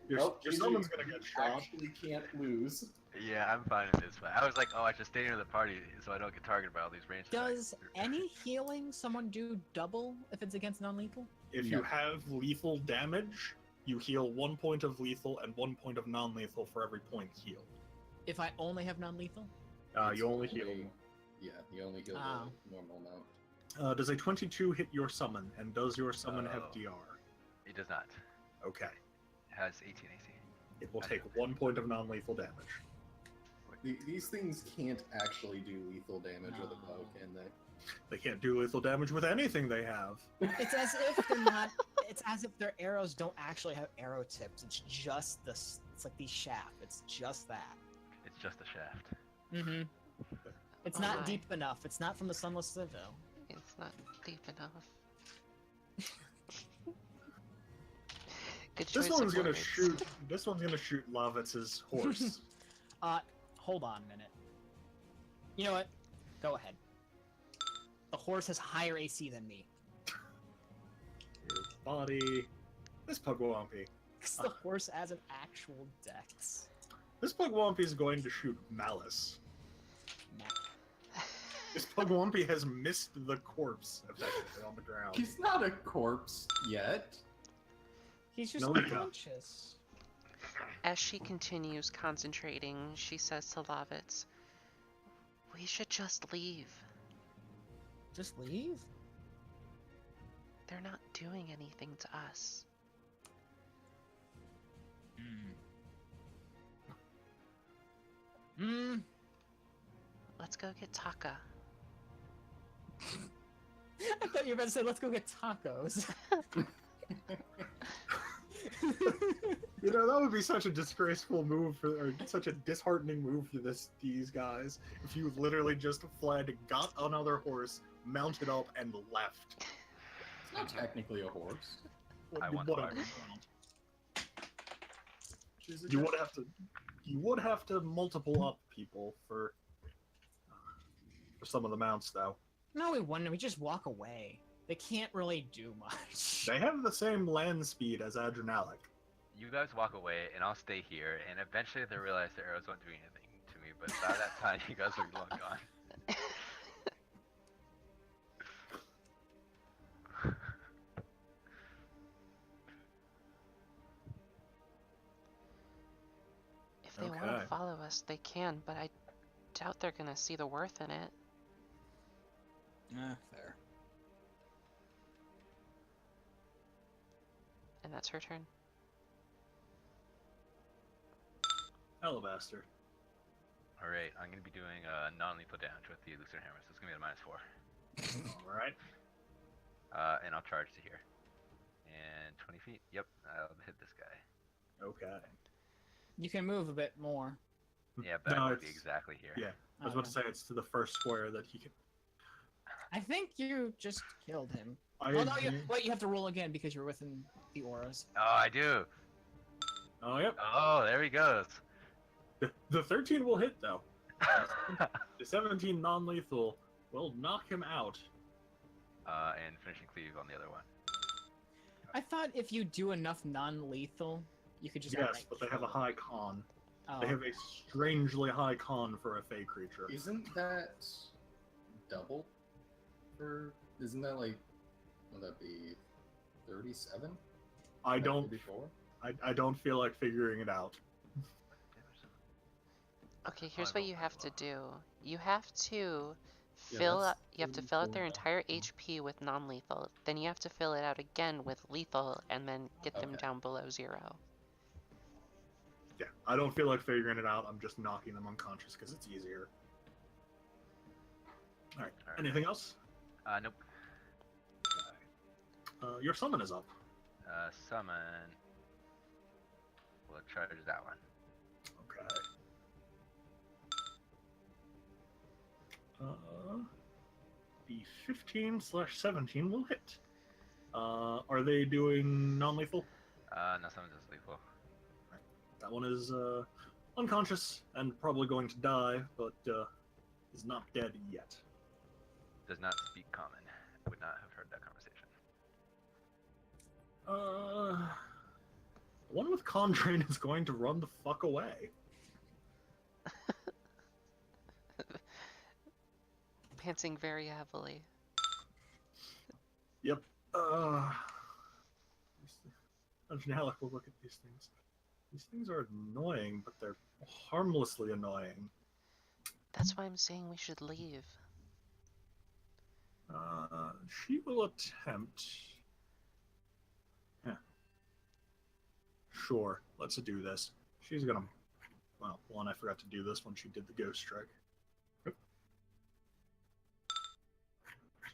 [SPEAKER 1] Your summon's gonna get shot.
[SPEAKER 4] Actually can't lose.
[SPEAKER 5] Yeah, I'm fine with this fight. I was like, oh, I should stay near the party so I don't get targeted by all these ranged
[SPEAKER 6] Does
[SPEAKER 5] attacks.
[SPEAKER 6] any healing someone do double if it's against non-lethal?
[SPEAKER 1] If you have lethal damage, you heal 1 point of lethal and 1 point of non-lethal for every point healed.
[SPEAKER 6] If I only have non-lethal?
[SPEAKER 1] You only heal.
[SPEAKER 4] Yeah, you only heal
[SPEAKER 6] Oh.
[SPEAKER 4] the normal amount.
[SPEAKER 1] Does a 22 hit your summon, and does your summon have
[SPEAKER 5] Oh.
[SPEAKER 1] DR?
[SPEAKER 5] It does not.
[SPEAKER 1] Okay.
[SPEAKER 5] It has 18 AC.
[SPEAKER 1] It will take 1 point of non-lethal damage.
[SPEAKER 4] These things can't actually do lethal damage with a bow,
[SPEAKER 6] No.
[SPEAKER 4] can they?
[SPEAKER 1] They can't do lethal damage with anything they have.
[SPEAKER 6] It's as if they're not. It's as if their arrows don't actually have arrow tips. It's just this. It's like these shaft. It's just that.
[SPEAKER 5] It's just a shaft.
[SPEAKER 6] Mm-hmm. It's
[SPEAKER 2] Oh
[SPEAKER 6] not
[SPEAKER 2] my.
[SPEAKER 6] deep enough. It's not from the Sunless Citadel.
[SPEAKER 2] It's not deep enough. Good choice
[SPEAKER 1] This one's
[SPEAKER 2] of
[SPEAKER 1] gonna
[SPEAKER 2] words.
[SPEAKER 1] shoot. This one's gonna shoot Lavitz's horse.
[SPEAKER 6] Hold on a minute. You know what? Go ahead. The horse has higher AC than me.
[SPEAKER 1] Your body. This Pugwampy.
[SPEAKER 6] Because the horse has an actual dex.
[SPEAKER 1] This Pugwampy is going to shoot Malice.
[SPEAKER 6] Nah.
[SPEAKER 1] This Pugwampy has missed the corpse effectively on the ground.
[SPEAKER 4] He's not a corpse yet.
[SPEAKER 6] He's just
[SPEAKER 1] No, he got-
[SPEAKER 6] unconscious.
[SPEAKER 2] As she continues concentrating, she says to Lavitz, "We should just leave.
[SPEAKER 6] Just leave?
[SPEAKER 2] They're not doing anything to us." Let's go get Taka.
[SPEAKER 6] I thought you were about to say, let's go get tacos.
[SPEAKER 1] You know, that would be such a disgraceful move or such a disheartening move for these guys if you literally just fled, got another horse, mounted up, and left.
[SPEAKER 4] It's not technically a horse.
[SPEAKER 5] I want
[SPEAKER 1] Whatever. You would have to multiple up people for some of the mounts, though.
[SPEAKER 6] No, we wouldn't. We just walk away. They can't really do much.
[SPEAKER 1] They have the same land speed as Adrenalic.
[SPEAKER 5] You guys walk away, and I'll stay here, and eventually they realize the arrows won't do anything to me, but by that time, you guys will be long gone.
[SPEAKER 2] If they want
[SPEAKER 1] Okay.
[SPEAKER 2] to follow us, they can, but I doubt they're gonna see the worth in it.
[SPEAKER 3] Fair.
[SPEAKER 2] And that's her turn.
[SPEAKER 1] Alabaster.
[SPEAKER 5] Alright, I'm going to be doing non-lethal damage with the Elusive Hammer, so it's going to be a -4.
[SPEAKER 1] Alright.
[SPEAKER 5] And I'll charge to here. And 20 feet, yep, I'll hit this guy.
[SPEAKER 1] Okay.
[SPEAKER 6] You can move a bit more.
[SPEAKER 5] Yeah, but
[SPEAKER 1] No,
[SPEAKER 5] I would be
[SPEAKER 1] it's-
[SPEAKER 5] exactly here.
[SPEAKER 1] Yeah, I was about to say it's to the first square that he can.
[SPEAKER 6] I think you just killed him.
[SPEAKER 1] I
[SPEAKER 6] Oh no,
[SPEAKER 1] agree.
[SPEAKER 6] wait, you have to roll again because you're within the auras.
[SPEAKER 5] Oh, I do!
[SPEAKER 1] Oh, yep.
[SPEAKER 5] Oh, there he goes!
[SPEAKER 1] The 13 will hit, though. The 17 non-lethal will knock him out.
[SPEAKER 5] And finishing cleave on the other one.
[SPEAKER 6] I thought if you do enough non-lethal, you could just
[SPEAKER 1] Yes,
[SPEAKER 6] outright
[SPEAKER 1] but they have a
[SPEAKER 6] kill
[SPEAKER 1] high con.
[SPEAKER 6] them.
[SPEAKER 1] They
[SPEAKER 6] Oh.
[SPEAKER 1] have a strangely high con for a fey creature.
[SPEAKER 4] Isn't that double? Isn't that like, would that be 37?
[SPEAKER 1] I don't.
[SPEAKER 4] Before?
[SPEAKER 1] I don't feel like figuring it out.
[SPEAKER 2] Okay, here's
[SPEAKER 5] I
[SPEAKER 2] what
[SPEAKER 5] don't
[SPEAKER 2] you have to
[SPEAKER 5] know.
[SPEAKER 2] do. You have to
[SPEAKER 4] Yeah,
[SPEAKER 2] fill
[SPEAKER 4] that's
[SPEAKER 2] up. You have to fill out their
[SPEAKER 4] 34.
[SPEAKER 2] entire HP with non-lethal. Then you have to fill it out again with lethal, and then get them
[SPEAKER 4] Okay.
[SPEAKER 2] down below 0.
[SPEAKER 1] Yeah, I don't feel like figuring it out. I'm just knocking them unconscious because it's easier. Alright,
[SPEAKER 5] Alright.
[SPEAKER 1] anything else?
[SPEAKER 5] Nope.
[SPEAKER 1] Your summon is up.
[SPEAKER 5] Summon. We'll charge that one.
[SPEAKER 1] Okay. The 15/17 will hit. Are they doing non-lethal?
[SPEAKER 5] No, someone just lethal.
[SPEAKER 1] That one is unconscious and probably going to die, but is not dead yet.
[SPEAKER 5] Does not speak common. Would not have heard that conversation.
[SPEAKER 1] The one with con drain is going to run the fuck away.
[SPEAKER 2] Pantsing very heavily.
[SPEAKER 1] Yep. Now we'll look at these things. These things are annoying, but they're harmlessly annoying.
[SPEAKER 2] That's why I'm saying we should leave.
[SPEAKER 1] She will attempt. Yeah. Sure, let's do this. She's gonna. Well, one, I forgot to do this when she did the ghost strike.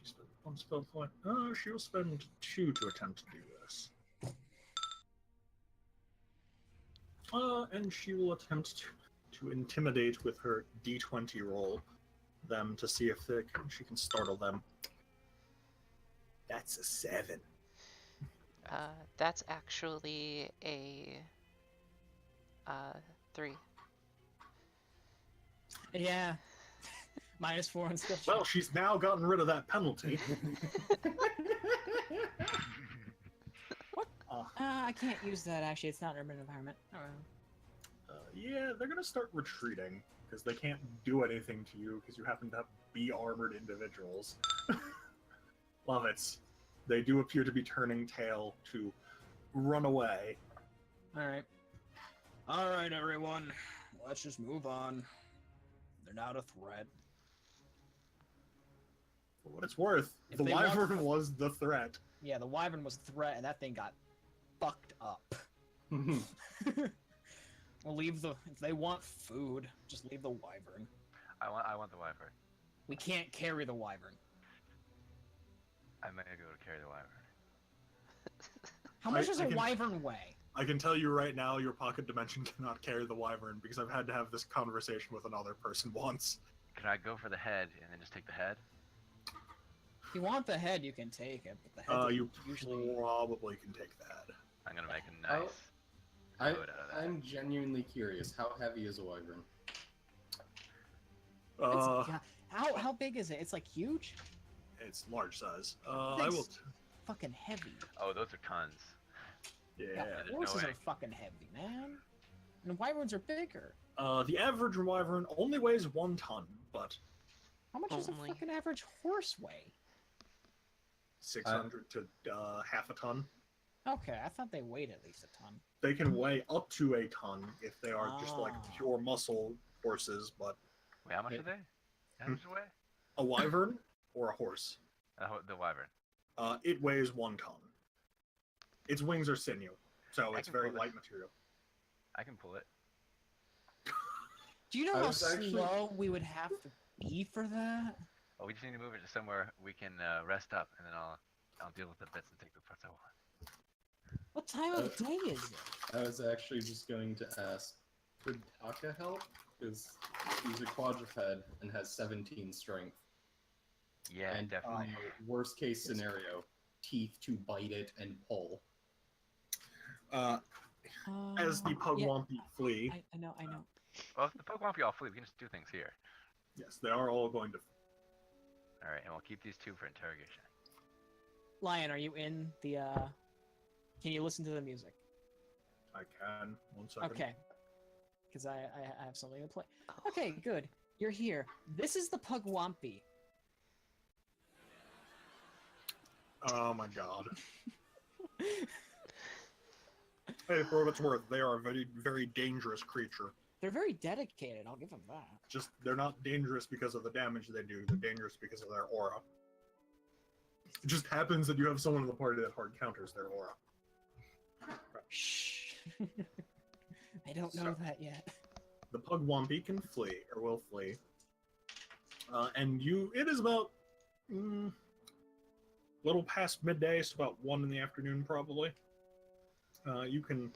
[SPEAKER 1] She spent one spell point. She'll spend 2 to attempt to do this. And she will attempt to intimidate with her D20 roll them to see if she can startle them. That's a 7.
[SPEAKER 2] That's actually a 3.
[SPEAKER 6] Yeah. -4 and stuff.
[SPEAKER 1] Well, she's now gotten rid of that penalty.
[SPEAKER 6] I can't use that, actually. It's not an urban environment.
[SPEAKER 1] Yeah, they're gonna start retreating because they can't do anything to you because you happen to have armored individuals. Love it. They do appear to be turning tail to run away.
[SPEAKER 6] Alright.
[SPEAKER 3] Alright, everyone. Let's just move on. They're not a threat.
[SPEAKER 1] For what it's worth,
[SPEAKER 3] If
[SPEAKER 1] the
[SPEAKER 3] they want-
[SPEAKER 1] wyvern was the threat.
[SPEAKER 6] Yeah, the wyvern was a threat, and that thing got fucked up. We'll leave the... If they want food, just leave the wyvern.
[SPEAKER 5] I want the wyvern.
[SPEAKER 6] We can't carry the wyvern.
[SPEAKER 5] I might be able to carry the wyvern.
[SPEAKER 6] How much
[SPEAKER 1] I
[SPEAKER 6] does a
[SPEAKER 1] can-
[SPEAKER 6] wyvern weigh?
[SPEAKER 1] I can tell you right now, your pocket dimension cannot carry the wyvern because I've had to have this conversation with another person once.
[SPEAKER 5] Can I go for the head and then just take the head?
[SPEAKER 6] If you want the head, you can take it, but the head
[SPEAKER 1] You
[SPEAKER 6] usually...
[SPEAKER 1] probably can take that.
[SPEAKER 5] I'm gonna make a nice
[SPEAKER 4] I,
[SPEAKER 5] load out of that.
[SPEAKER 4] I'm genuinely curious. How heavy is a wyvern?
[SPEAKER 6] Yeah, how big is it? It's like huge?
[SPEAKER 1] It's large size.
[SPEAKER 6] Thing's
[SPEAKER 1] I will.
[SPEAKER 6] fucking heavy.
[SPEAKER 5] Oh, those are tons.
[SPEAKER 1] Yeah.
[SPEAKER 5] there's no
[SPEAKER 6] Horses
[SPEAKER 5] way.
[SPEAKER 6] are fucking heavy, man. And wyverns are bigger.
[SPEAKER 1] The average wyvern only weighs 1 ton, but
[SPEAKER 6] How much does a
[SPEAKER 2] Only.
[SPEAKER 6] fucking average horse weigh?
[SPEAKER 1] 600 to half a ton.
[SPEAKER 6] Okay, I thought they weighed at least a ton.
[SPEAKER 1] They can weigh up to a ton if they are just like
[SPEAKER 6] Ah.
[SPEAKER 1] pure muscle horses, but
[SPEAKER 5] Wait, how much are they? How much weigh?
[SPEAKER 1] a wyvern or a horse,
[SPEAKER 5] The wyvern.
[SPEAKER 1] it weighs 1 ton. Its wings are sinew, so
[SPEAKER 5] I
[SPEAKER 1] it's
[SPEAKER 5] can
[SPEAKER 1] very
[SPEAKER 5] pull
[SPEAKER 1] light
[SPEAKER 5] this.
[SPEAKER 1] material.
[SPEAKER 5] I can pull it.
[SPEAKER 6] Do you know
[SPEAKER 4] I
[SPEAKER 6] how
[SPEAKER 4] was actually-
[SPEAKER 6] slow we would have to be for that?
[SPEAKER 5] Oh, we just need to move it to somewhere we can rest up, and then I'll deal with the bits and take the parts I want.
[SPEAKER 6] What time of day is it?
[SPEAKER 4] I was actually just going to ask, could Taka help? Because he's a quadruped and has 17 strength.
[SPEAKER 5] Yeah,
[SPEAKER 4] And
[SPEAKER 5] definitely.
[SPEAKER 4] Worst case scenario, teeth to bite it and pull.
[SPEAKER 1] As the Pugwampy flee,
[SPEAKER 6] I know.
[SPEAKER 5] Well, if the Pokemon all flee, we can just do things here.
[SPEAKER 1] yes, they are all going to.
[SPEAKER 5] All right, and we'll keep these 2 for interrogation.
[SPEAKER 6] Lion, are you in the, Can you listen to the music?
[SPEAKER 1] I can. 1 second.
[SPEAKER 6] Okay. Because I have something to play. Okay, good. You're here. This is the Pugwampy.
[SPEAKER 1] Oh my god. Hey, for what it's worth, they are a very, very dangerous creature.
[SPEAKER 6] They're very dedicated, I'll give them that.
[SPEAKER 1] Just, they're not dangerous because of the damage they do, they're dangerous because of their aura. It just happens that you have someone in the party that hard counters their aura.
[SPEAKER 6] Shh. I don't know that yet.
[SPEAKER 1] The Pugwampy can flee, or will flee. It is about little past midday, so about 1 in the afternoon probably. You can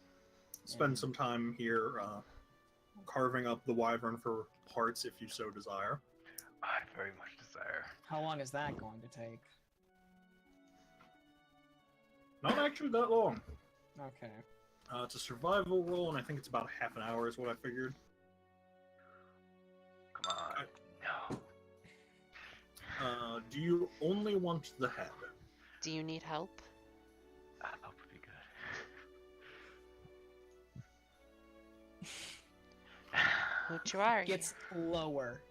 [SPEAKER 1] spend some time here carving up the wyvern for parts if you so desire.
[SPEAKER 5] I very much desire.
[SPEAKER 6] How long is that going to take?
[SPEAKER 1] Not actually that long.
[SPEAKER 6] Okay.
[SPEAKER 1] It's a survival roll, and I think it's about half an hour is what I figured.
[SPEAKER 5] Come on. No.
[SPEAKER 1] Do you only want the head?
[SPEAKER 2] Do you need help?
[SPEAKER 5] That would be good.
[SPEAKER 2] Which are you?
[SPEAKER 6] Gets lower.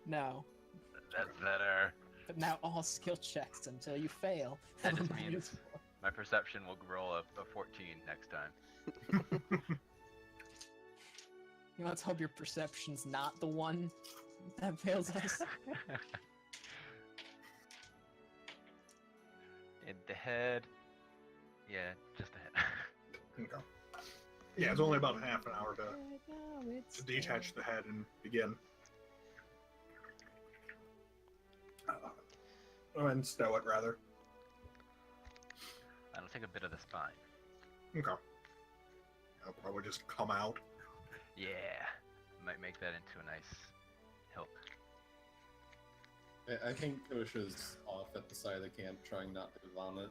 [SPEAKER 6] No.
[SPEAKER 5] That's better.
[SPEAKER 6] But now all skill checks until you fail.
[SPEAKER 5] That
[SPEAKER 6] have a
[SPEAKER 5] just means
[SPEAKER 6] -4.
[SPEAKER 5] my perception will roll a 14 next time.
[SPEAKER 6] You know, let's hope your perception's not the one that fails us.
[SPEAKER 5] In the head. Yeah, just the head.
[SPEAKER 1] Okay. Yeah, it's only about half an hour to detach the head and begin. And stow it, rather.
[SPEAKER 5] I'll take a bit of the spine.
[SPEAKER 1] Okay. It'll probably just come out.
[SPEAKER 5] Yeah. Might make that into a nice hilt.
[SPEAKER 4] I think Kosha's off at the side of the camp trying not to vomit.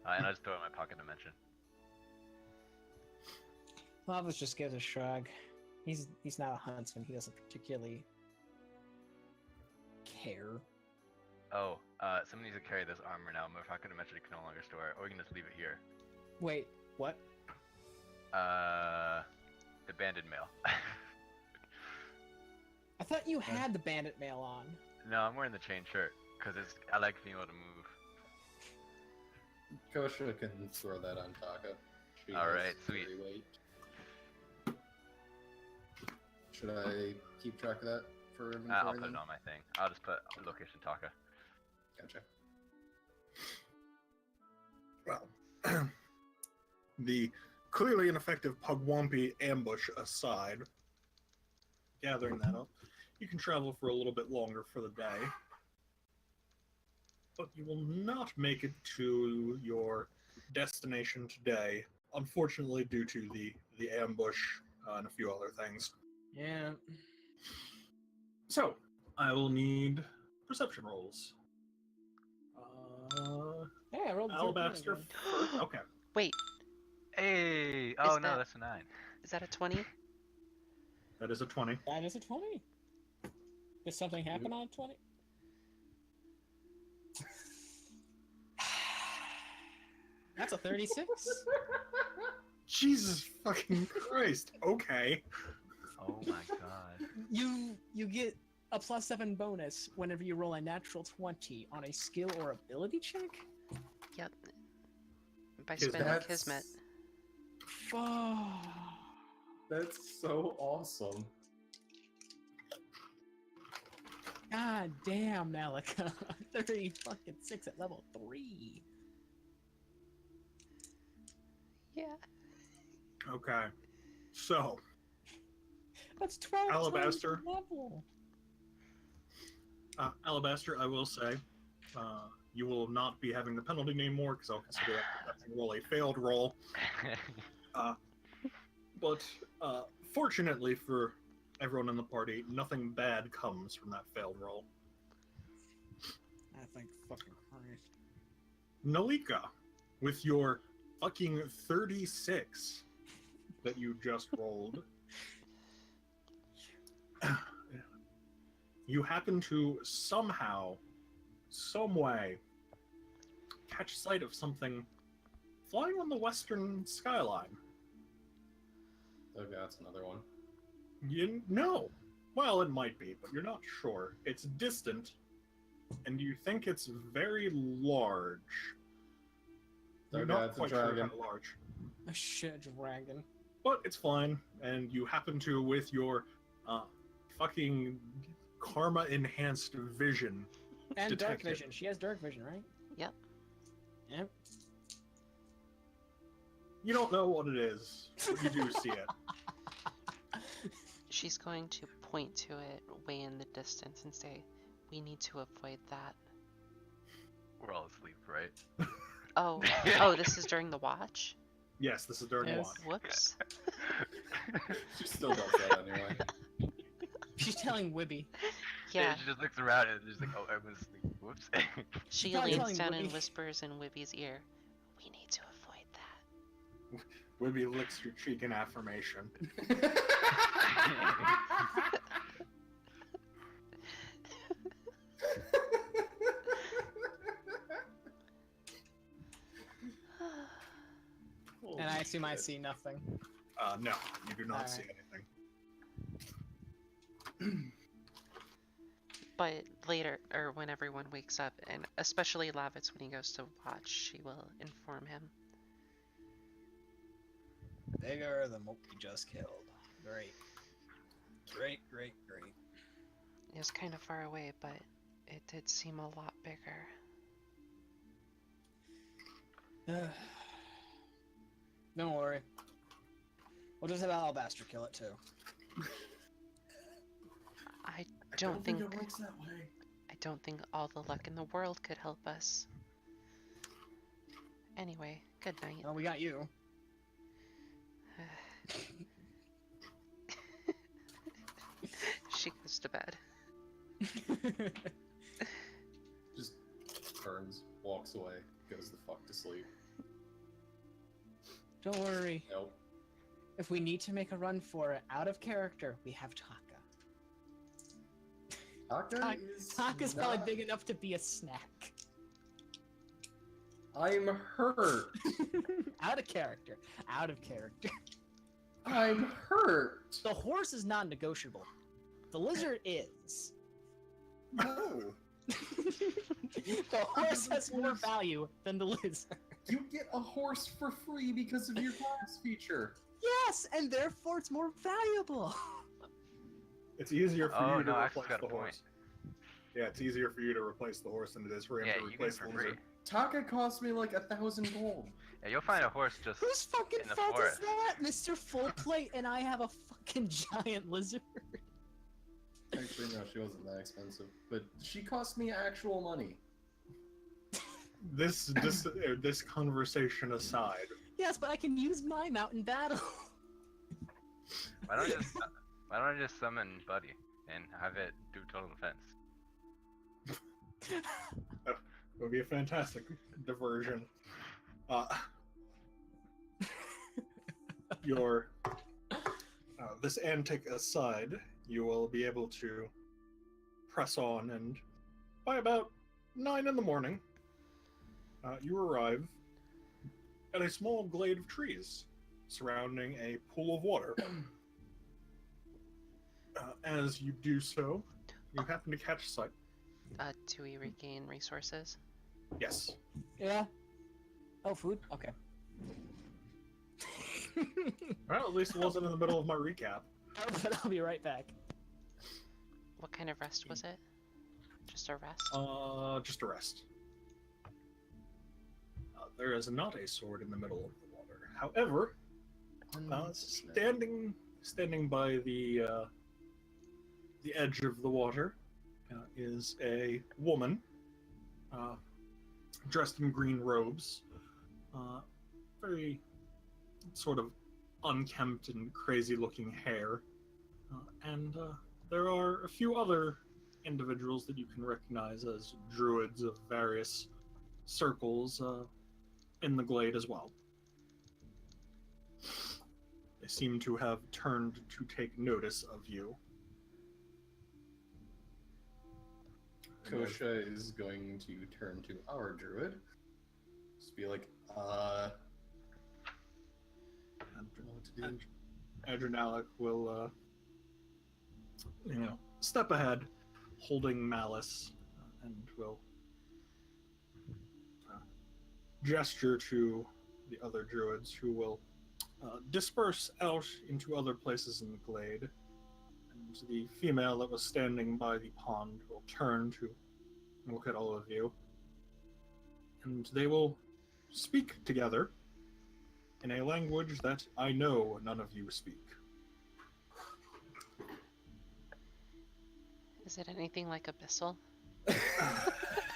[SPEAKER 5] And I just throw it in my pocket to mention.
[SPEAKER 6] Lavas just gives a shrug. He's not a huntsman. He doesn't particularly care.
[SPEAKER 5] Oh, someone needs to carry this armor now. My pocket to mention it can no longer store it, or we can just leave it here.
[SPEAKER 6] Wait, what?
[SPEAKER 5] The banded mail.
[SPEAKER 6] I thought you had the bandit mail on.
[SPEAKER 5] No, I'm wearing the chain shirt because I like being able to move.
[SPEAKER 4] Kosha can throw that on Taka. She
[SPEAKER 5] All
[SPEAKER 4] has
[SPEAKER 5] right, sweet.
[SPEAKER 4] carry weight. Should I keep track of that for inventory?
[SPEAKER 5] I'll put
[SPEAKER 4] then?
[SPEAKER 5] it on my thing. I'll just put location Taka.
[SPEAKER 4] Gotcha.
[SPEAKER 1] Well, the clearly ineffective Pugwampy ambush aside, gathering that up, you can travel for a little bit longer for the day, but you will not make it to your destination today, unfortunately due to the ambush and a few other things.
[SPEAKER 6] Yeah.
[SPEAKER 1] So, I will need perception rolls.
[SPEAKER 6] Hey, I rolled a 13
[SPEAKER 1] Alabaster
[SPEAKER 6] again.
[SPEAKER 1] first. Okay.
[SPEAKER 2] Wait,
[SPEAKER 5] Hey! Oh no,
[SPEAKER 2] that-
[SPEAKER 5] that's a 9.
[SPEAKER 2] is that a 20?
[SPEAKER 1] That is a 20.
[SPEAKER 6] That is a 20. Did something happen on 20? That's a 36.
[SPEAKER 1] Jesus fucking Christ. Okay.
[SPEAKER 5] Oh my god.
[SPEAKER 6] You get a +7 bonus whenever you roll a natural 20 on a skill or ability check?
[SPEAKER 2] Yep. By
[SPEAKER 1] Kismet.
[SPEAKER 2] spending Kismet.
[SPEAKER 6] Fuck.
[SPEAKER 4] That's so awesome.
[SPEAKER 6] God damn, Nalika. 36 at level 3.
[SPEAKER 2] Yeah.
[SPEAKER 1] Okay. So,
[SPEAKER 6] That's 12
[SPEAKER 1] Alabaster.
[SPEAKER 6] times the level.
[SPEAKER 1] Alabaster, I will say, you will not be having the penalty anymore because I'll consider that roll a failed roll. But fortunately for everyone in the party, nothing bad comes from that failed roll.
[SPEAKER 6] I think fucking Christ.
[SPEAKER 1] Nalika, with your fucking 36 that you just rolled, you happen to somehow, some way, catch sight of something flying on the western skyline.
[SPEAKER 4] Oh, that's another one.
[SPEAKER 1] You know. Well, it might be, but you're not sure. It's distant, and you think it's very large. You're
[SPEAKER 4] Okay,
[SPEAKER 1] not
[SPEAKER 4] it's a
[SPEAKER 1] quite sure
[SPEAKER 4] dragon.
[SPEAKER 1] how large.
[SPEAKER 6] A shit dragon.
[SPEAKER 1] But it's fine, and you happen to, with your fucking karma-enhanced vision,
[SPEAKER 6] And dark
[SPEAKER 1] detect it.
[SPEAKER 6] vision. She has dark vision, right?
[SPEAKER 2] Yep.
[SPEAKER 6] Yep.
[SPEAKER 1] You don't know what it is, but you do see it.
[SPEAKER 2] She's going to point to it way in the distance and say, "We need to avoid that."
[SPEAKER 5] We're all asleep, right?
[SPEAKER 2] Oh, oh, this is during the watch?
[SPEAKER 1] Yes, this is during
[SPEAKER 6] Yes.
[SPEAKER 1] watch.
[SPEAKER 2] Whoops.
[SPEAKER 4] She still does that anyway.
[SPEAKER 6] She's telling Wibby.
[SPEAKER 2] Yeah,
[SPEAKER 5] She just looks around and just like, oh, everyone's asleep. Whoops.
[SPEAKER 2] she
[SPEAKER 6] probably
[SPEAKER 2] leans
[SPEAKER 6] telling
[SPEAKER 2] down and
[SPEAKER 6] Wibby.
[SPEAKER 2] whispers in Wibby's ear. We need to avoid that.
[SPEAKER 1] Wibby licks your cheek in affirmation.
[SPEAKER 6] And I assume I see nothing.
[SPEAKER 1] No, you do not
[SPEAKER 6] Alright.
[SPEAKER 1] see anything.
[SPEAKER 2] But later, or when everyone wakes up, and especially Lavitz when he goes to watch, she will inform him.
[SPEAKER 3] Bigger than what we just killed. Great. Great.
[SPEAKER 2] It was kind of far away, but it did seem a lot bigger.
[SPEAKER 3] Don't worry. We'll just have Alabaster kill it too.
[SPEAKER 2] I don't think
[SPEAKER 4] it works that way.
[SPEAKER 2] I don't think all the luck in the world could help us. Anyway, good night.
[SPEAKER 3] Well, we got you.
[SPEAKER 2] She goes to bed.
[SPEAKER 4] Just turns, walks away, goes the fuck to sleep.
[SPEAKER 6] Don't worry.
[SPEAKER 4] Nope.
[SPEAKER 6] If we need to make a run for it out of character, we have Taka. Taka's probably
[SPEAKER 4] not-
[SPEAKER 6] big enough to be a snack.
[SPEAKER 4] I'm hurt.
[SPEAKER 6] Out of character. Out of character.
[SPEAKER 4] I'm hurt.
[SPEAKER 6] The horse is non-negotiable. The lizard is.
[SPEAKER 4] No.
[SPEAKER 6] The horse has more value than the lizard.
[SPEAKER 4] You get a horse for free because of your class feature.
[SPEAKER 6] Yes, and therefore it's more valuable.
[SPEAKER 1] It's easier for
[SPEAKER 5] Oh
[SPEAKER 1] you to
[SPEAKER 5] no, I
[SPEAKER 1] replace
[SPEAKER 5] got a
[SPEAKER 1] the
[SPEAKER 5] point.
[SPEAKER 1] horse. Yeah, it's easier for you to replace the horse than it is for him
[SPEAKER 5] Yeah,
[SPEAKER 1] to
[SPEAKER 5] you get
[SPEAKER 1] replace
[SPEAKER 5] it for
[SPEAKER 1] the
[SPEAKER 5] free.
[SPEAKER 1] lizard.
[SPEAKER 4] Taka cost me like 1,000 gold.
[SPEAKER 5] Yeah, you'll find a horse just
[SPEAKER 6] Whose fucking
[SPEAKER 5] in the
[SPEAKER 6] fault
[SPEAKER 5] forest.
[SPEAKER 6] is that, Mr. Full Plate, and I have a fucking giant lizard?
[SPEAKER 4] Actually, no, she wasn't that expensive. But she cost me actual money.
[SPEAKER 1] This conversation aside,
[SPEAKER 6] Yes, but I can use my mount in battle.
[SPEAKER 5] Why don't I just summon Buddy and have it do total defense?
[SPEAKER 1] it would be a fantastic diversion. Your this antic aside, you will be able to press on, and by about 9 in the morning, you arrive at a small glade of trees surrounding a pool of water. As you do so, you happen to catch sight.
[SPEAKER 2] Do we regain resources?
[SPEAKER 1] Yes.
[SPEAKER 6] Yeah. Oh, food? Okay.
[SPEAKER 1] Well, at least it wasn't in the middle of my recap.
[SPEAKER 6] But I'll be right back.
[SPEAKER 2] What kind of rest was it? Just a rest?
[SPEAKER 1] Just a rest. There is not a sword in the middle of the water. However, standing by the edge of the water is a woman dressed in green robes, very sort of unkempt and crazy-looking hair, and there are a few other individuals that you can recognize as druids of various circles in the glade as well. They seem to have turned to take notice of you.
[SPEAKER 4] Kosha is going to turn to our druid. Just be like, I don't know what to do.
[SPEAKER 1] Adrenalic will, step ahead, holding Malice, and will gesture to the other druids, who will disperse out into other places in the glade. And the female that was standing by the pond will turn to look at all of you. And they will speak together in a language that I know none of you speak.
[SPEAKER 2] Is it anything like Abyssal?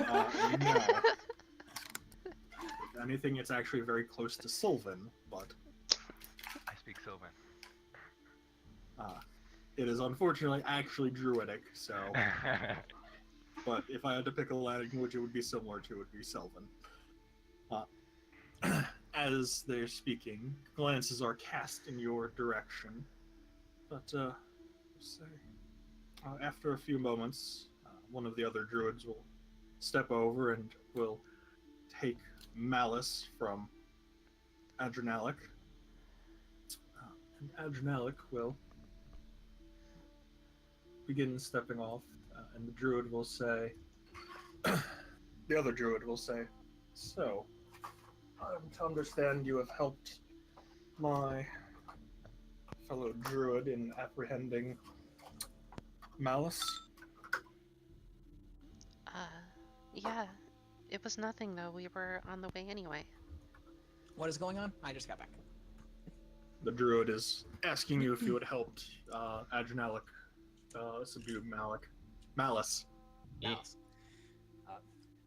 [SPEAKER 1] No. If anything, it's actually very close to Sylvan, but
[SPEAKER 5] I speak Sylvan.
[SPEAKER 1] It is unfortunately actually Druidic, so. But if I had to pick a language, it would be similar to it would be Sylvan. As they're speaking, glances are cast in your direction. But after a few moments, one of the other druids will step over and will take Malice from Adrenalic. And Adrenalic will begin stepping off, and the druid will say, the other druid will say, so, I'm to understand you have helped my fellow druid in apprehending Malice?
[SPEAKER 2] Yeah. It was nothing, though. We were on the way anyway.
[SPEAKER 6] What is going on? I just got back.
[SPEAKER 1] The druid is asking you if you had helped Adrenalic subdue Malice.
[SPEAKER 6] Malice.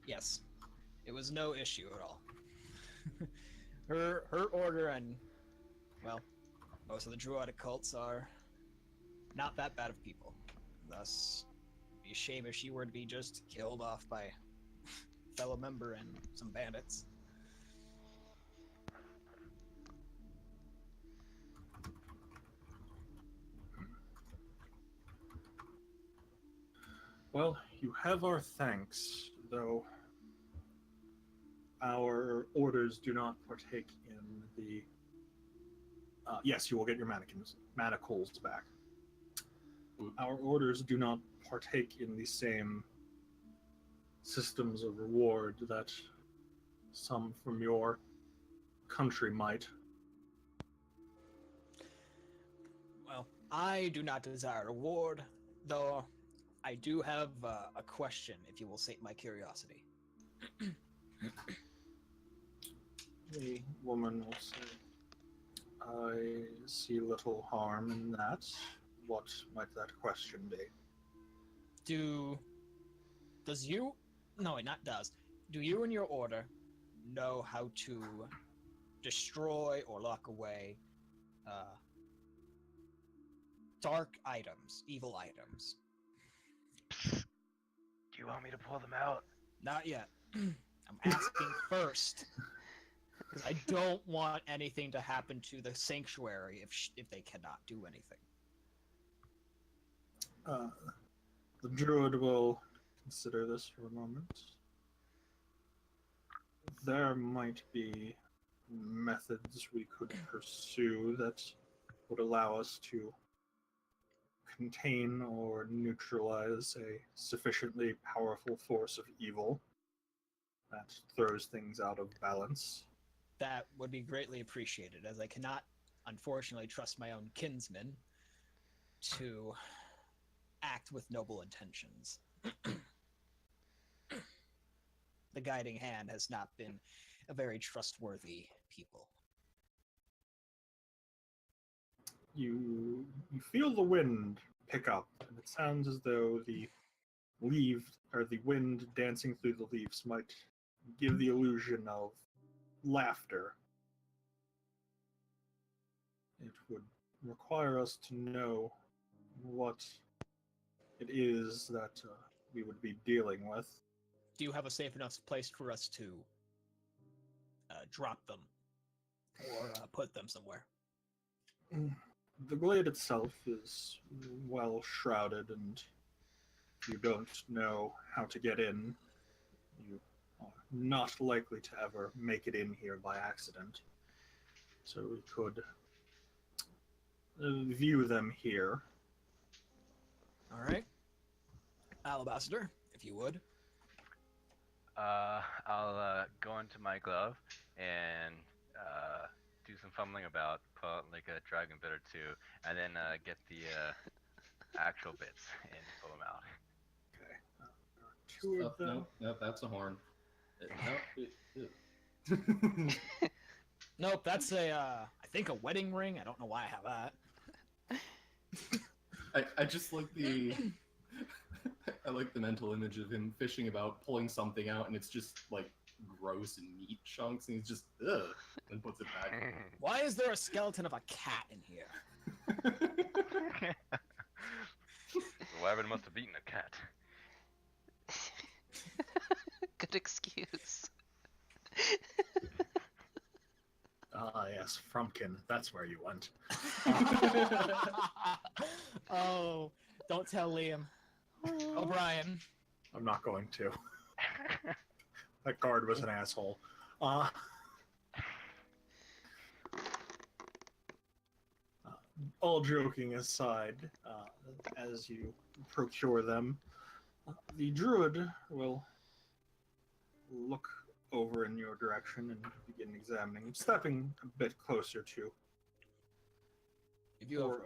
[SPEAKER 6] Yes. It was no issue at all. her order and, well, most of the druidic cults are not that bad of people. Thus, it'd be a shame if she were to be just killed off by a fellow member and some bandits.
[SPEAKER 1] Well, you have our thanks, though our orders do not partake in the... yes, you will get your manacles back. Our orders do not partake in the same systems of reward that some from your country might.
[SPEAKER 6] Well, I do not desire reward, though I do have a question, if you will sate my curiosity.
[SPEAKER 1] The woman will say, I see little harm in that. What might that question be?
[SPEAKER 6] Do you and your order know how to destroy or lock away dark items, evil items?
[SPEAKER 5] Do you want me to pull them out?
[SPEAKER 6] Not yet. I'm asking first, because I don't want anything to happen to the sanctuary if they cannot do anything.
[SPEAKER 1] The druid will consider this for a moment. There might be methods we could pursue that would allow us to contain or neutralize a sufficiently powerful force of evil that throws things out of balance.
[SPEAKER 6] That would be greatly appreciated, as I cannot, unfortunately, trust my own kinsmen to act with noble intentions. The guiding hand has not been a very trustworthy people.
[SPEAKER 1] You feel the wind pick up, and it sounds as though the wind dancing through the leaves might give the illusion of laughter. It would require us to know what it is that we would be dealing with.
[SPEAKER 6] Do you have a safe enough place for us to drop them or put them somewhere?
[SPEAKER 1] The glade itself is well shrouded, and if you don't know how to get in, you are not likely to ever make it in here by accident. So we could view them here.
[SPEAKER 6] All right. Alabaster, if you would.
[SPEAKER 5] I'll go into my glove and do some fumbling about, pull out like a dragon bit or two, and then get the actual bits and pull them out.
[SPEAKER 1] Okay. Two of them.
[SPEAKER 4] Nope, that's a horn.
[SPEAKER 6] Nope, that's I think a wedding ring. I don't know why I have that.
[SPEAKER 4] I just like I like the mental image of him fishing about, pulling something out, and it's just like gross and meat chunks, and he's just ugh, and puts it back.
[SPEAKER 6] Why is there a skeleton of a cat in here?
[SPEAKER 5] Wyvern must have eaten a cat.
[SPEAKER 2] Good excuse.
[SPEAKER 1] Ah, yes, Frumpkin. That's where you went.
[SPEAKER 6] Oh, don't tell Liam. O'Brien.
[SPEAKER 1] I'm not going to. That guard was an asshole. Uh, all joking aside, as you procure them, the druid will look over in your direction and begin examining, stepping a bit closer to
[SPEAKER 6] If you are,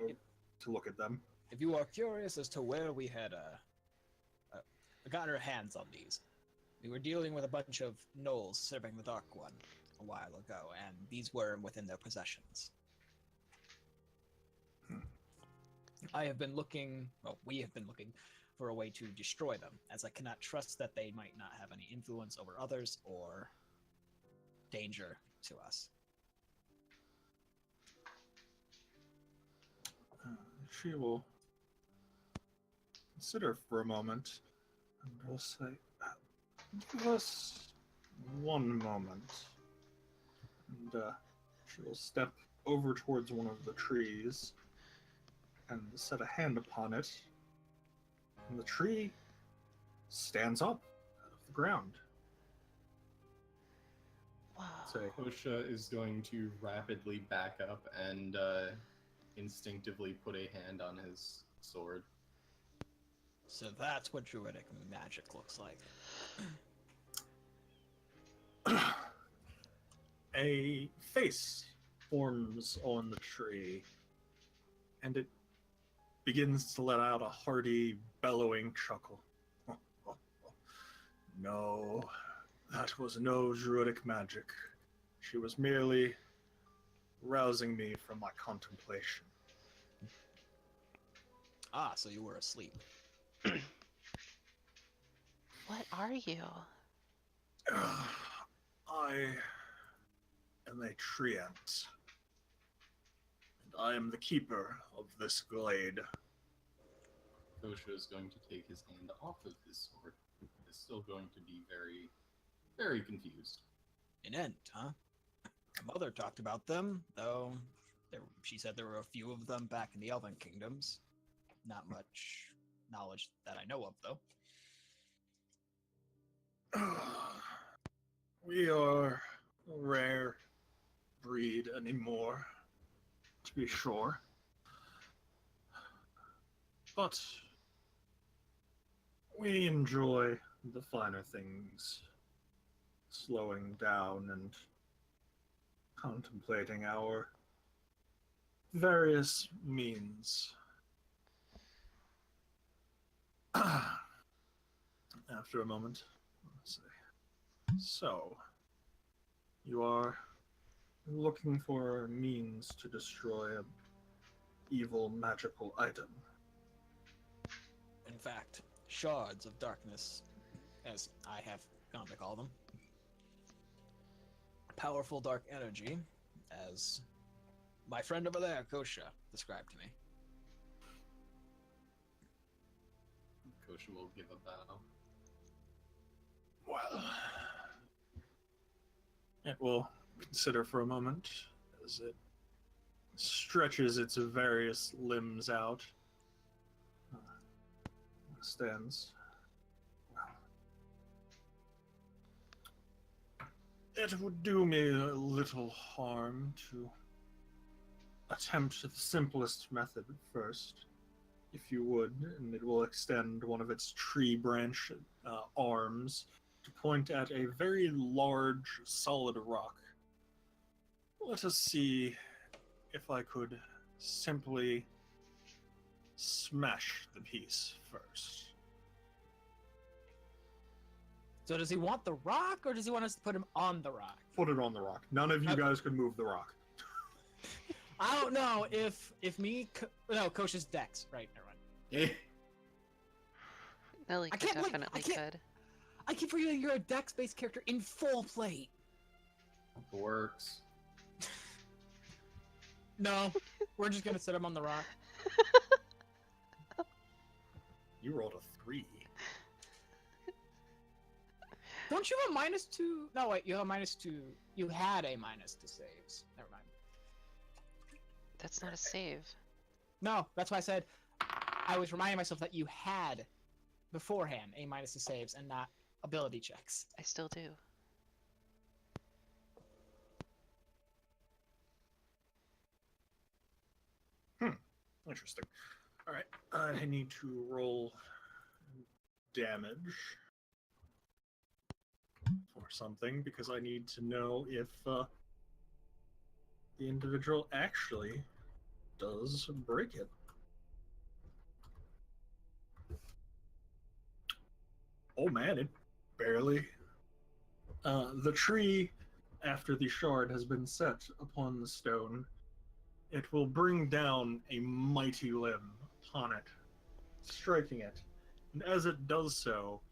[SPEAKER 1] to look at them.
[SPEAKER 6] if you are curious as to where we had gotten our hands on these, we were dealing with a bunch of gnolls serving the Dark One a while ago, and these were within their possessions. I have been looking, well, we have been looking for a way to destroy them, as I cannot trust that they might not have any influence over others or danger to us.
[SPEAKER 1] She will consider for a moment and will say, give us one moment. And she will step over towards one of the trees and set a hand upon it. And the tree stands up out of the ground.
[SPEAKER 2] Wow.
[SPEAKER 1] Say,
[SPEAKER 4] Kosha is going to rapidly back up and instinctively put a hand on his sword.
[SPEAKER 6] So that's what druidic magic looks like.
[SPEAKER 1] a face forms on the tree, and it begins to let out a hearty, bellowing chuckle. No, that was no druidic magic. She was merely rousing me from my contemplation.
[SPEAKER 6] Ah, so you were asleep.
[SPEAKER 2] What are you?
[SPEAKER 1] I am a treant, and I am the keeper of this glade.
[SPEAKER 4] Kosha is going to take his hand off of his sword. Is still going to be very, very confused.
[SPEAKER 6] An ent, huh? My mother talked about them, though she said there were a few of them back in the Elven Kingdoms. Not much knowledge that I know of, though.
[SPEAKER 1] We are a rare breed anymore, to be sure. But we enjoy the finer things, slowing down and contemplating our various means. After a moment, let's see. So, you are looking for a means to destroy a evil magical item.
[SPEAKER 6] In fact, shards of darkness, as I have come to call them. Powerful dark energy, as my friend over there, Kosha, described to me.
[SPEAKER 4] Kosha will give a bow.
[SPEAKER 1] Well, it will consider for a moment as it stretches its various limbs out. Stands. Well, it would do me a little harm to attempt the simplest method first, if you would, and it will extend one of its tree branch arms to point at a very large, solid rock. Let us see if I could simply smash the piece first.
[SPEAKER 6] So does he want the rock, or does he want us to put him on the rock?
[SPEAKER 1] Put it on the rock. None of you
[SPEAKER 6] Okay.
[SPEAKER 1] guys could move the rock.
[SPEAKER 6] I don't know if me, no, Kosha's Dex, right? Never mind.
[SPEAKER 4] Eh,
[SPEAKER 2] Nelly
[SPEAKER 6] I
[SPEAKER 2] could
[SPEAKER 6] can't believe-
[SPEAKER 2] definitely
[SPEAKER 6] I can't-
[SPEAKER 2] could.
[SPEAKER 6] I keep forgetting you're a Dex-based character in full plate.
[SPEAKER 4] works.
[SPEAKER 6] No, we're just gonna set him on the rock.
[SPEAKER 1] You rolled a 3.
[SPEAKER 6] Don't you have a -2? No, wait, you have a -2. You had a -2 saves. Never mind.
[SPEAKER 2] That's not a save.
[SPEAKER 6] No, that's why I said I was reminding myself that you had beforehand a -2 saves and not ability checks.
[SPEAKER 2] I still do.
[SPEAKER 1] Interesting. All right, I need to roll damage for something because I need to know if the individual actually does break it. Oh man, it barely. The tree, after the shard has been set upon the stone, it will bring down a mighty limb upon it, striking it. And as it does so,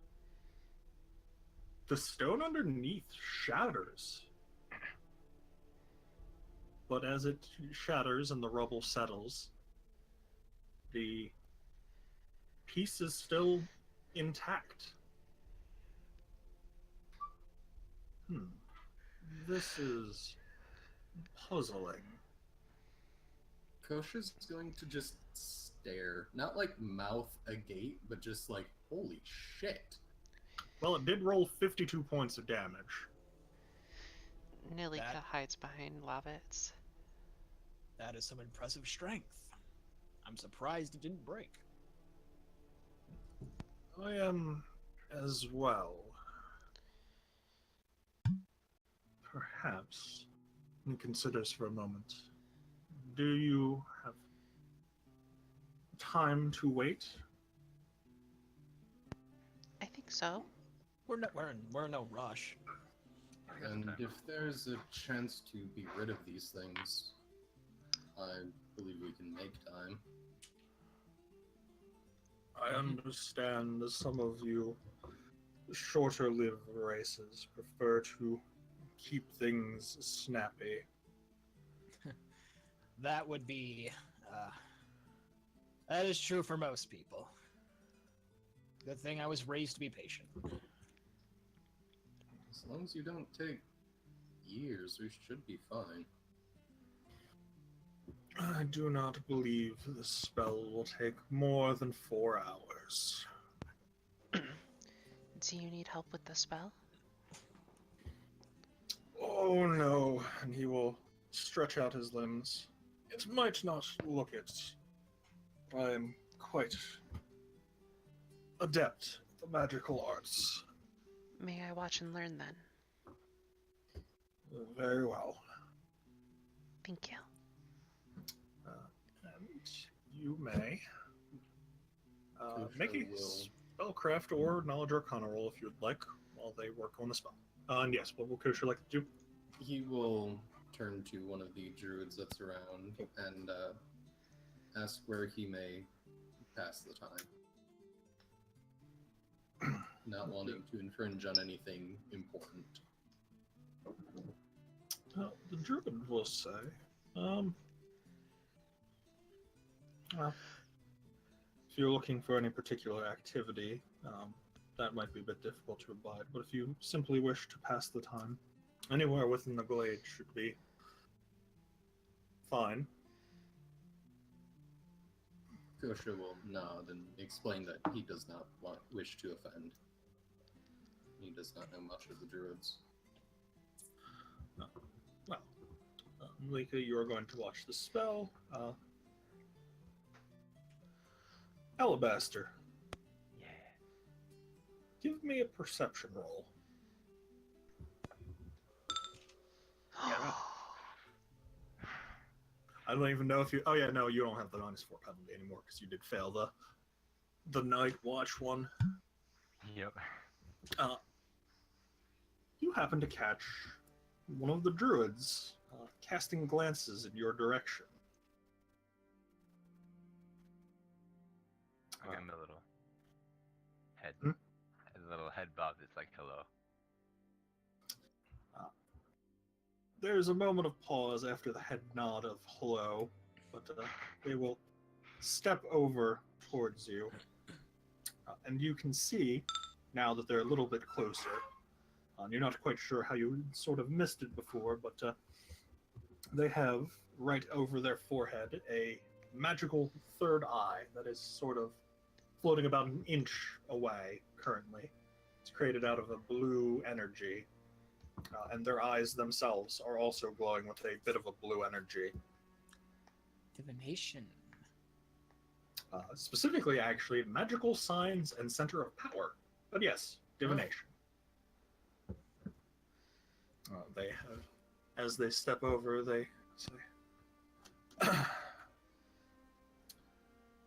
[SPEAKER 1] the stone underneath shatters. But as it shatters and the rubble settles, the piece is still intact. This is puzzling.
[SPEAKER 4] Kosha's going to just stare. Not like mouth agape, but just like, holy shit.
[SPEAKER 1] Well, it did roll 52 points of damage.
[SPEAKER 2] Nilika hides behind Lavitz.
[SPEAKER 6] That is some impressive strength. I'm surprised it didn't break.
[SPEAKER 1] I am as well. Perhaps he considers for a moment. Do you have time to wait?
[SPEAKER 2] I think so.
[SPEAKER 6] We're in no rush.
[SPEAKER 4] And if there's a chance to be rid of these things, I believe we can make time.
[SPEAKER 1] I understand that some of you shorter-lived races prefer to keep things snappy.
[SPEAKER 6] That would be, that is true for most people. Good thing I was raised to be patient.
[SPEAKER 4] As long as you don't take years, we should be fine.
[SPEAKER 1] I do not believe the spell will take more than 4 hours.
[SPEAKER 2] Do you need help with the spell?
[SPEAKER 1] Oh no, and he will stretch out his limbs. It might not look it. I am quite adept at the magical arts.
[SPEAKER 2] May I watch and learn then?
[SPEAKER 1] Very well.
[SPEAKER 2] Thank you.
[SPEAKER 1] And you may
[SPEAKER 4] Kosha
[SPEAKER 1] make a
[SPEAKER 4] will-
[SPEAKER 1] spellcraft or knowledge arcana roll if you'd like while they work on the spell. And yes, what will Kosha like to do?
[SPEAKER 4] He will turn to one of the druids that's around and ask where he may pass the time. Not wanting to infringe on anything important.
[SPEAKER 1] The druid will say, if you're looking for any particular activity, that might be a bit difficult to abide, but if you simply wish to pass the time, anywhere within the glade should be fine.
[SPEAKER 4] Kosha will nod and explain that he does not wish to offend. He does not know much of the druids.
[SPEAKER 1] Well, Malika, you are going to watch the spell. Alabaster,
[SPEAKER 5] Yeah.
[SPEAKER 1] give me a perception roll. I don't even know if you... Oh yeah, no, you don't have the -4 penalty anymore because you did fail the night watch one.
[SPEAKER 5] Yep.
[SPEAKER 1] You happen to catch one of the druids casting glances in your direction.
[SPEAKER 5] I give him a little head,
[SPEAKER 1] Hmm?
[SPEAKER 5] a little head bob. It's like hello.
[SPEAKER 1] There's a moment of pause after the head nod of hello, but they will step over towards you. and you can see, now that they're a little bit closer, you're not quite sure how you sort of missed it before, but they have, right over their forehead, a magical third eye that is sort of floating about an inch away currently. It's created out of a blue energy, and their eyes themselves are also glowing with a bit of a blue energy.
[SPEAKER 6] Divination.
[SPEAKER 1] Specifically, actually, magical signs and center of power. But yes, divination. They have, as they step over, they say,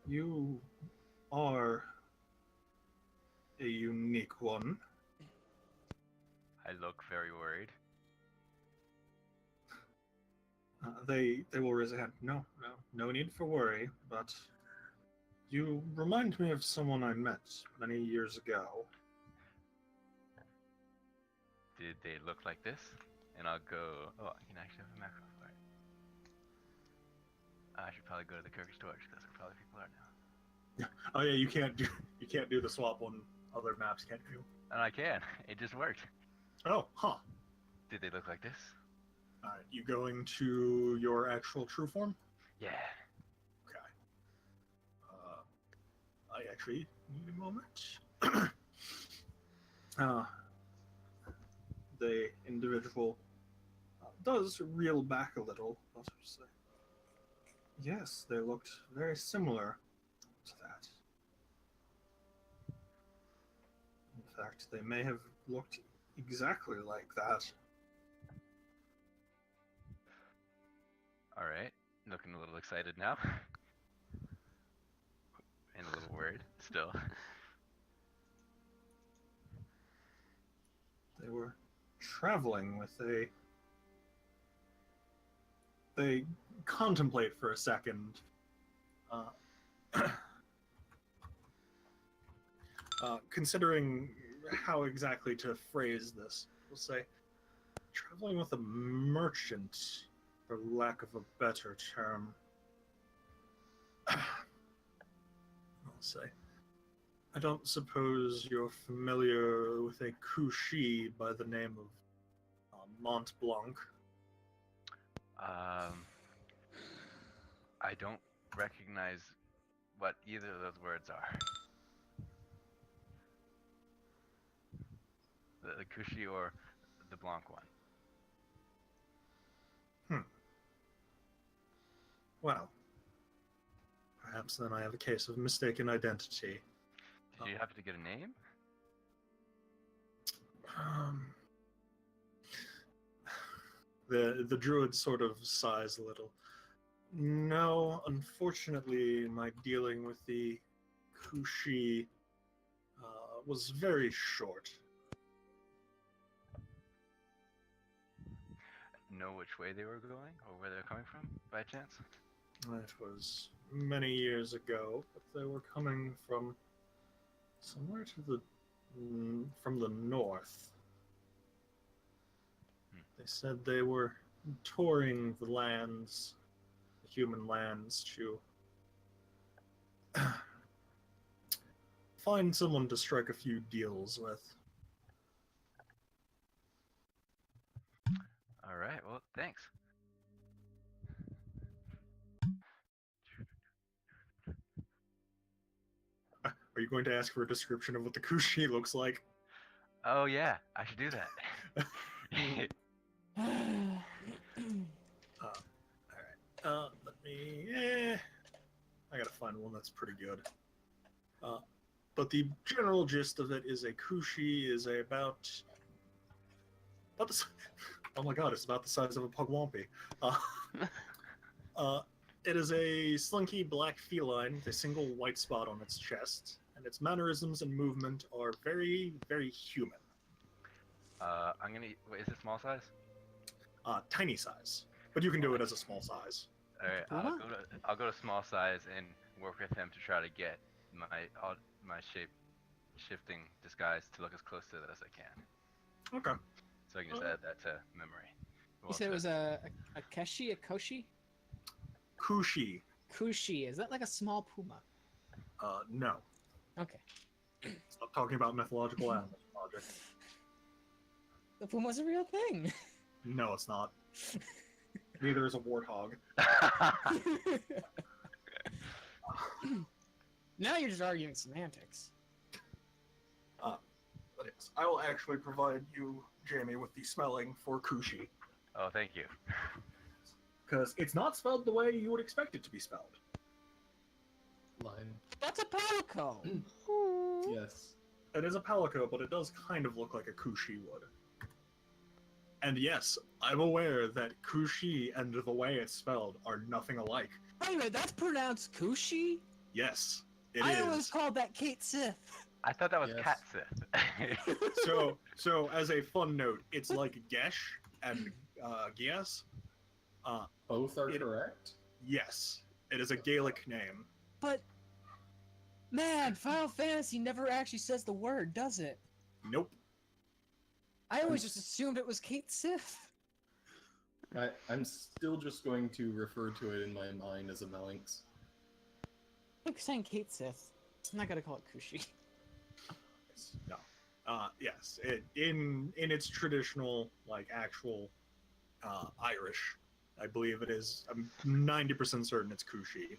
[SPEAKER 1] "You are a unique one."
[SPEAKER 5] I look very worried.
[SPEAKER 1] They will raise a hand. No need for worry, but you remind me of someone I met many years ago.
[SPEAKER 5] Did they look like this? And I'll go. Oh, I can actually have a macro for it. I should probably go to the Kirk storage because that's where probably people are now.
[SPEAKER 1] Oh yeah, you can't do the swap on other maps, can you?
[SPEAKER 5] And I can. It just worked.
[SPEAKER 1] Oh, huh.
[SPEAKER 5] Did they look like this?
[SPEAKER 1] Alright, you going to your actual true form?
[SPEAKER 5] Yeah.
[SPEAKER 1] Okay. I actually need a moment. The individual does reel back a little, but say, yes, they looked very similar to that. In fact, they may have looked exactly like that.
[SPEAKER 5] All right. Looking a little excited now. And a little worried still.
[SPEAKER 1] They were traveling with a... They contemplate for a second. Considering how exactly to phrase this, we'll say, traveling with a merchant, for lack of a better term. I'll say, I don't suppose you're familiar with a couchee by the name of Mont Blanc.
[SPEAKER 5] I don't recognize what either of those words are. The Kushi or the Blanc one.
[SPEAKER 1] Well, perhaps then I have a case of mistaken identity.
[SPEAKER 5] Did you happen to get a name?
[SPEAKER 1] The druid sort of sighs a little. No, unfortunately, my dealing with the Kushi was very short.
[SPEAKER 5] Know which way they were going or where they're coming from, by chance?
[SPEAKER 1] It was many years ago, but they were coming from somewhere from the north. They said they were touring the lands, the human lands, to find someone to strike a few deals with.
[SPEAKER 5] All right, well, thanks.
[SPEAKER 1] Are you going to ask for a description of what the Kushi looks like?
[SPEAKER 5] Oh yeah, I should do that.
[SPEAKER 1] Alright. Let me... I gotta find one that's pretty good. But the general gist of it is a Kushi is about the... Oh my god, it's about the size of a pugwampy. It is a slinky black feline with a single white spot on its chest, and its mannerisms and movement are very, very human.
[SPEAKER 5] I'm gonna. Wait, is it small size?
[SPEAKER 1] Tiny size, but you can do it as a small size.
[SPEAKER 5] All right, I'll go to small size and work with him to try to get my shape shifting disguise to look as close to that as I can.
[SPEAKER 1] Okay.
[SPEAKER 5] So I can just add that to memory.
[SPEAKER 6] You said it was a keshi, a koshi?
[SPEAKER 1] Kushi.
[SPEAKER 6] Kushi. Is that like a small puma?
[SPEAKER 1] No.
[SPEAKER 6] Okay.
[SPEAKER 1] Stop talking about mythological animals, Project.
[SPEAKER 6] The puma's a real thing.
[SPEAKER 1] No, it's not. Neither is a warthog.
[SPEAKER 6] Now you're just arguing semantics.
[SPEAKER 1] But yes, I will actually provide you, Jamie, with the spelling for Kushi.
[SPEAKER 5] Oh, thank you.
[SPEAKER 1] Because it's not spelled the way you would expect it to be spelled.
[SPEAKER 4] Line.
[SPEAKER 6] That's a palico.
[SPEAKER 4] Yes.
[SPEAKER 1] It is a palico, but it does kind of look like a Kushi would. And yes, I'm aware that Kushi and the way it's spelled are nothing alike.
[SPEAKER 6] Wait a minute, that's pronounced Kushi?
[SPEAKER 1] Yes, it
[SPEAKER 6] I
[SPEAKER 1] is.
[SPEAKER 6] always called that Kate Sith.
[SPEAKER 5] I thought that was
[SPEAKER 4] Yes.
[SPEAKER 5] cat Sith.
[SPEAKER 1] So as a fun note, it's like Gesh and Gias.
[SPEAKER 4] Both are
[SPEAKER 1] It-
[SPEAKER 4] correct?
[SPEAKER 1] Yes, it is a Gaelic name.
[SPEAKER 6] But, man, Final Fantasy never actually says the word, does it?
[SPEAKER 1] Nope.
[SPEAKER 6] I always just assumed it was Kate Sith.
[SPEAKER 4] I'm still just going to refer to it in my mind as a Melinx.
[SPEAKER 6] I'm saying Kate Sith. I'm not gonna call it Kushi.
[SPEAKER 1] No. Yes. In its traditional, like, actual Irish, I believe it is. I'm 90% certain it's Kushi.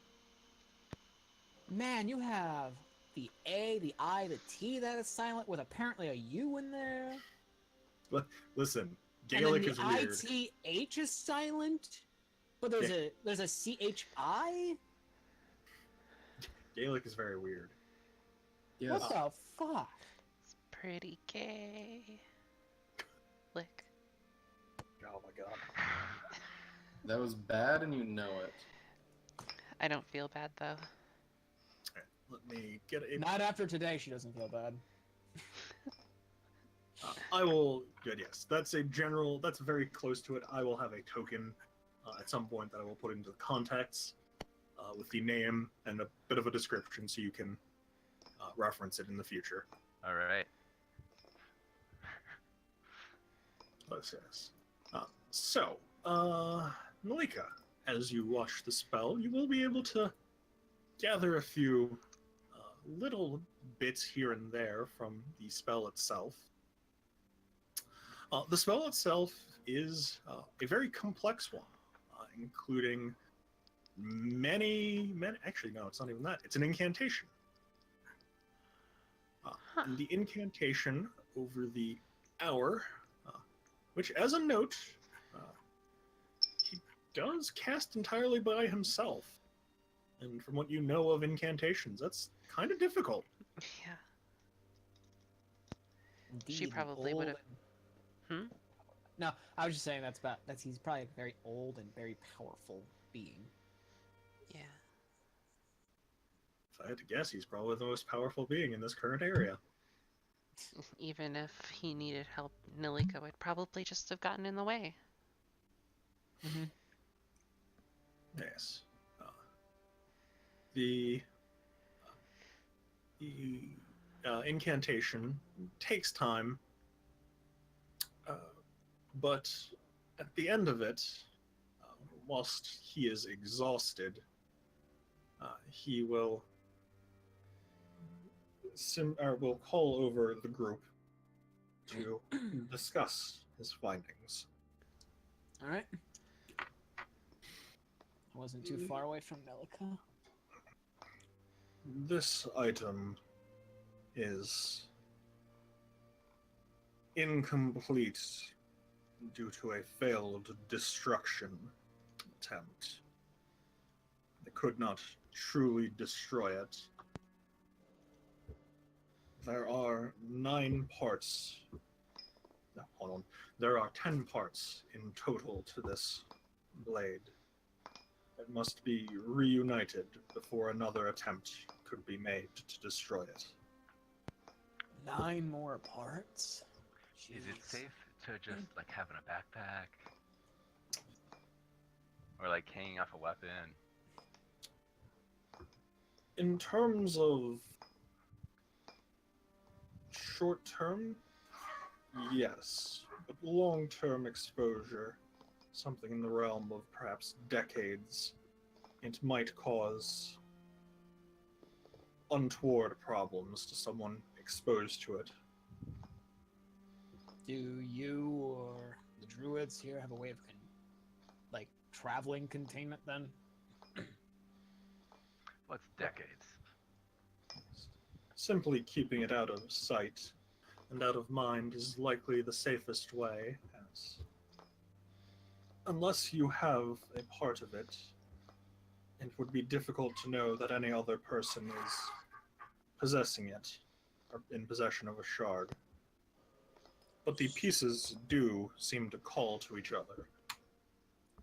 [SPEAKER 6] Man, you have the A, the I, the T that is silent with apparently a U in there.
[SPEAKER 1] Listen, Gaelic
[SPEAKER 6] and
[SPEAKER 1] is
[SPEAKER 6] then
[SPEAKER 1] weird.
[SPEAKER 6] the ITH is silent, but there's a CHI?
[SPEAKER 1] Gaelic is very weird.
[SPEAKER 4] Yes.
[SPEAKER 6] What the fuck?
[SPEAKER 2] It's pretty gay. Lick.
[SPEAKER 1] Oh my god.
[SPEAKER 4] That was bad and you know it.
[SPEAKER 2] I don't feel bad though.
[SPEAKER 1] Let me get a.
[SPEAKER 6] Not after today, she doesn't feel bad.
[SPEAKER 1] I will. Good. Yes, that's a general. That's very close to it. I will have a token at some point that I will put into the contacts with the name and a bit of a description, so you can reference it in the future.
[SPEAKER 5] All right.
[SPEAKER 1] Yes. Malika, as you watch the spell, you will be able to gather a few little bits here and there from the spell itself. The spell itself is a very complex one, including many. Actually, no, it's not even that. It's an incantation. And the incantation over the hour, which, as a note, he does cast entirely by himself. And from what you know of incantations, that's kind of difficult.
[SPEAKER 2] Yeah.
[SPEAKER 6] Indeed,
[SPEAKER 2] She probably
[SPEAKER 6] old
[SPEAKER 2] would've-
[SPEAKER 6] and- No, I was just saying that's he's probably a very old and very powerful being.
[SPEAKER 2] Yeah.
[SPEAKER 1] If I had to guess, he's probably the most powerful being in this current area.
[SPEAKER 2] Even if he needed help, Nilika would probably just have gotten in the way.
[SPEAKER 6] Mm-hmm.
[SPEAKER 1] Yes. The incantation takes time, but at the end of it, whilst he is exhausted, he will will call over the group to discuss his findings.
[SPEAKER 6] All right. I wasn't too far away from Melika.
[SPEAKER 1] This item is incomplete due to a failed destruction attempt. They could not truly destroy it. There are 9 parts. No, hold on. There are 10 parts in total to this blade. It must be reunited before another attempt could be made to destroy it.
[SPEAKER 6] 9 more parts.
[SPEAKER 5] Is it
[SPEAKER 6] Jeez.
[SPEAKER 5] safe to just like have in a backpack? Or like hanging off a weapon?
[SPEAKER 1] In terms of short term, yes, but long term exposure, something in the realm of perhaps decades, it might cause untoward problems to someone exposed to it.
[SPEAKER 6] Do you or the druids here have a way of traveling containment then?
[SPEAKER 5] What's decades?
[SPEAKER 1] Simply keeping it out of sight and out of mind is likely the safest way, as unless you have a part of it, it would be difficult to know that any other person is possessing it, or in possession of a shard. But the pieces do seem to call to each other.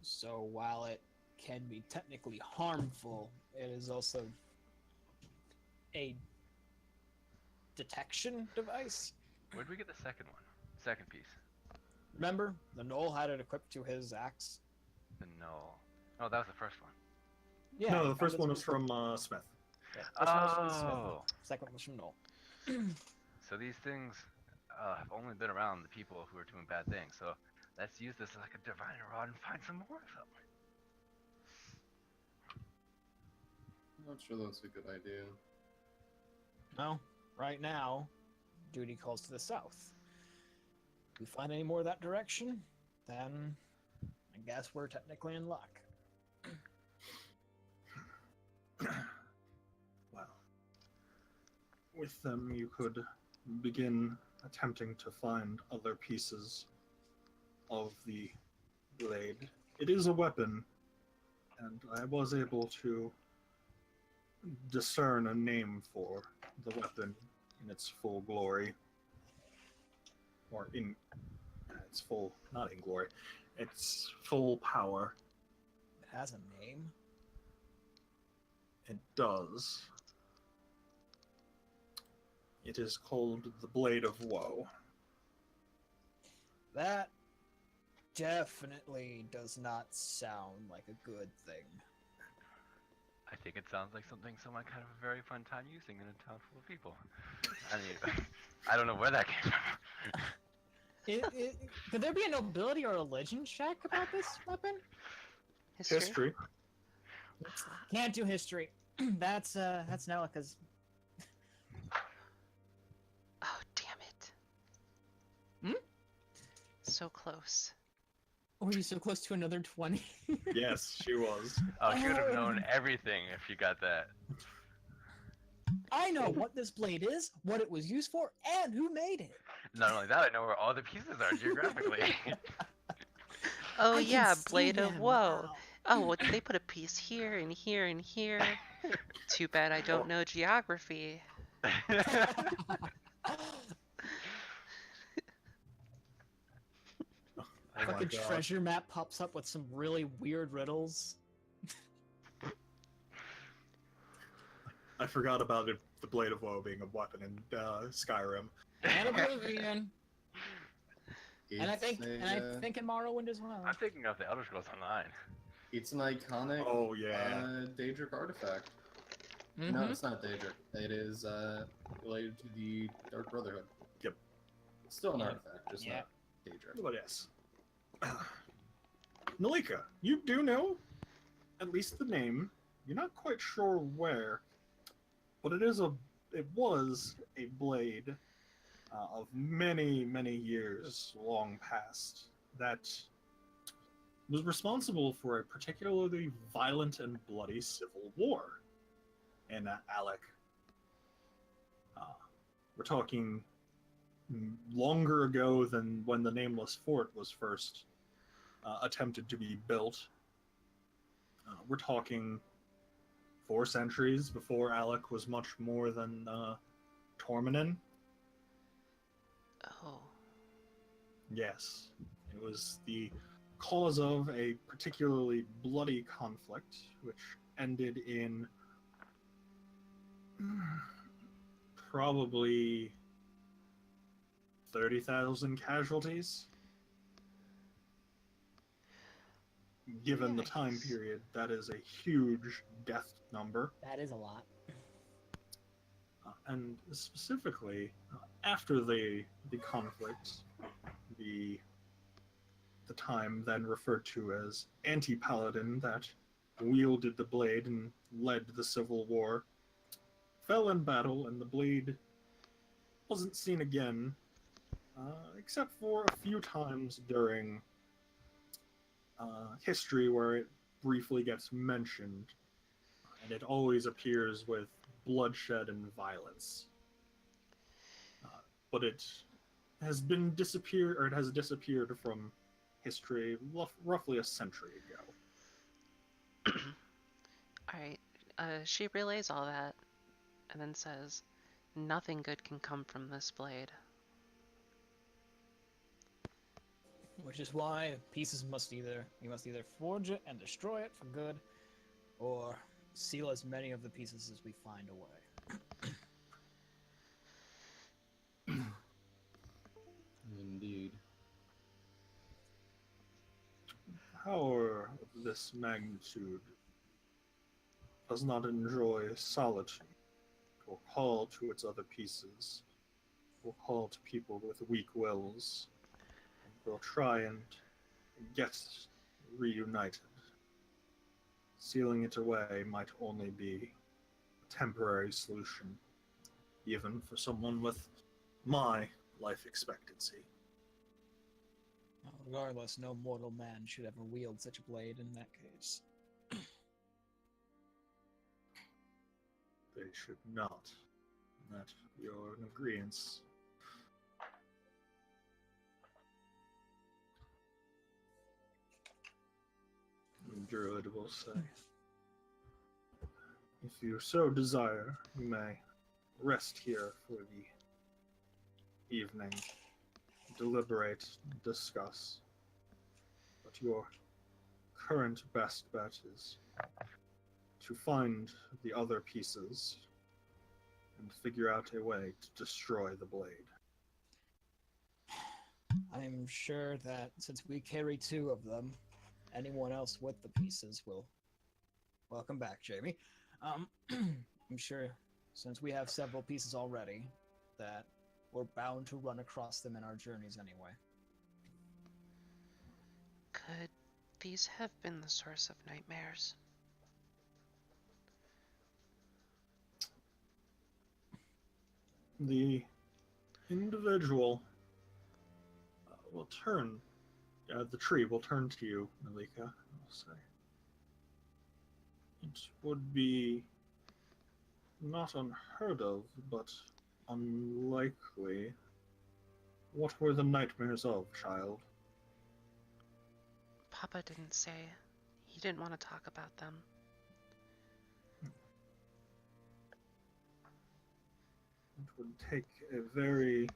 [SPEAKER 6] So while it can be technically harmful, it is also a detection device.
[SPEAKER 5] Where'd we get the second one? Second piece.
[SPEAKER 6] Remember, the Knoll had it equipped to his axe.
[SPEAKER 5] No. Oh, that was the first one.
[SPEAKER 6] Yeah.
[SPEAKER 1] No, the first one was from Smith.
[SPEAKER 6] Yeah, first one was from Smith,
[SPEAKER 5] Oh.
[SPEAKER 6] second one was from Knoll.
[SPEAKER 5] So these things have only been around the people who are doing bad things. So let's use this as like a diviner rod and find some more of them.
[SPEAKER 4] I'm not sure that's a good idea.
[SPEAKER 6] No, right now, duty calls to the south. If we find any more that direction, then I guess we're technically in luck.
[SPEAKER 1] Well, with them you could begin attempting to find other pieces of the blade. It is a weapon, and I was able to discern a name for the weapon in its full glory. Or in its full, not in glory, its full power.
[SPEAKER 6] It has a name.
[SPEAKER 1] It does. It is called the Blade of Woe.
[SPEAKER 6] That definitely does not sound like a good thing.
[SPEAKER 5] I think it sounds like something someone could have a very fun time using in a town full of people. I mean, I don't know where that came from.
[SPEAKER 6] Could there be a nobility or religion check about this weapon?
[SPEAKER 1] History.
[SPEAKER 6] Can't do history. That's Nelica's.
[SPEAKER 2] Oh, damn it.
[SPEAKER 6] Hmm?
[SPEAKER 2] So close.
[SPEAKER 6] Were you so close to another 20?
[SPEAKER 1] Yes, she was.
[SPEAKER 5] Oh, she would have known everything if she got that.
[SPEAKER 6] I know what this blade is, what it was used for, and who made it.
[SPEAKER 5] Not only that, I know where all the pieces are geographically.
[SPEAKER 2] Oh
[SPEAKER 6] I can
[SPEAKER 2] yeah,
[SPEAKER 6] see
[SPEAKER 2] Blade of
[SPEAKER 6] them
[SPEAKER 2] Woe.
[SPEAKER 6] now.
[SPEAKER 2] Oh, well, they put a piece here and here and here. Too bad I don't know geography.
[SPEAKER 1] Oh my
[SPEAKER 6] Fucking
[SPEAKER 1] God.
[SPEAKER 6] treasure map pops up with some really weird riddles.
[SPEAKER 1] I forgot about it, the Blade of Woe being a weapon in Skyrim.
[SPEAKER 6] And Oblivion. And I
[SPEAKER 4] It's
[SPEAKER 6] think
[SPEAKER 4] a,
[SPEAKER 6] in Morrowind as well.
[SPEAKER 5] I'm thinking of the Elder Scrolls Online.
[SPEAKER 4] it's an iconic
[SPEAKER 1] Oh yeah.
[SPEAKER 4] Daedric artifact.
[SPEAKER 6] Mhm.
[SPEAKER 4] No, it's not Daedric. It is related to the Dark Brotherhood.
[SPEAKER 1] Yep.
[SPEAKER 4] It's still an
[SPEAKER 6] Yeah.
[SPEAKER 4] artifact, just
[SPEAKER 6] Yeah.
[SPEAKER 4] not Daedric.
[SPEAKER 1] But yes. Nalika, you do know at least the name. You're not quite sure where, but it was a blade of many, many years long past that was responsible for a particularly violent and bloody civil war in Alec. We're talking longer ago than when the Nameless Fort was first attempted to be built. We're talking 4 centuries before Alec was much more than Torminen.
[SPEAKER 2] Oh.
[SPEAKER 1] Yes, it was the cause of a particularly bloody conflict, which ended in probably 30,000 casualties. Given the time
[SPEAKER 2] Yikes.
[SPEAKER 1] period, that is a huge death number.
[SPEAKER 6] That is a lot.
[SPEAKER 1] And specifically, after the conflict, the time then referred to as anti-paladin that wielded the blade and led the civil war, fell in battle, and the blade wasn't seen again, except for a few times during history where it briefly gets mentioned, and it always appears with bloodshed and violence. But it has been disappeared, or it has disappeared from history roughly a century ago.
[SPEAKER 2] Alright, she relays all that and then says, nothing good can come from this blade.
[SPEAKER 6] Which is why pieces we must either forge it and destroy it for good, or seal as many of the pieces as we find away.
[SPEAKER 4] Indeed.
[SPEAKER 1] Power of this magnitude does not enjoy solitude, or call to its other pieces, or call to people with weak wills, and will try and get reunited. Sealing it away might only be a temporary solution, even for someone with my life expectancy.
[SPEAKER 6] Regardless, no mortal man should ever wield such a blade in that case.
[SPEAKER 1] They should not. That you're in agreement. The druid will say, if you so desire, you may rest here for the evening, deliberate, discuss. But your current best bet is to find the other pieces and figure out a way to destroy the blade.
[SPEAKER 6] I'm sure that since we carry 2 of them, anyone else with the pieces will... Welcome back, Jamie. I'm sure, since we have several pieces already, that we're bound to run across them in our journeys anyway.
[SPEAKER 2] Could these have been the source of nightmares?
[SPEAKER 1] The individual will turn, the tree will turn to you, Malika, and will say, it would be not unheard of, but unlikely. What were the nightmares of, child?
[SPEAKER 2] Papa didn't say. He didn't want to talk about them.
[SPEAKER 1] It would take a very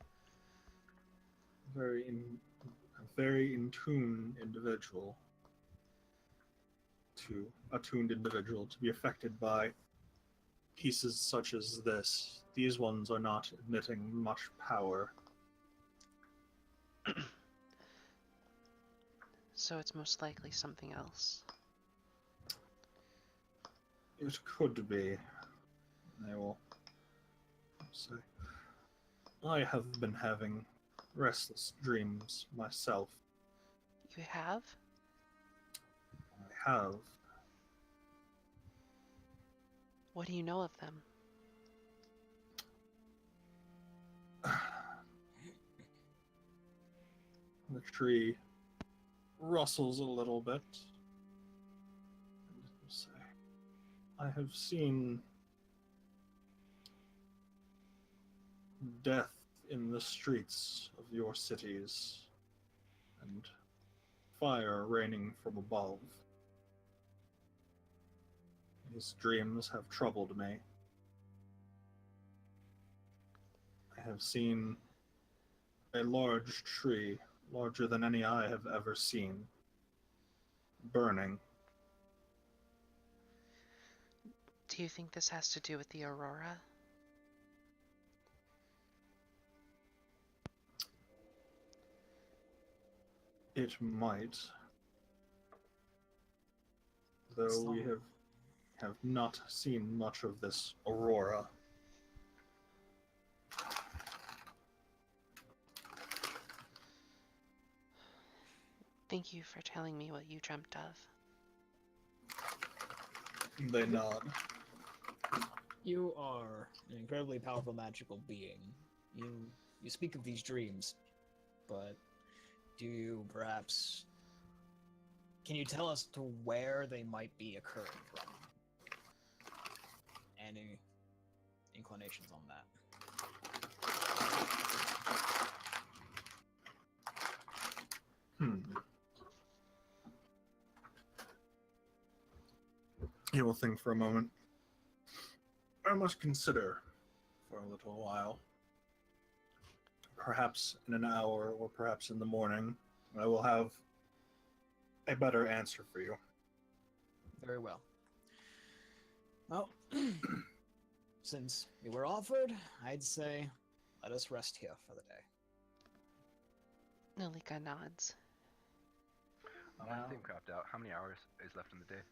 [SPEAKER 1] in tune individual to be affected by pieces such as this. These ones are not emitting much power.
[SPEAKER 2] So it's most likely something else.
[SPEAKER 1] It could be. I will say. I have been having restless dreams myself.
[SPEAKER 2] You have?
[SPEAKER 1] I have.
[SPEAKER 2] What do you know of them?
[SPEAKER 1] The tree rustles a little bit. And it will say, I have seen death in the streets of your cities, and fire raining from above. These dreams have troubled me. I have seen a large tree, larger than any I have ever seen, burning.
[SPEAKER 2] Do you think this has to do with the aurora?
[SPEAKER 1] It might. Though we have not seen much of this aurora.
[SPEAKER 2] Thank you for telling me what you dreamt of.
[SPEAKER 1] They nod.
[SPEAKER 6] You are an incredibly powerful magical being, you speak of these dreams, but do you perhaps can you tell us to where they might be occurring from? Any inclinations on that?
[SPEAKER 1] He will think for a moment. I must consider for a little while. Perhaps in an hour, or perhaps in the morning, I will have a better answer for you.
[SPEAKER 6] Very well. Well, since we were offered, I'd say let us rest here for the day.
[SPEAKER 2] Nalika nods.
[SPEAKER 5] My theme crapped out. How many hours is left in the day?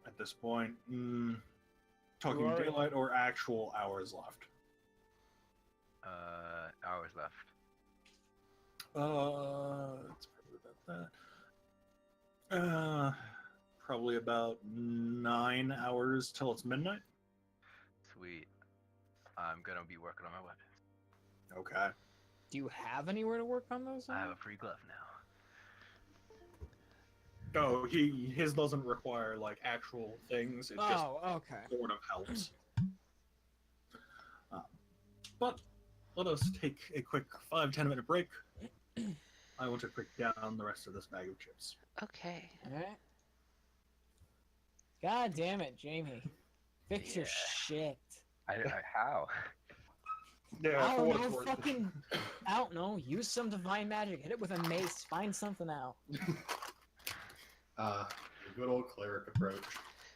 [SPEAKER 1] At this point, talking
[SPEAKER 6] You are-
[SPEAKER 1] daylight or actual hours left?
[SPEAKER 5] Hours left.
[SPEAKER 1] It's probably about that. Probably about 9 hours till it's midnight.
[SPEAKER 5] Sweet. I'm gonna be working on my weapons.
[SPEAKER 1] Okay.
[SPEAKER 6] Do you have anywhere to work on those?
[SPEAKER 5] I have
[SPEAKER 6] now?
[SPEAKER 5] a free glove now.
[SPEAKER 1] Oh, his doesn't require like actual things. It just
[SPEAKER 6] Okay.
[SPEAKER 1] sort of helps. But let us take a quick 5-10 minute break. I want to break down the rest of this bag of chips.
[SPEAKER 2] Okay.
[SPEAKER 6] Alright. God damn it, Jamie. Fix your shit.
[SPEAKER 5] How?
[SPEAKER 1] Yeah,
[SPEAKER 6] I
[SPEAKER 1] for
[SPEAKER 6] don't
[SPEAKER 1] what
[SPEAKER 6] know,
[SPEAKER 1] it's worth.
[SPEAKER 6] fucking... I don't know, use some divine magic, hit it with a mace, find something out.
[SPEAKER 4] Good old cleric approach.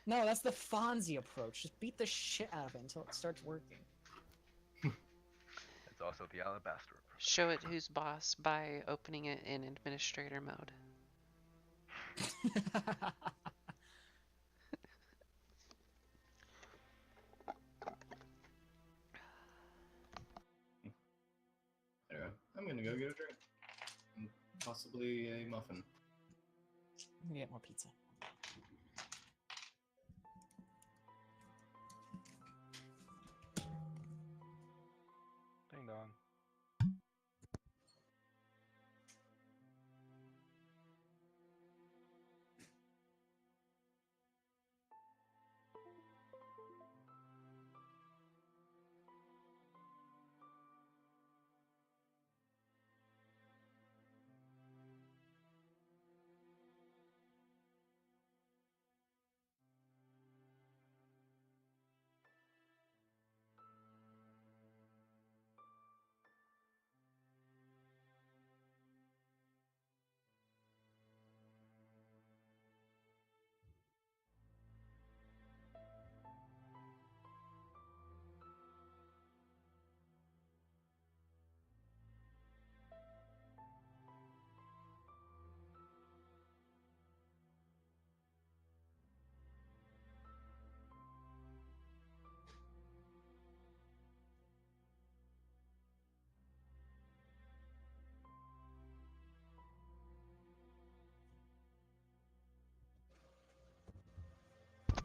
[SPEAKER 6] No, that's the Fonzie approach. Just beat the shit out of it until it starts working.
[SPEAKER 5] It's also the alabaster approach.
[SPEAKER 2] Show it who's boss by opening it in administrator mode.
[SPEAKER 4] Anyway, I'm gonna go get a drink. And possibly a muffin.
[SPEAKER 6] I'm gonna get more pizza.
[SPEAKER 5] Ding dong.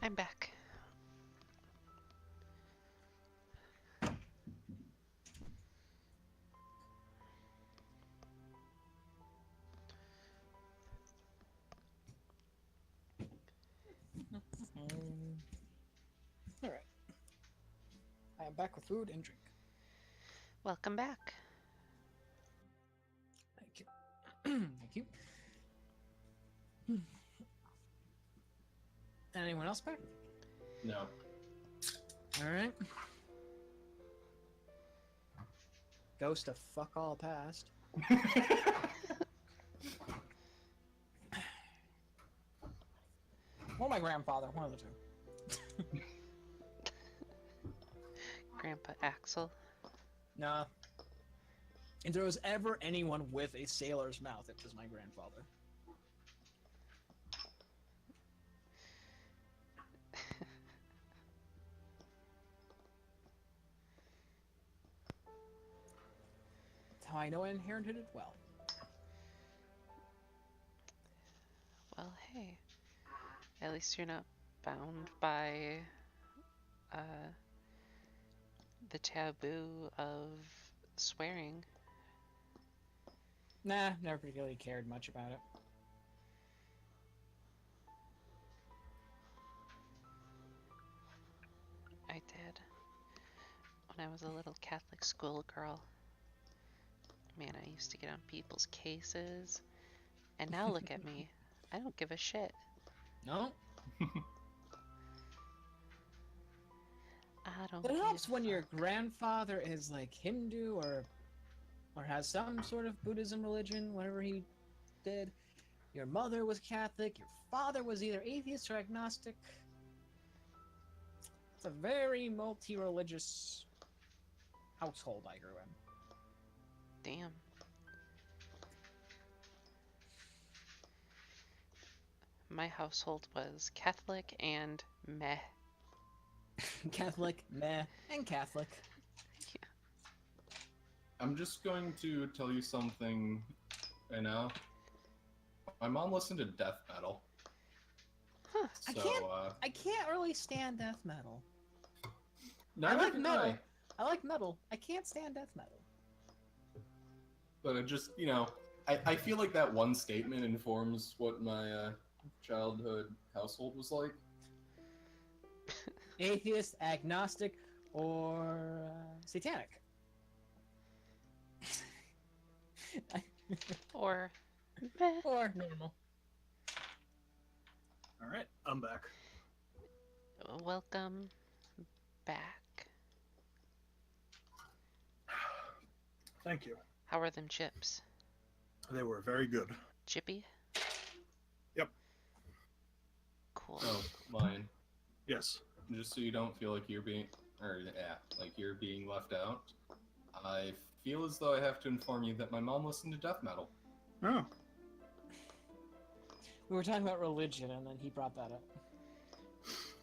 [SPEAKER 2] I'm back.
[SPEAKER 6] Alright. I am back with food and drink.
[SPEAKER 2] Welcome back.
[SPEAKER 6] Thank you. Thank you. Anyone else back?
[SPEAKER 4] No.
[SPEAKER 6] Alright. Ghost of fuck all past. Or my grandfather, one of the two.
[SPEAKER 2] Grandpa Axel.
[SPEAKER 6] Nah. If there was ever anyone with a sailor's mouth, it was my grandfather. That's how I know I inherited it well.
[SPEAKER 2] Well, hey. At least you're not bound by the taboo of swearing.
[SPEAKER 6] Nah, never particularly cared much about it.
[SPEAKER 2] I did. When I was a little Catholic schoolgirl. Man, I used to get on people's cases. And now look at me. I don't give a shit.
[SPEAKER 6] No?
[SPEAKER 2] I don't
[SPEAKER 6] It
[SPEAKER 2] give
[SPEAKER 6] helps
[SPEAKER 2] a
[SPEAKER 6] when your
[SPEAKER 2] fuck.
[SPEAKER 6] grandfather is like Hindu or has some sort of Buddhism religion, whatever he did. Your mother was Catholic, your father was either atheist or agnostic. It's a very multi-religious household I grew in.
[SPEAKER 2] Damn. My household was Catholic and meh.
[SPEAKER 6] Catholic, meh, and Catholic.
[SPEAKER 4] I'm just going to tell you something right now. My mom listened to death metal.
[SPEAKER 2] Huh.
[SPEAKER 4] So,
[SPEAKER 6] I can't really stand death metal.
[SPEAKER 4] neither
[SPEAKER 6] I like
[SPEAKER 4] can
[SPEAKER 6] metal. I like metal. I can't stand death metal.
[SPEAKER 4] But it just, I feel like that one statement informs what my childhood household was like.
[SPEAKER 6] Atheist, agnostic, or satanic.
[SPEAKER 2] Or meh.
[SPEAKER 6] Or normal.
[SPEAKER 1] All right, I'm back.
[SPEAKER 2] Welcome back.
[SPEAKER 1] Thank you.
[SPEAKER 2] How are them chips?
[SPEAKER 1] They were very good.
[SPEAKER 2] Chippy?
[SPEAKER 1] Yep.
[SPEAKER 2] Cool.
[SPEAKER 4] Oh, mine.
[SPEAKER 1] Yes.
[SPEAKER 4] Just so you don't feel like you're being left out. I feel as though I have to inform you that my mom listened to death metal.
[SPEAKER 1] Oh.
[SPEAKER 6] We were talking about religion, and then he brought that up.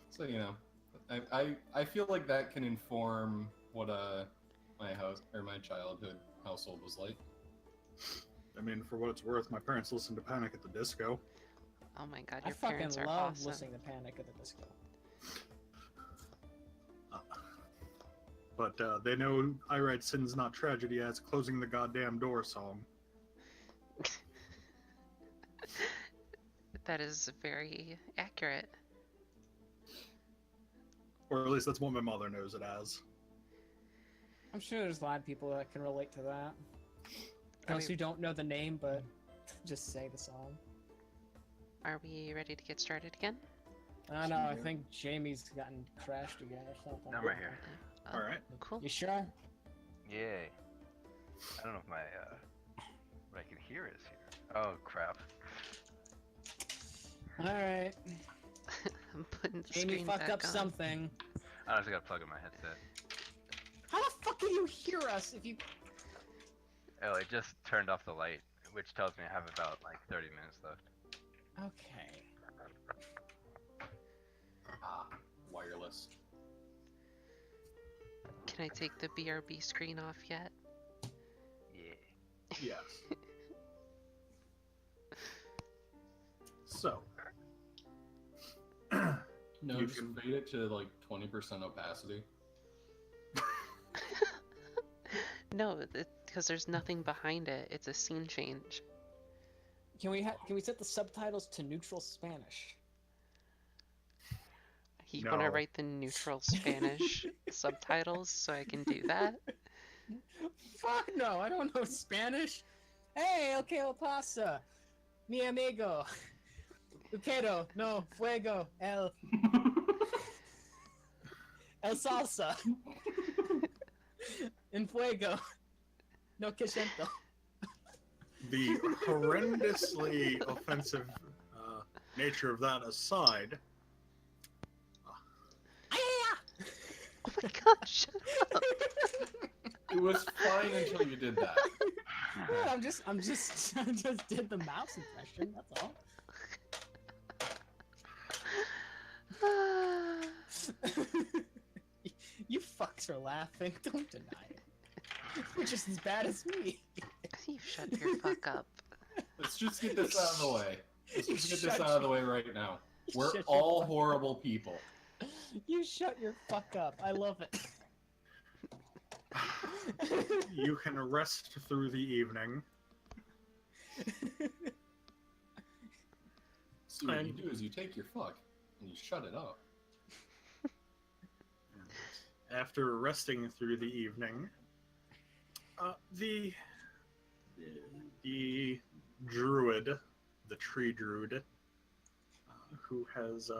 [SPEAKER 4] So I feel like that can inform what my childhood household was like.
[SPEAKER 1] I mean, for what it's worth, my parents listened to Panic at the Disco.
[SPEAKER 2] Oh my god,
[SPEAKER 6] I
[SPEAKER 2] your
[SPEAKER 6] fucking
[SPEAKER 2] parents are
[SPEAKER 6] love
[SPEAKER 2] awesome.
[SPEAKER 6] listening to Panic at the Disco.
[SPEAKER 1] But they know I write Sin's Not Tragedy as Closing the Goddamn Door song.
[SPEAKER 2] That is very accurate.
[SPEAKER 1] Or at least that's what my mother knows it as.
[SPEAKER 6] I'm sure there's a lot of people that can relate to that.
[SPEAKER 2] Are
[SPEAKER 6] Those
[SPEAKER 2] we-
[SPEAKER 6] who don't know the name, but just say the song.
[SPEAKER 2] Are we ready to get started again?
[SPEAKER 6] I don't know, I think Jamie's gotten crashed again or something.
[SPEAKER 5] I'm right here.
[SPEAKER 1] All right.
[SPEAKER 2] Cool.
[SPEAKER 6] You sure?
[SPEAKER 5] Yay. I don't know if my, what I can hear is here. Oh, crap.
[SPEAKER 6] Alright.
[SPEAKER 2] I'm putting the
[SPEAKER 6] Jamie
[SPEAKER 2] screen
[SPEAKER 6] fucked
[SPEAKER 2] back
[SPEAKER 6] up
[SPEAKER 2] on.
[SPEAKER 6] something.
[SPEAKER 5] I honestly gotta plug in my headset.
[SPEAKER 6] How the fuck can you hear us if you...
[SPEAKER 5] Oh, it just turned off the light, which tells me I have about, 30 minutes left.
[SPEAKER 6] Okay.
[SPEAKER 4] Wireless.
[SPEAKER 2] Can I take the BRB screen off yet?
[SPEAKER 5] Yeah.
[SPEAKER 1] Yes. So.
[SPEAKER 4] No,
[SPEAKER 1] You
[SPEAKER 4] just
[SPEAKER 1] can-
[SPEAKER 4] fade it to 20% opacity.
[SPEAKER 2] No, because there's nothing behind it. It's a scene change.
[SPEAKER 6] Can we set the subtitles to neutral Spanish?
[SPEAKER 2] You want to
[SPEAKER 1] No.
[SPEAKER 2] write the neutral Spanish subtitles so I can do that?
[SPEAKER 6] Fuck no, I don't know Spanish. Hey, okay, ¿qué pasa? Mi amigo. Quiero, no, fuego, el salsa. En fuego. No que siento.
[SPEAKER 1] The horrendously offensive nature of that aside,
[SPEAKER 2] Oh my gosh!
[SPEAKER 4] It was fine until you did that.
[SPEAKER 6] I just did the mouse impression, that's all. You fucks are laughing, don't deny it. You're just as bad as me.
[SPEAKER 2] You shut your fuck up.
[SPEAKER 4] Let's just get this out of the way. Let's just get this
[SPEAKER 6] Shut
[SPEAKER 4] out of the way right now. We're
[SPEAKER 6] Shut your
[SPEAKER 4] all
[SPEAKER 6] fuck
[SPEAKER 4] horrible people.
[SPEAKER 6] You shut your fuck up. I love it.
[SPEAKER 1] You can rest through the evening.
[SPEAKER 4] So what you do is you take your fuck and you shut it up.
[SPEAKER 1] After resting through the evening, the druid, the tree druid, who has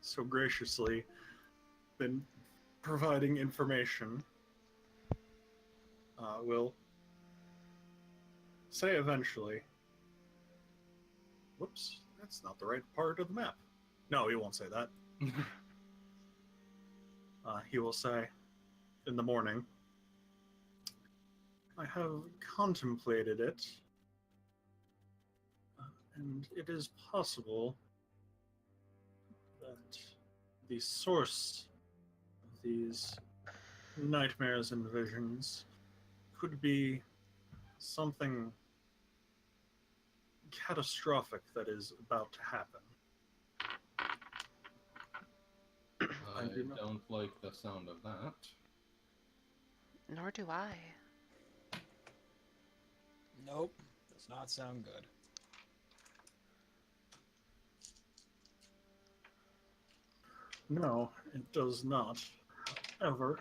[SPEAKER 1] so graciously been providing information, will say eventually, whoops, that's not the right part of the map. No, he won't say that. He will say, in the morning, I have contemplated it, and it is possible that the source of these nightmares and visions could be something catastrophic that is about to happen.
[SPEAKER 4] I don't like the sound of that.
[SPEAKER 2] Nor do I.
[SPEAKER 6] Nope, does not sound good.
[SPEAKER 1] No, it does not. However,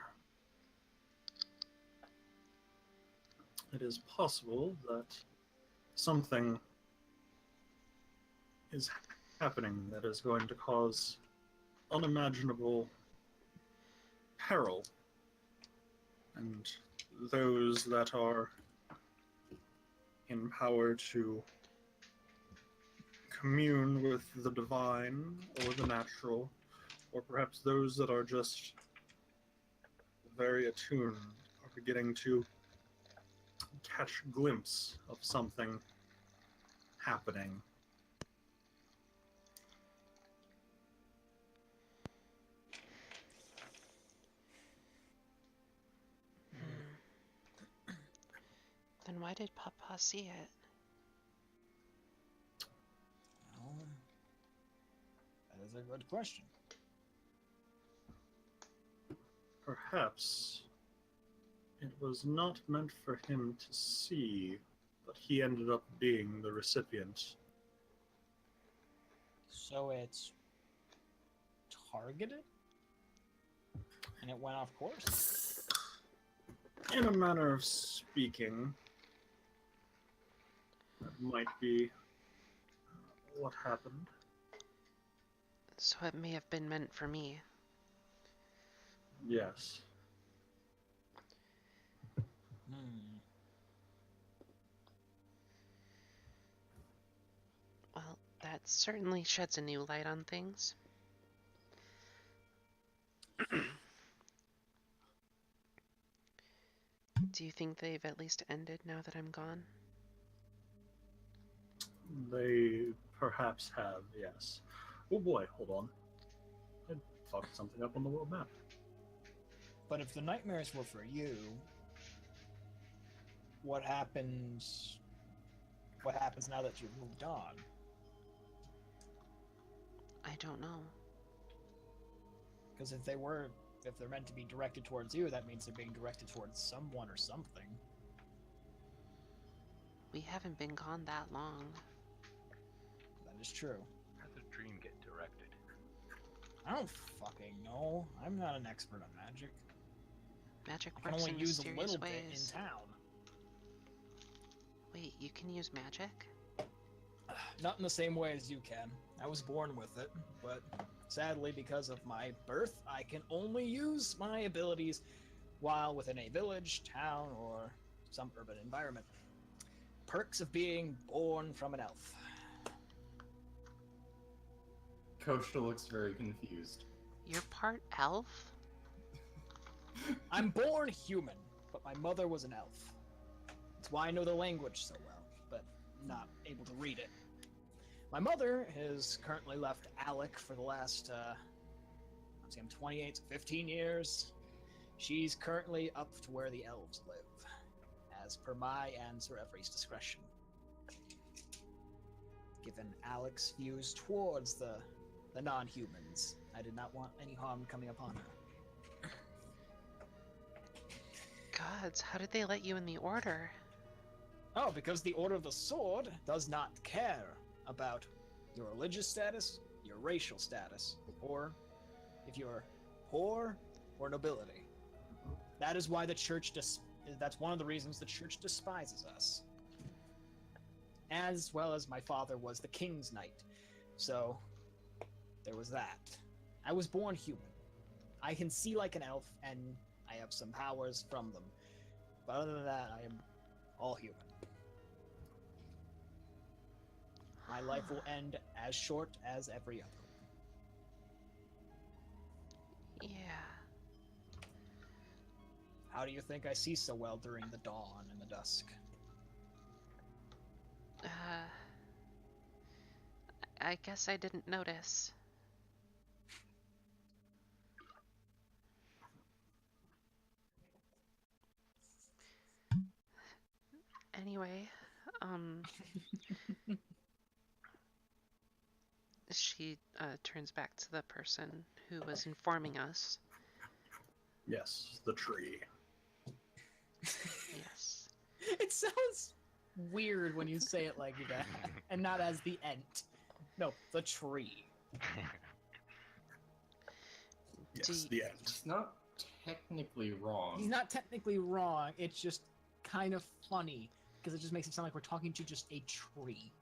[SPEAKER 1] it is possible that something is happening that is going to cause unimaginable peril, and those that are in power to commune with the divine or the natural, or perhaps those that are just very attuned, are beginning to catch a glimpse of something happening.
[SPEAKER 2] Then why did Papa see it?
[SPEAKER 6] Well, that is a good question.
[SPEAKER 1] Perhaps it was not meant for him to see, but he ended up being the recipient.
[SPEAKER 6] So it's targeted? And it went off course?
[SPEAKER 1] In a manner of speaking, that might be what happened.
[SPEAKER 2] So it may have been meant for me.
[SPEAKER 1] Yes.
[SPEAKER 2] Well, that certainly sheds a new light on things. Do you think they've at least ended now that I'm gone?
[SPEAKER 1] They perhaps have, yes. Oh boy, hold on. I fucked something up on the world map.
[SPEAKER 6] But if the nightmares were for you, what happens? What happens now that you've moved on?
[SPEAKER 2] I don't know.
[SPEAKER 6] Because if they're meant to be directed towards you, that means they're being directed towards someone or something.
[SPEAKER 2] We haven't been gone that long.
[SPEAKER 6] That is true.
[SPEAKER 5] How does a dream get directed?
[SPEAKER 6] I don't fucking know. I'm not an expert on magic.
[SPEAKER 2] Magic
[SPEAKER 6] I can
[SPEAKER 2] works
[SPEAKER 6] only
[SPEAKER 2] in
[SPEAKER 6] use a
[SPEAKER 2] mysterious
[SPEAKER 6] little bit in
[SPEAKER 2] ways.
[SPEAKER 6] town.
[SPEAKER 2] Wait, you can use magic?
[SPEAKER 6] Not in the same way as you can. I was born with it, but sadly, because of my birth, I can only use my abilities while within a village, town, or some urban environment. Perks of being born from an elf.
[SPEAKER 4] Kosha looks very confused.
[SPEAKER 2] You're part elf?
[SPEAKER 6] I'm born human, but my mother was an elf. That's why I know the language so well, but not able to read it. My mother has currently left Alec for the last, I'm 28 to 15 years. She's currently up to where the elves live, as per my and Sir Every's discretion. Given Alec's views towards the non-humans, I did not want any harm coming upon her.
[SPEAKER 2] gods, how did they let you in the order?
[SPEAKER 6] Oh, because the Order of the Sword does not care about your religious status, your racial status, or if you're poor or nobility. That is why the church that's one of the reasons the church despises us. As well as my father was the king's knight. So there was that. I was born human. I can see like an elf and I have some powers from them. But other than that, I am all human. My life will end as short as every other.
[SPEAKER 2] Yeah.
[SPEAKER 6] How do you think I see so well during the dawn and the dusk?
[SPEAKER 2] I guess I didn't notice. Anyway, she turns back to the person who was informing us.
[SPEAKER 1] Yes, the tree.
[SPEAKER 2] Yes.
[SPEAKER 6] It sounds weird when you say it like that, and not as the ent. No, the tree.
[SPEAKER 1] Yes, the end.
[SPEAKER 4] It's not technically wrong.
[SPEAKER 6] He's not technically wrong, it's just kind of funny, because it just makes it sound like we're talking to just a tree.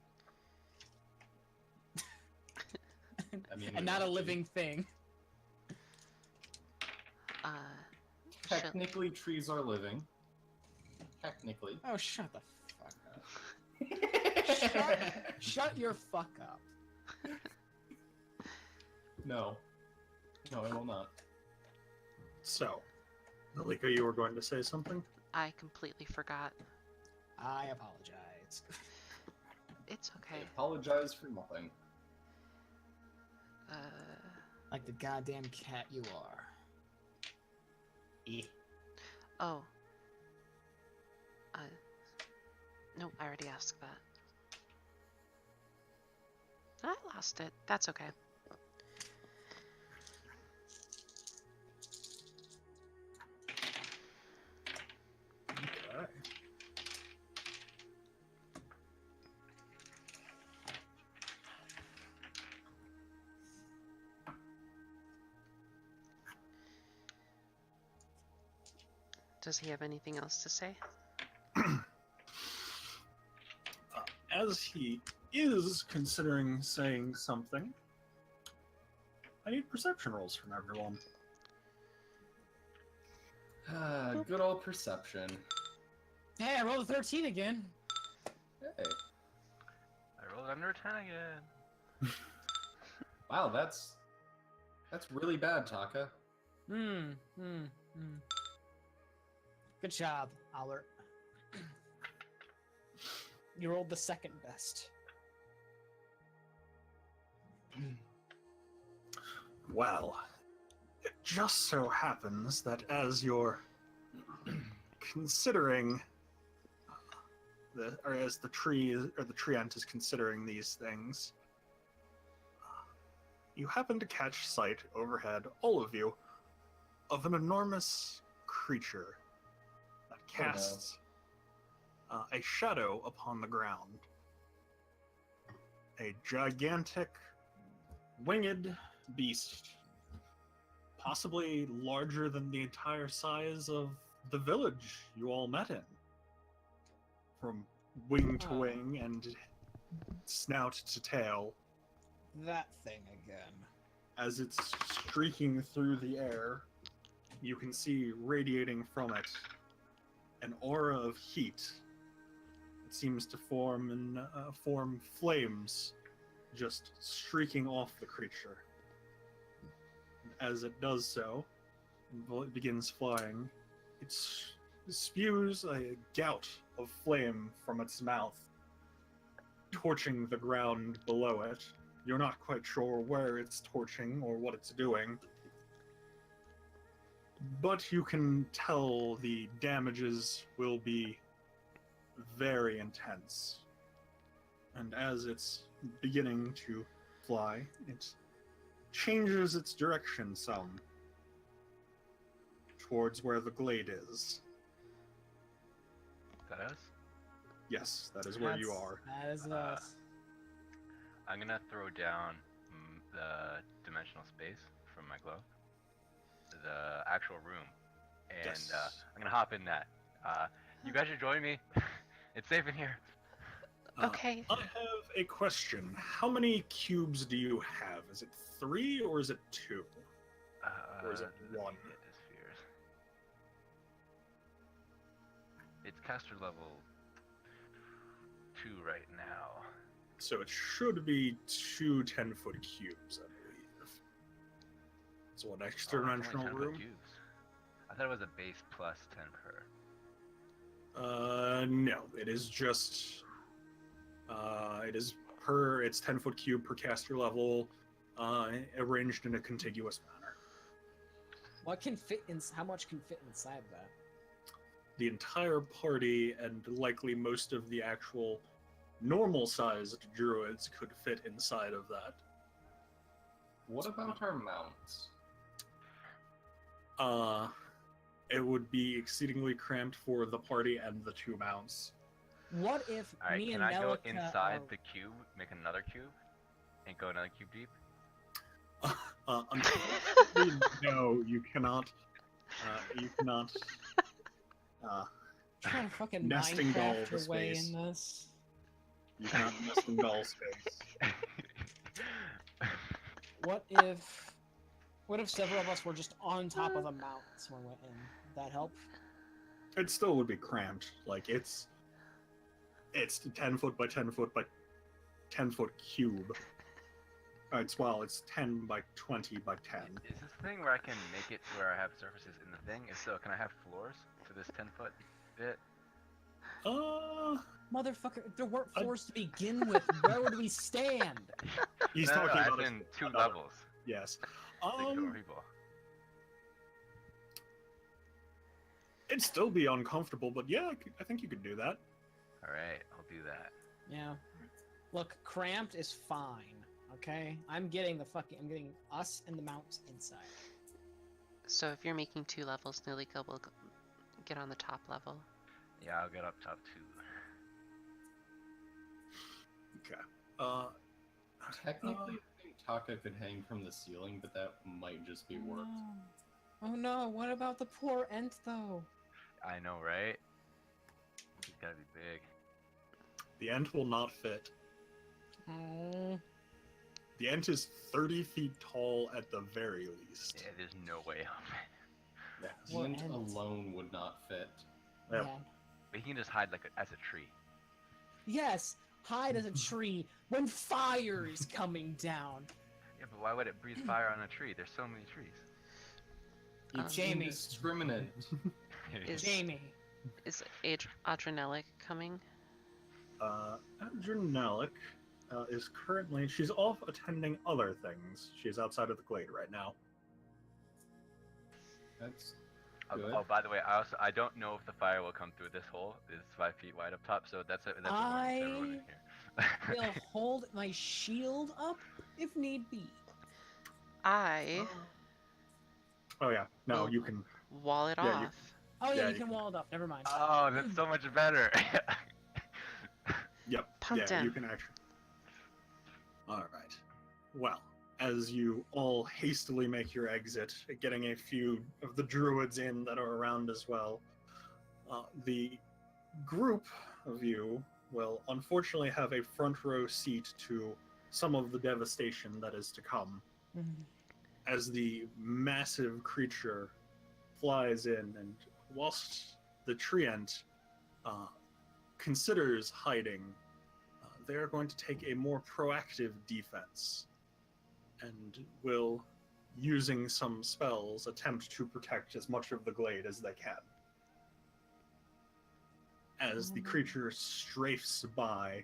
[SPEAKER 4] I mean,
[SPEAKER 6] And not a living thing.
[SPEAKER 4] Technically, trees are living. Technically.
[SPEAKER 6] Oh, shut the fuck up. Shut your fuck up.
[SPEAKER 4] No. No, I will not.
[SPEAKER 1] So, Malika, you were going to say something?
[SPEAKER 2] I completely forgot.
[SPEAKER 6] I apologize.
[SPEAKER 2] It's
[SPEAKER 4] I
[SPEAKER 2] okay.
[SPEAKER 4] apologize for nothing.
[SPEAKER 6] Like the goddamn cat you are.
[SPEAKER 2] Oh. No, I already asked that. I lost it. That's okay.
[SPEAKER 1] Okay.
[SPEAKER 2] Does he have anything else to say?
[SPEAKER 1] As he is considering saying something, I need perception rolls from everyone.
[SPEAKER 4] Good old perception.
[SPEAKER 6] Hey, I rolled a 13 again.
[SPEAKER 4] Hey.
[SPEAKER 5] I rolled under a 10 again.
[SPEAKER 4] Wow, that's really bad, Taka.
[SPEAKER 6] Good job, Albert. You rolled the second best.
[SPEAKER 1] Well, it just so happens that as you're considering, as the tree or the treant is considering these things, you happen to catch sight overhead, all of you, of an enormous creature that casts a shadow upon the ground. A gigantic, winged beast, possibly larger than the entire size of the village you all met in. From wing to wing and snout to tail,
[SPEAKER 6] That thing again.
[SPEAKER 1] as it's streaking through the air, you can see radiating from it an aura of heat. It seems to form flames just streaking off the creature. As it does so, and it begins flying, it spews a gout of flame from its mouth, torching the ground below it. You're not quite sure where it's torching or what it's doing, but you can tell the damages will be very intense. And as it's beginning to fly, it changes its direction some towards where the glade is.
[SPEAKER 5] that us?
[SPEAKER 1] Yes, that is where you are.
[SPEAKER 6] That is
[SPEAKER 5] Uh,
[SPEAKER 6] us.
[SPEAKER 5] I'm gonna throw down the dimensional space from my glove, the actual room, and
[SPEAKER 1] Yes.
[SPEAKER 5] I'm gonna hop in that. You guys should join me. It's safe in here.
[SPEAKER 2] Okay.
[SPEAKER 1] I have a question. How many cubes do you have? Is it 3 or is it 2? Or is it
[SPEAKER 5] Let me
[SPEAKER 1] 1?
[SPEAKER 5] get this spheres. It's caster level 2 right now.
[SPEAKER 1] So it should be 2 10-foot cubes, I believe. So what, extra
[SPEAKER 5] Oh, it's only
[SPEAKER 1] dimensional
[SPEAKER 5] 10 foot
[SPEAKER 1] room?
[SPEAKER 5] cubes. I thought it was a base plus 10 per.
[SPEAKER 1] No, it is just it's 10-foot cube per caster level, arranged in a contiguous manner.
[SPEAKER 6] What can fit in? How much can fit inside that?
[SPEAKER 1] The entire party and likely most of the actual normal-sized druids could fit inside of that.
[SPEAKER 4] What about our mounts?
[SPEAKER 1] It would be exceedingly cramped for the party and the 2 mounts.
[SPEAKER 6] What if
[SPEAKER 5] Alright,
[SPEAKER 6] me
[SPEAKER 5] can
[SPEAKER 6] and
[SPEAKER 5] I go
[SPEAKER 6] Nelica
[SPEAKER 5] inside
[SPEAKER 6] are-
[SPEAKER 5] the cube, make another cube, and go another cube deep?
[SPEAKER 1] Unfortunately, no, you cannot. You cannot.
[SPEAKER 6] trying to fucking
[SPEAKER 1] nesting doll
[SPEAKER 6] Minecraft
[SPEAKER 1] the
[SPEAKER 6] your way
[SPEAKER 1] space.
[SPEAKER 6] in this?
[SPEAKER 1] You cannot nesting doll space.
[SPEAKER 6] What if several of us were just on top of the mountains when we went in? Would that help?
[SPEAKER 1] It still would be cramped. Like it's 10 foot by 10 foot by 10 foot cube. It's 10 by 20 by 10.
[SPEAKER 5] Is this a thing where I can make it where I have surfaces in the thing? If so, can I have floors for this 10-foot bit?
[SPEAKER 6] Motherfucker, if there weren't floors to begin with, where would we stand?
[SPEAKER 1] He's
[SPEAKER 5] No,
[SPEAKER 1] talking
[SPEAKER 5] as
[SPEAKER 1] about
[SPEAKER 5] in 2
[SPEAKER 1] another-
[SPEAKER 5] levels.
[SPEAKER 1] Yes.
[SPEAKER 5] So you can fit more people.
[SPEAKER 1] It'd still be uncomfortable, but yeah, I think you could do that.
[SPEAKER 5] Alright, I'll do that.
[SPEAKER 6] Yeah. Look, cramped is fine. Okay, I'm getting us and the mounts inside.
[SPEAKER 2] So if you're making 2 levels, Nilika will get on the top level.
[SPEAKER 5] Yeah, I'll get up top too.
[SPEAKER 1] Okay.
[SPEAKER 4] Technically, I think Taka could hang from the ceiling, but that might just be warped.
[SPEAKER 6] Oh no, what about the poor Ent though?
[SPEAKER 5] I know, right? He's gotta be big.
[SPEAKER 1] The Ent will not fit.
[SPEAKER 6] Oh.
[SPEAKER 1] The Ent is 30 feet tall at the very least.
[SPEAKER 5] Yeah, there's no way up.
[SPEAKER 1] Yeah.
[SPEAKER 6] Poor
[SPEAKER 4] Ent
[SPEAKER 6] Ent.
[SPEAKER 4] alone would not fit.
[SPEAKER 1] Yeah.
[SPEAKER 6] Man.
[SPEAKER 5] But he can just hide like as a tree.
[SPEAKER 6] Yes, hide as a tree when fire is coming down.
[SPEAKER 5] Yeah, but why would it breathe fire on a tree? There's so many trees.
[SPEAKER 4] It's
[SPEAKER 6] Jamie.
[SPEAKER 4] indiscriminate.
[SPEAKER 2] Is
[SPEAKER 6] Jamie.
[SPEAKER 2] Adrenalic coming?
[SPEAKER 1] Adrenalic is currently... She's off attending other things. She's outside of the glade right now.
[SPEAKER 4] That's
[SPEAKER 5] Oh,
[SPEAKER 4] good.
[SPEAKER 5] oh, by the way, I don't know if the fire will come through this hole. It's 5 feet wide up top, so that's a warning to everyone in here.
[SPEAKER 6] Will hold my shield up if need be.
[SPEAKER 2] I
[SPEAKER 1] Oh yeah, no,
[SPEAKER 2] Well-
[SPEAKER 1] you can...
[SPEAKER 2] wall it
[SPEAKER 1] Yeah, you-
[SPEAKER 2] off.
[SPEAKER 6] Oh yeah,
[SPEAKER 1] Yeah,
[SPEAKER 6] you
[SPEAKER 1] you
[SPEAKER 6] can wall it up. Never mind.
[SPEAKER 5] Oh, that's so much better.
[SPEAKER 1] Yep,
[SPEAKER 2] Pumped
[SPEAKER 1] yeah,
[SPEAKER 2] him.
[SPEAKER 1] you can actually... Alright. Well, as you all hastily make your exit, getting a few of the druids in that are around as well, the group of you will unfortunately have a front row seat to some of the devastation that is to come, as the massive creature flies in, and whilst the treant considers hiding, they are going to take a more proactive defense and will, using some spells, attempt to protect as much of the glade as they can. As the creature strafes by,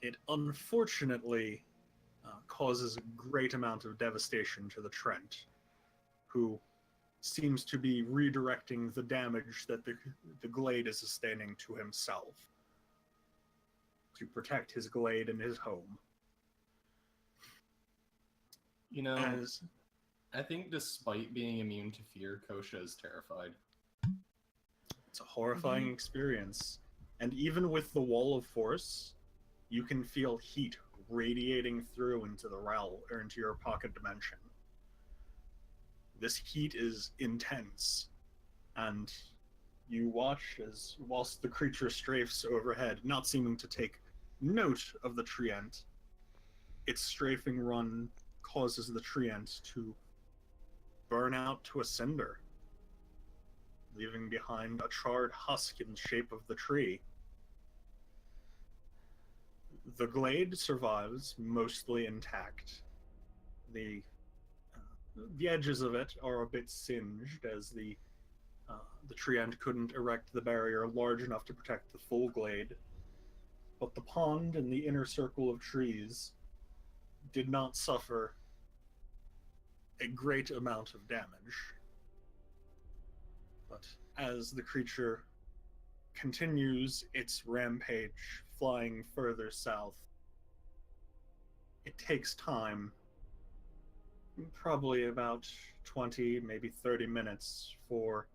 [SPEAKER 1] it unfortunately causes a great amount of devastation to the Trent, who seems to be redirecting the damage that the glade is sustaining to himself to protect his glade and his home.
[SPEAKER 4] You know,
[SPEAKER 1] As
[SPEAKER 4] I think despite being immune to fear, Kosha is terrified.
[SPEAKER 1] It's a horrifying experience. And even with the wall of force, you can feel heat radiating through into the realm or into your pocket dimension. This heat is intense, and you watch as, whilst the creature strafes overhead, not seeming to take note of the treant, its strafing run causes the treant to burn out to a cinder, leaving behind a charred husk in the shape of the tree. The glade survives mostly intact. The edges of it are a bit singed as the treant couldn't erect the barrier large enough to protect the full glade, but the pond and the inner circle of trees did not suffer a great amount of damage. But as the creature continues its rampage, flying further south, it takes time, probably about 20, maybe 30 minutes, for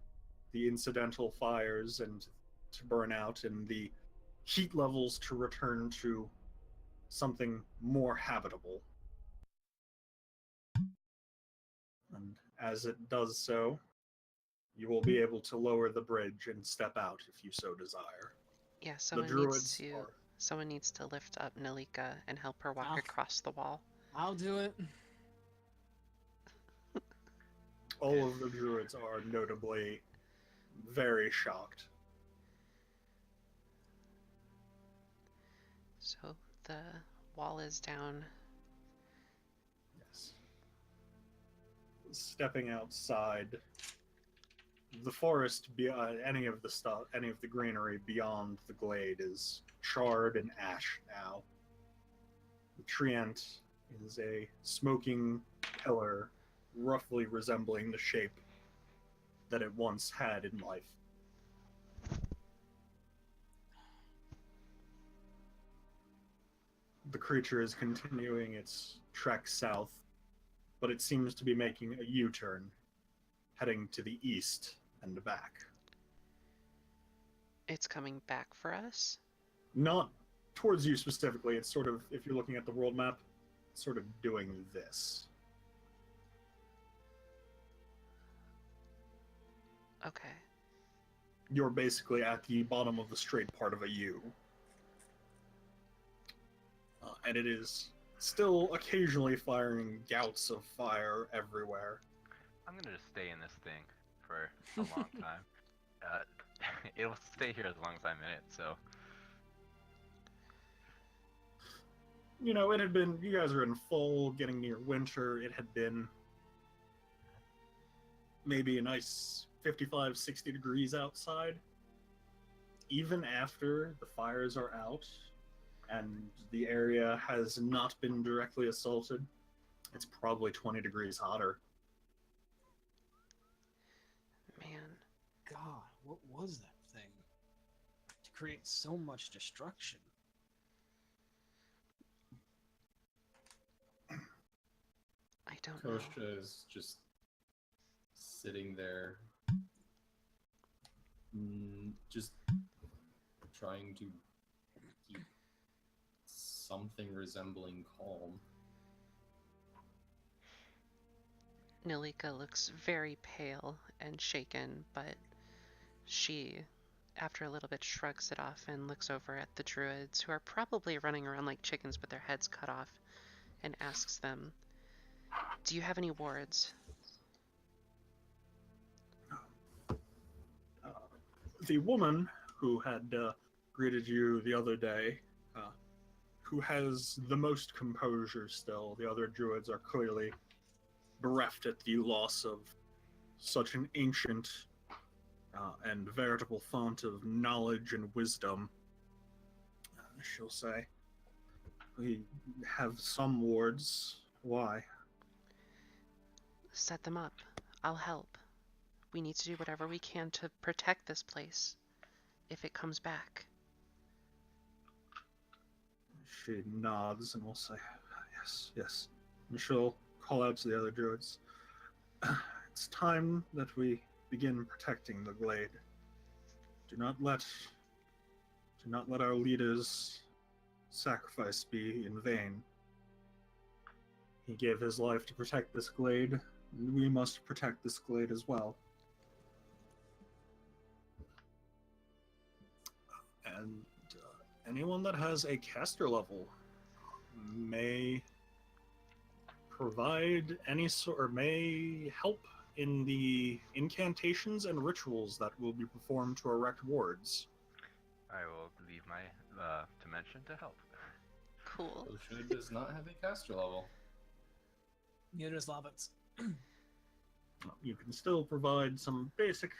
[SPEAKER 1] the incidental fires and to burn out and the heat levels to return to something more habitable. And as it does so, you will be able to lower the bridge and step out if you so desire.
[SPEAKER 2] Yeah,
[SPEAKER 1] The
[SPEAKER 2] someone needs to lift up Nalika and help her walk
[SPEAKER 6] I'll-
[SPEAKER 2] across the wall.
[SPEAKER 6] I'll do it.
[SPEAKER 1] all of the druids are notably very shocked.
[SPEAKER 2] So the wall is down.
[SPEAKER 1] Yes. Stepping outside, the forest, any of the greenery beyond the glade is charred and ash now. The treant is a smoking pillar, roughly resembling the shape that it once had in life. The creature is continuing its trek south, but it seems to be making a U-turn, heading to the east and back.
[SPEAKER 2] It's coming back for us?
[SPEAKER 1] Not towards you specifically, it's sort of, if you're looking at the world map, it's sort of doing this.
[SPEAKER 2] Okay.
[SPEAKER 1] You're basically at the bottom of the straight part of a U. And it is still occasionally firing gouts of fire everywhere.
[SPEAKER 5] I'm gonna just stay in this thing for a long time. It'll stay here as long as I'm in it, so.
[SPEAKER 1] You know, it had been, you guys are in fall, getting near winter. It had been maybe a nice 55, 60 degrees outside. Even after the fires are out and the area has not been directly assaulted, it's probably 20 degrees hotter.
[SPEAKER 2] Man.
[SPEAKER 6] God, what was that thing? To create so much destruction.
[SPEAKER 2] I don't know.
[SPEAKER 4] Kosha is just sitting there, just trying to keep something resembling calm.
[SPEAKER 2] Nalika looks very pale and shaken, but she, after a little bit, shrugs it off and looks over at the druids, who are probably running around like chickens with their heads cut off, and asks them, "Do you have any wards?"
[SPEAKER 1] The woman who had greeted you the other day, who has the most composure still, the other druids are clearly bereft at the loss of such an ancient and veritable font of knowledge and wisdom. She'll say, "We have some wards. Why?"
[SPEAKER 2] Set them up. I'll help. We need to do whatever we can to protect this place if it comes back.
[SPEAKER 1] She nods and will say, "Yes, yes." And she'll call out to the other druids, "It's time that we begin protecting the glade." Do not let our leader's sacrifice be in vain. He gave his life to protect this glade, and we must protect this glade as well. And anyone that has a caster level may provide any sort, or may help in the incantations and rituals that will be performed to erect wards.
[SPEAKER 5] I will leave my dimension to help.
[SPEAKER 2] Cool.
[SPEAKER 4] Oshia does not have a caster level.
[SPEAKER 6] Neither does Lavitz.
[SPEAKER 1] You can still provide some basic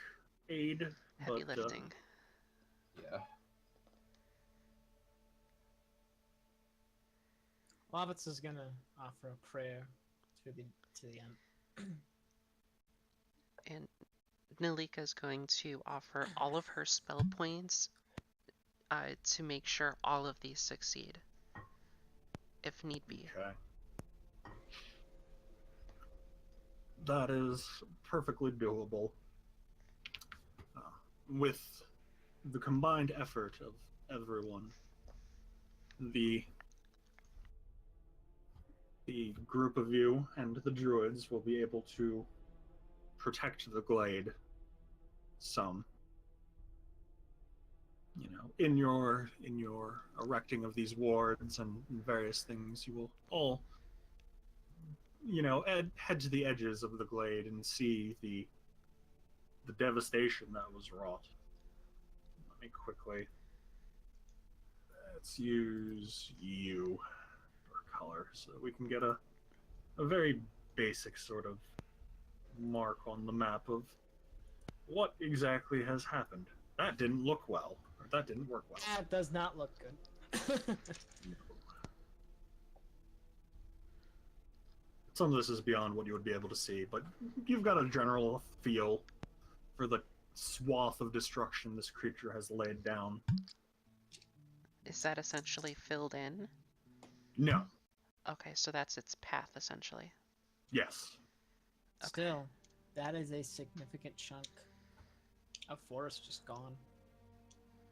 [SPEAKER 1] aid,
[SPEAKER 2] Heavy
[SPEAKER 1] but
[SPEAKER 2] lifting.
[SPEAKER 4] Yeah.
[SPEAKER 6] Lavitz is gonna offer a prayer to the end.
[SPEAKER 2] And Nalika's going to offer all of her spell points to make sure all of these succeed, if need be.
[SPEAKER 1] okay. That is perfectly doable. With the combined effort of everyone, the group of you and the druids will be able to protect the glade some. You know, in your erecting of these wards and various things, you will all, you know, head to the edges of the glade and see the devastation that was wrought. Let me quickly. Let's use you for color so that we can get a very basic sort of mark on the map of what exactly has happened. That didn't look well, or that didn't work well.
[SPEAKER 6] That does not look good.
[SPEAKER 1] Some of this is beyond what you would be able to see, but you've got a general feel for the swath of destruction this creature has laid down.
[SPEAKER 2] Is that essentially filled in?
[SPEAKER 1] No.
[SPEAKER 2] Okay, so that's its path, essentially.
[SPEAKER 1] Yes.
[SPEAKER 6] Still, that is a significant chunk of forest just gone.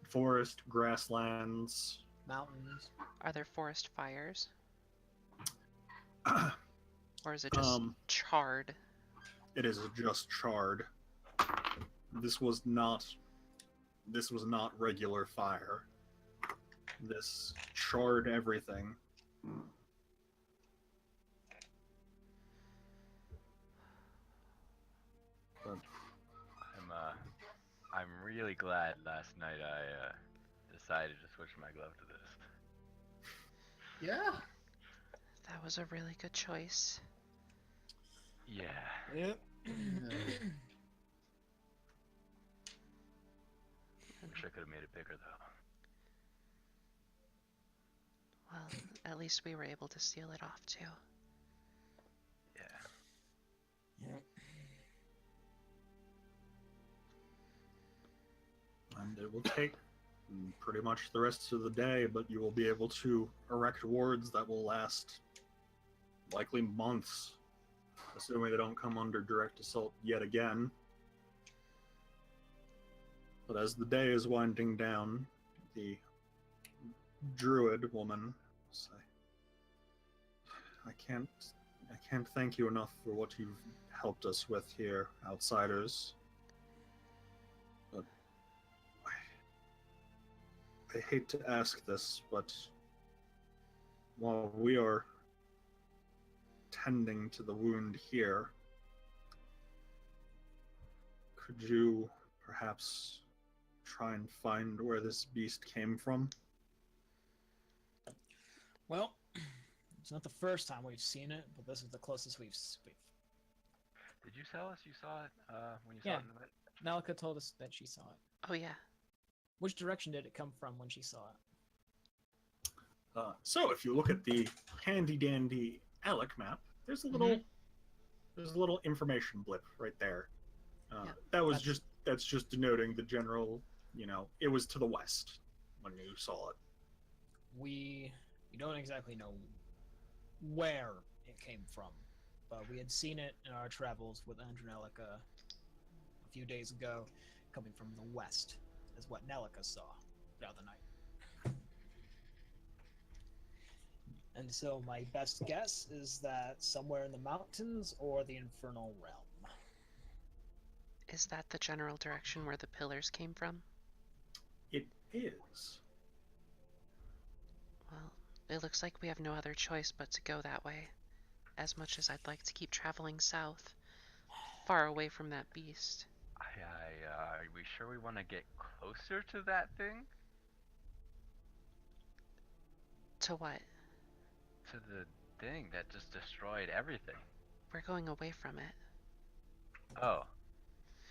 [SPEAKER 1] Forest, grasslands.
[SPEAKER 6] Mountains.
[SPEAKER 2] Are there forest fires? Or is it just
[SPEAKER 1] Um,
[SPEAKER 2] charred?
[SPEAKER 1] It is just charred. This was not regular fire. This charred everything. But
[SPEAKER 5] I'm really glad last night I decided to switch my glove to this.
[SPEAKER 4] Yeah.
[SPEAKER 2] That was a really good choice.
[SPEAKER 5] Yeah.
[SPEAKER 6] Yep.
[SPEAKER 5] Wish I could have made it bigger though.
[SPEAKER 2] Well, at least we were able to seal it off too.
[SPEAKER 5] Yeah.
[SPEAKER 6] Yep.
[SPEAKER 1] and it will take pretty much the rest of the day, but you will be able to erect wards that will last likely months, assuming they don't come under direct assault yet again. But as the day is winding down, the druid woman say, I can't thank you enough for what you've helped us with here, outsiders. But I hate to ask this, but while we are tending to the wound here, could you perhaps try and find where this beast came from?
[SPEAKER 6] Well, it's not the first time we've seen it, but this is the closest we've.
[SPEAKER 5] Did you tell us you saw it when you
[SPEAKER 6] Yeah.
[SPEAKER 5] saw it in the night?
[SPEAKER 6] Nalika told us that she saw it.
[SPEAKER 2] Oh yeah.
[SPEAKER 6] Which direction did it come from when she saw it?
[SPEAKER 1] So if you look at the handy dandy Alec map, there's a little information blip right there.
[SPEAKER 2] Yeah.
[SPEAKER 1] That's just denoting the general, it was to the west when you saw it.
[SPEAKER 6] We don't exactly know where it came from, but we had seen it in our travels with Andrew and Nalika a few days ago, coming from the west. is what Nelica saw the other night. And so my best guess is that somewhere in the mountains or the infernal realm.
[SPEAKER 2] Is that the general direction where the pillars came from?
[SPEAKER 1] It is.
[SPEAKER 2] Well, it looks like we have no other choice but to go that way. As much as I'd like to keep traveling south, far away from that beast.
[SPEAKER 5] Are we sure we want to get closer to that thing?
[SPEAKER 2] To what?
[SPEAKER 5] To the thing that just destroyed everything.
[SPEAKER 2] We're going away from it.
[SPEAKER 5] Oh.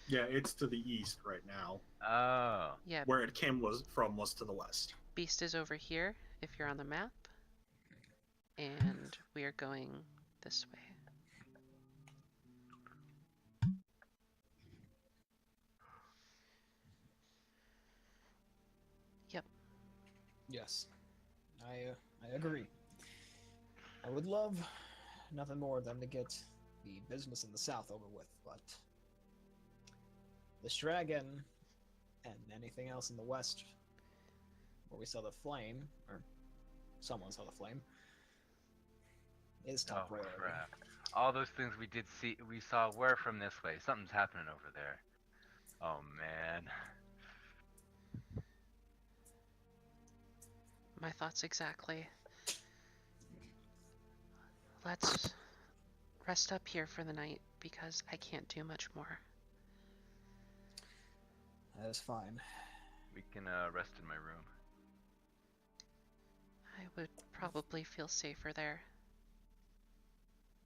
[SPEAKER 1] Yeah, it's to the east right now.
[SPEAKER 5] Oh.
[SPEAKER 2] Yeah,
[SPEAKER 1] Where it came was to the west.
[SPEAKER 2] beast is over here, if you're on the map. And we are going this way. Yep.
[SPEAKER 6] Yes, I agree. I would love nothing more than to get the business in the south over with, but this dragon and anything else in the west, where we saw the flame, or someone saw the flame, is top
[SPEAKER 5] Oh
[SPEAKER 6] priority.
[SPEAKER 5] crap. All those things we saw were from this way. Something's happening over there. Oh man.
[SPEAKER 2] My thoughts exactly. Let's rest up here for the night because I can't do much more.
[SPEAKER 6] That is fine.
[SPEAKER 5] We can rest in my room.
[SPEAKER 2] I would probably feel safer there.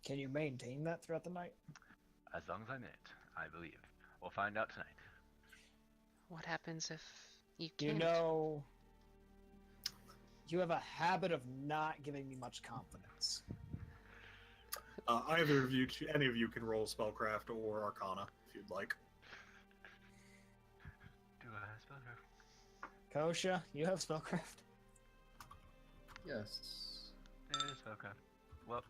[SPEAKER 6] Can you maintain that throughout the night?
[SPEAKER 5] As long as I'm in it, I believe. We'll find out tonight.
[SPEAKER 2] What happens if you
[SPEAKER 6] You
[SPEAKER 2] can't?
[SPEAKER 6] know, you have a habit of not giving me much confidence.
[SPEAKER 1] Either of you, any of you can roll spellcraft or Arcana if you'd like.
[SPEAKER 5] Do I have spellcraft?
[SPEAKER 6] Kosha, you have spellcraft?
[SPEAKER 4] Yes.
[SPEAKER 5] There is spellcraft. Well,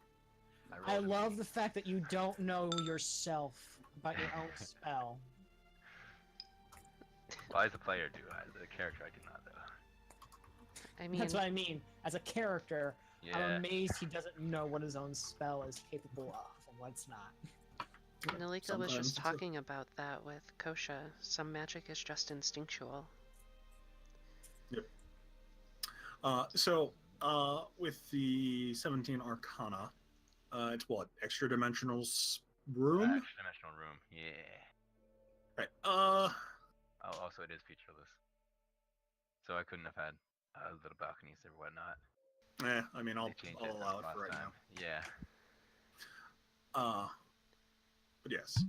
[SPEAKER 6] I
[SPEAKER 5] rolled a
[SPEAKER 6] love
[SPEAKER 5] D.
[SPEAKER 6] the fact that you don't know yourself about your own spell.
[SPEAKER 5] Well, as a player, do I? As a character, I do not, though.
[SPEAKER 2] I mean,
[SPEAKER 6] That's what I mean. As a character,
[SPEAKER 5] Yeah.
[SPEAKER 6] I'm amazed he doesn't know what his own spell is capable of and what's not.
[SPEAKER 2] Nalika was
[SPEAKER 1] Sometimes
[SPEAKER 2] just
[SPEAKER 1] it's a-
[SPEAKER 2] talking about that with Kosha. Some magic is just instinctual.
[SPEAKER 1] With the 17 Arcana, it's what? Extra dimensional room?
[SPEAKER 5] Extra dimensional room. Yeah.
[SPEAKER 1] Right.
[SPEAKER 5] Oh, also, it is featureless. So I couldn't have had little balconies or whatnot.
[SPEAKER 1] I mean, I'll
[SPEAKER 5] They changed
[SPEAKER 1] I'll
[SPEAKER 5] it
[SPEAKER 1] allow it
[SPEAKER 5] last
[SPEAKER 1] for right
[SPEAKER 5] time. Yeah.
[SPEAKER 1] now. But yes.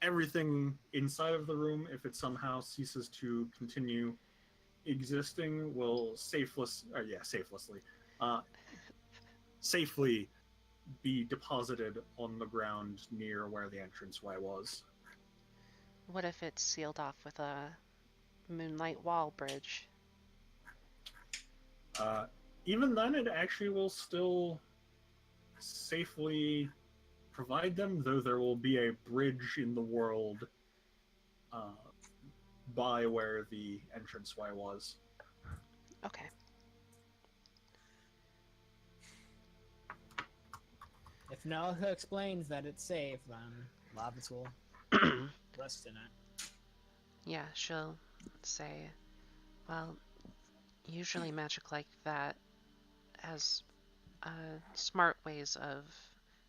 [SPEAKER 1] Everything inside of the room, if it somehow ceases to continue existing, will safely be deposited on the ground near where the entranceway was.
[SPEAKER 2] What if it's sealed off with a moonlight wall bridge?
[SPEAKER 1] Even then, it actually will still safely provide them, though there will be a bridge in the world by where the entranceway was.
[SPEAKER 2] Okay.
[SPEAKER 6] If Nalika explains that it's safe, then Lavitz will rest in it.
[SPEAKER 2] Yeah, she'll say, well, usually magic like that has smart ways of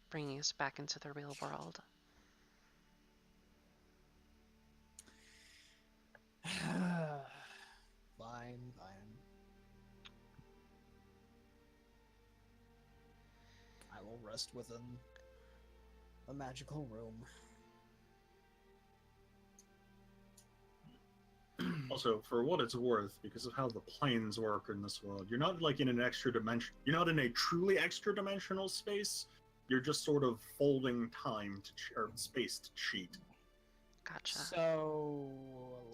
[SPEAKER 2] bringing us back into the real world.
[SPEAKER 6] Fine. I will rest within a magical room.
[SPEAKER 1] Also, for what it's worth, because of how the planes work in this world, you're not like in an extra dimension. You're not in a truly extra dimensional space. You're just sort of folding time to or space to cheat.
[SPEAKER 2] Gotcha.
[SPEAKER 6] So,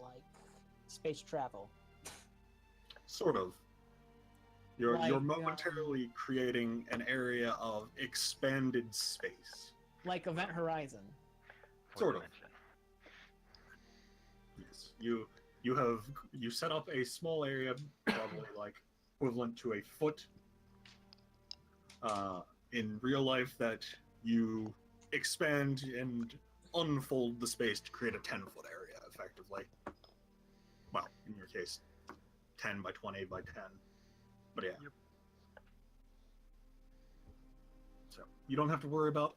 [SPEAKER 6] like, space travel.
[SPEAKER 1] Sort of. You're
[SPEAKER 6] Like,
[SPEAKER 1] momentarily creating an area of expanded space.
[SPEAKER 6] Like Event Horizon.
[SPEAKER 5] Fourth
[SPEAKER 1] Sort of.
[SPEAKER 5] dimension.
[SPEAKER 1] You set up a small area, probably like equivalent to a foot in real life, that you expand and unfold the space to create a 10-foot area, effectively. Well, in your case, 10 by 20 by 10. But yeah.
[SPEAKER 5] Yep.
[SPEAKER 1] So you don't have to worry about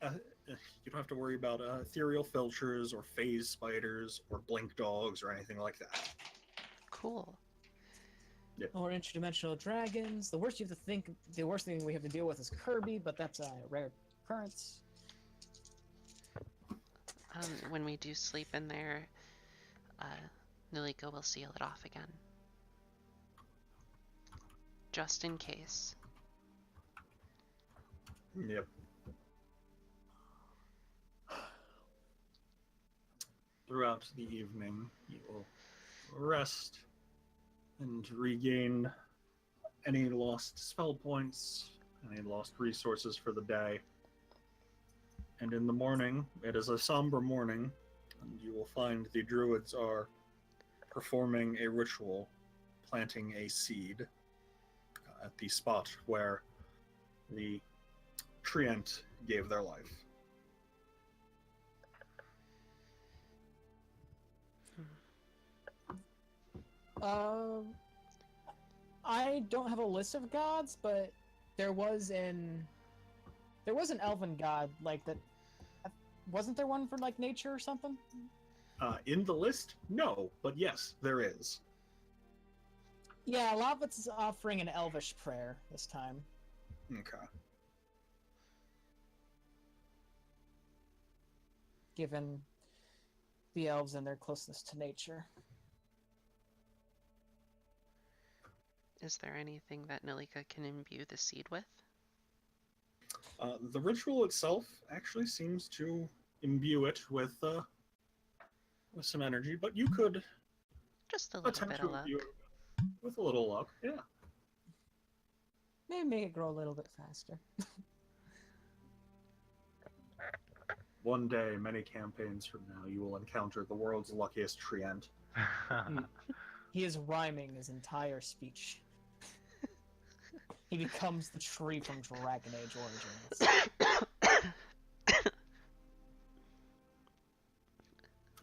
[SPEAKER 1] ethereal filchers or phase spiders or blink dogs or anything like that.
[SPEAKER 2] Cool.
[SPEAKER 6] Or interdimensional dragons. The worst thing we have to deal with is Kirby, but that's a rare occurrence.
[SPEAKER 2] When we do sleep in there, Nilika will seal it off again. Just in case.
[SPEAKER 1] Yep. Throughout the evening, you will rest and regain any lost spell points, any lost resources for the day. And in the morning, it is a somber morning, and you will find the druids are performing a ritual, planting a seed at the spot where the treant gave their life.
[SPEAKER 6] I don't have a list of gods, but there was an elven god like that. Wasn't there one for like nature or something?
[SPEAKER 1] In the list, no, but yes, there is.
[SPEAKER 6] Yeah, a lot of it's offering an elvish prayer this time.
[SPEAKER 1] Okay.
[SPEAKER 6] Given the elves and their closeness to nature.
[SPEAKER 2] Is there anything that Nilika can imbue the seed with?
[SPEAKER 1] The ritual itself actually seems to imbue it with some energy, but you could
[SPEAKER 2] Just a little
[SPEAKER 1] attempt
[SPEAKER 2] bit
[SPEAKER 1] to
[SPEAKER 2] of luck.
[SPEAKER 1] imbue it with a little luck. Yeah.
[SPEAKER 6] Maybe make it grow a little bit faster.
[SPEAKER 1] One day, many campaigns from now, you will encounter the world's luckiest treant.
[SPEAKER 6] He is rhyming his entire speech. He becomes the tree from Dragon Age Origins.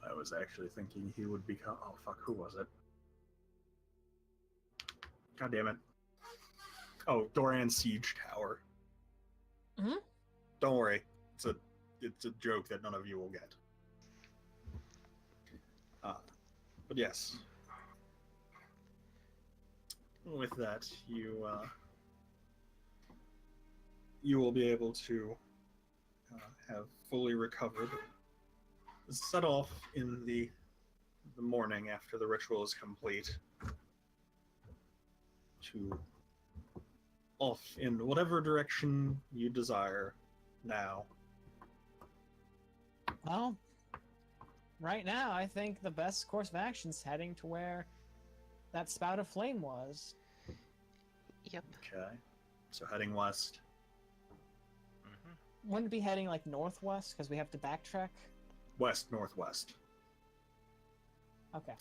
[SPEAKER 1] I was actually thinking he would become. Oh fuck! Who was it? God damn it! Oh, Doran Siege Tower.
[SPEAKER 6] Mhm.
[SPEAKER 1] Don't worry, it's a joke that none of you will get. But yes, with that, you will be able to have fully recovered. Set off in the morning after the ritual is complete to off in whatever direction you desire now.
[SPEAKER 6] Well, right now, I think the best course of action is heading to where that spout of flame was.
[SPEAKER 2] Yep.
[SPEAKER 1] Okay, so heading west.
[SPEAKER 6] Wouldn't it be heading like northwest because we have to backtrack?
[SPEAKER 1] West northwest.
[SPEAKER 6] Okay.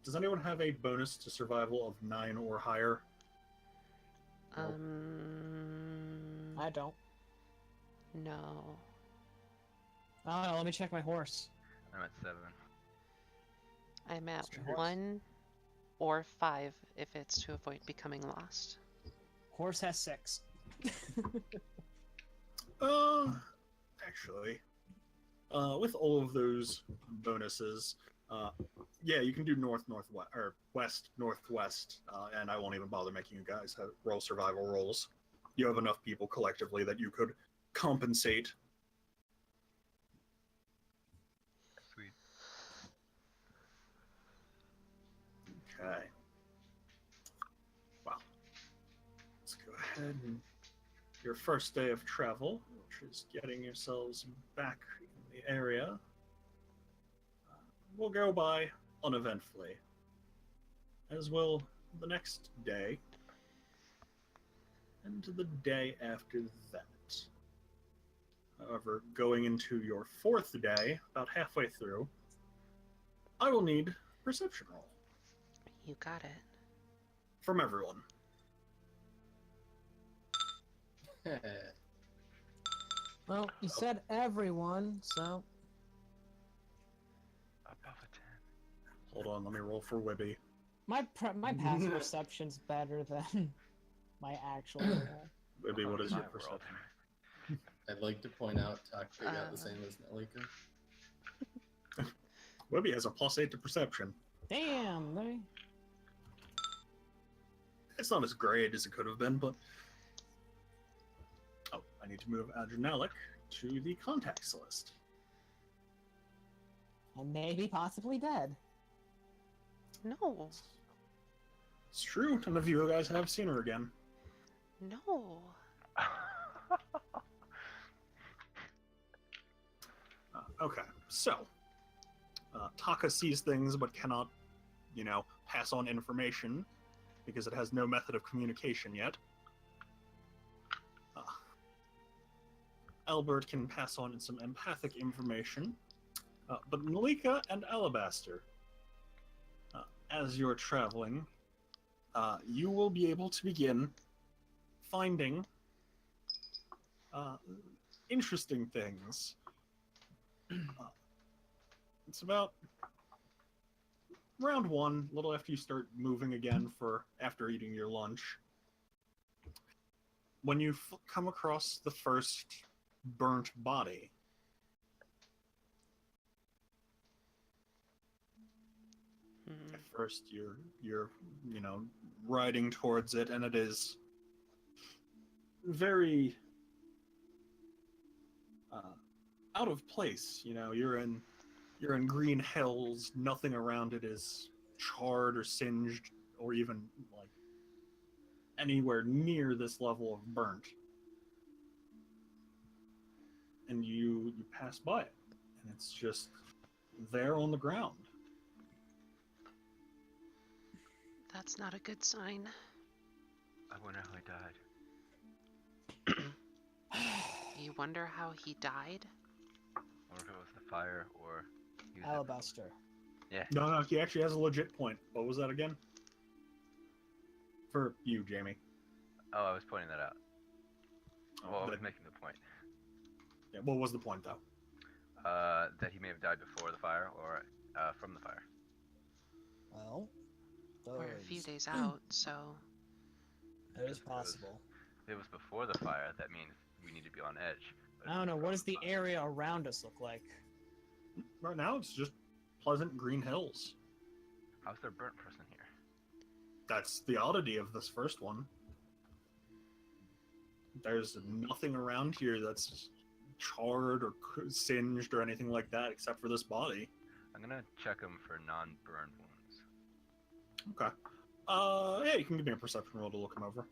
[SPEAKER 1] Does anyone have a bonus to survival of 9 or higher?
[SPEAKER 6] I don't.
[SPEAKER 2] No.
[SPEAKER 6] Oh, let me check my horse.
[SPEAKER 5] I'm at 7.
[SPEAKER 2] I'm at
[SPEAKER 1] Mr. Horse.
[SPEAKER 2] 1 or 5 if it's to avoid becoming lost.
[SPEAKER 6] Horse has 6.
[SPEAKER 1] Actually, with all of those bonuses, yeah, you can do northwest or west northwest, and I won't even bother making you guys roll survival rolls. You have enough people collectively that you could compensate.
[SPEAKER 5] Sweet.
[SPEAKER 1] Okay. Well, let's go ahead and your first day of travel, which is getting yourselves back in the area, will go by uneventfully, as will the next day, and the day after that. However, going into your 4th day, about halfway through, I will need perception roll
[SPEAKER 2] You got it.
[SPEAKER 1] from everyone.
[SPEAKER 7] Well, you said everyone, so
[SPEAKER 5] Above a 10.
[SPEAKER 1] Hold on, let me roll for Wibby.
[SPEAKER 7] my passive perception's better than my actual roll.
[SPEAKER 1] Wibby, what is
[SPEAKER 5] My
[SPEAKER 1] your
[SPEAKER 5] world.
[SPEAKER 1] perception?
[SPEAKER 4] I'd like to point out Takri got the same as Nelika.
[SPEAKER 1] Wibby has a +8 to perception.
[SPEAKER 7] Damn, they...
[SPEAKER 1] It's not as great as it could have been, but... Oh, I need to move Adrenalic to the contacts list.
[SPEAKER 7] and maybe possibly dead.
[SPEAKER 2] No.
[SPEAKER 1] It's true, none of you guys have seen her again.
[SPEAKER 2] No.
[SPEAKER 1] Okay, so... Taka sees things but cannot, pass on information because it has no method of communication yet. Albert can pass on some empathic information, but Malika and Alabaster, as you're traveling, you will be able to begin finding interesting things. It's about round one, a little after you start moving again for after eating your lunch. When you come across the first burnt body, at first you're riding towards it, and it is very out of place. You're in green hills. Nothing around it is charred or singed or even like anywhere near this level of burnt. And you pass by it, and it's just there on the ground.
[SPEAKER 2] That's not a good sign.
[SPEAKER 5] I wonder how he died.
[SPEAKER 2] You wonder how he died?
[SPEAKER 5] Or if it was the fire, or he was
[SPEAKER 6] Alabaster.
[SPEAKER 5] Yeah.
[SPEAKER 1] No, he actually has a legit point. What was that again? For you, Jamie.
[SPEAKER 5] Oh, I was pointing that out. Well, I was
[SPEAKER 1] But-
[SPEAKER 5] making the point.
[SPEAKER 1] yeah, what was the point, though?
[SPEAKER 5] That he may have died before the fire, or from the fire.
[SPEAKER 6] Well,
[SPEAKER 2] We're a few
[SPEAKER 6] those-
[SPEAKER 2] days out, so
[SPEAKER 6] It is possible.
[SPEAKER 5] If it was before the fire, that means we need to be on edge. But
[SPEAKER 7] I
[SPEAKER 5] if
[SPEAKER 7] don't know,
[SPEAKER 5] it's
[SPEAKER 7] what
[SPEAKER 5] from
[SPEAKER 7] does the
[SPEAKER 5] fire-
[SPEAKER 7] area around us look like?
[SPEAKER 1] Right now, it's just pleasant green hills.
[SPEAKER 5] How's there a burnt person here?
[SPEAKER 1] That's the oddity of this first one. There's nothing around here that's charred or singed or anything like that except for this body.
[SPEAKER 5] I'm gonna check him for non-burn wounds.
[SPEAKER 1] Okay. Yeah, you can give me a perception roll to look him over.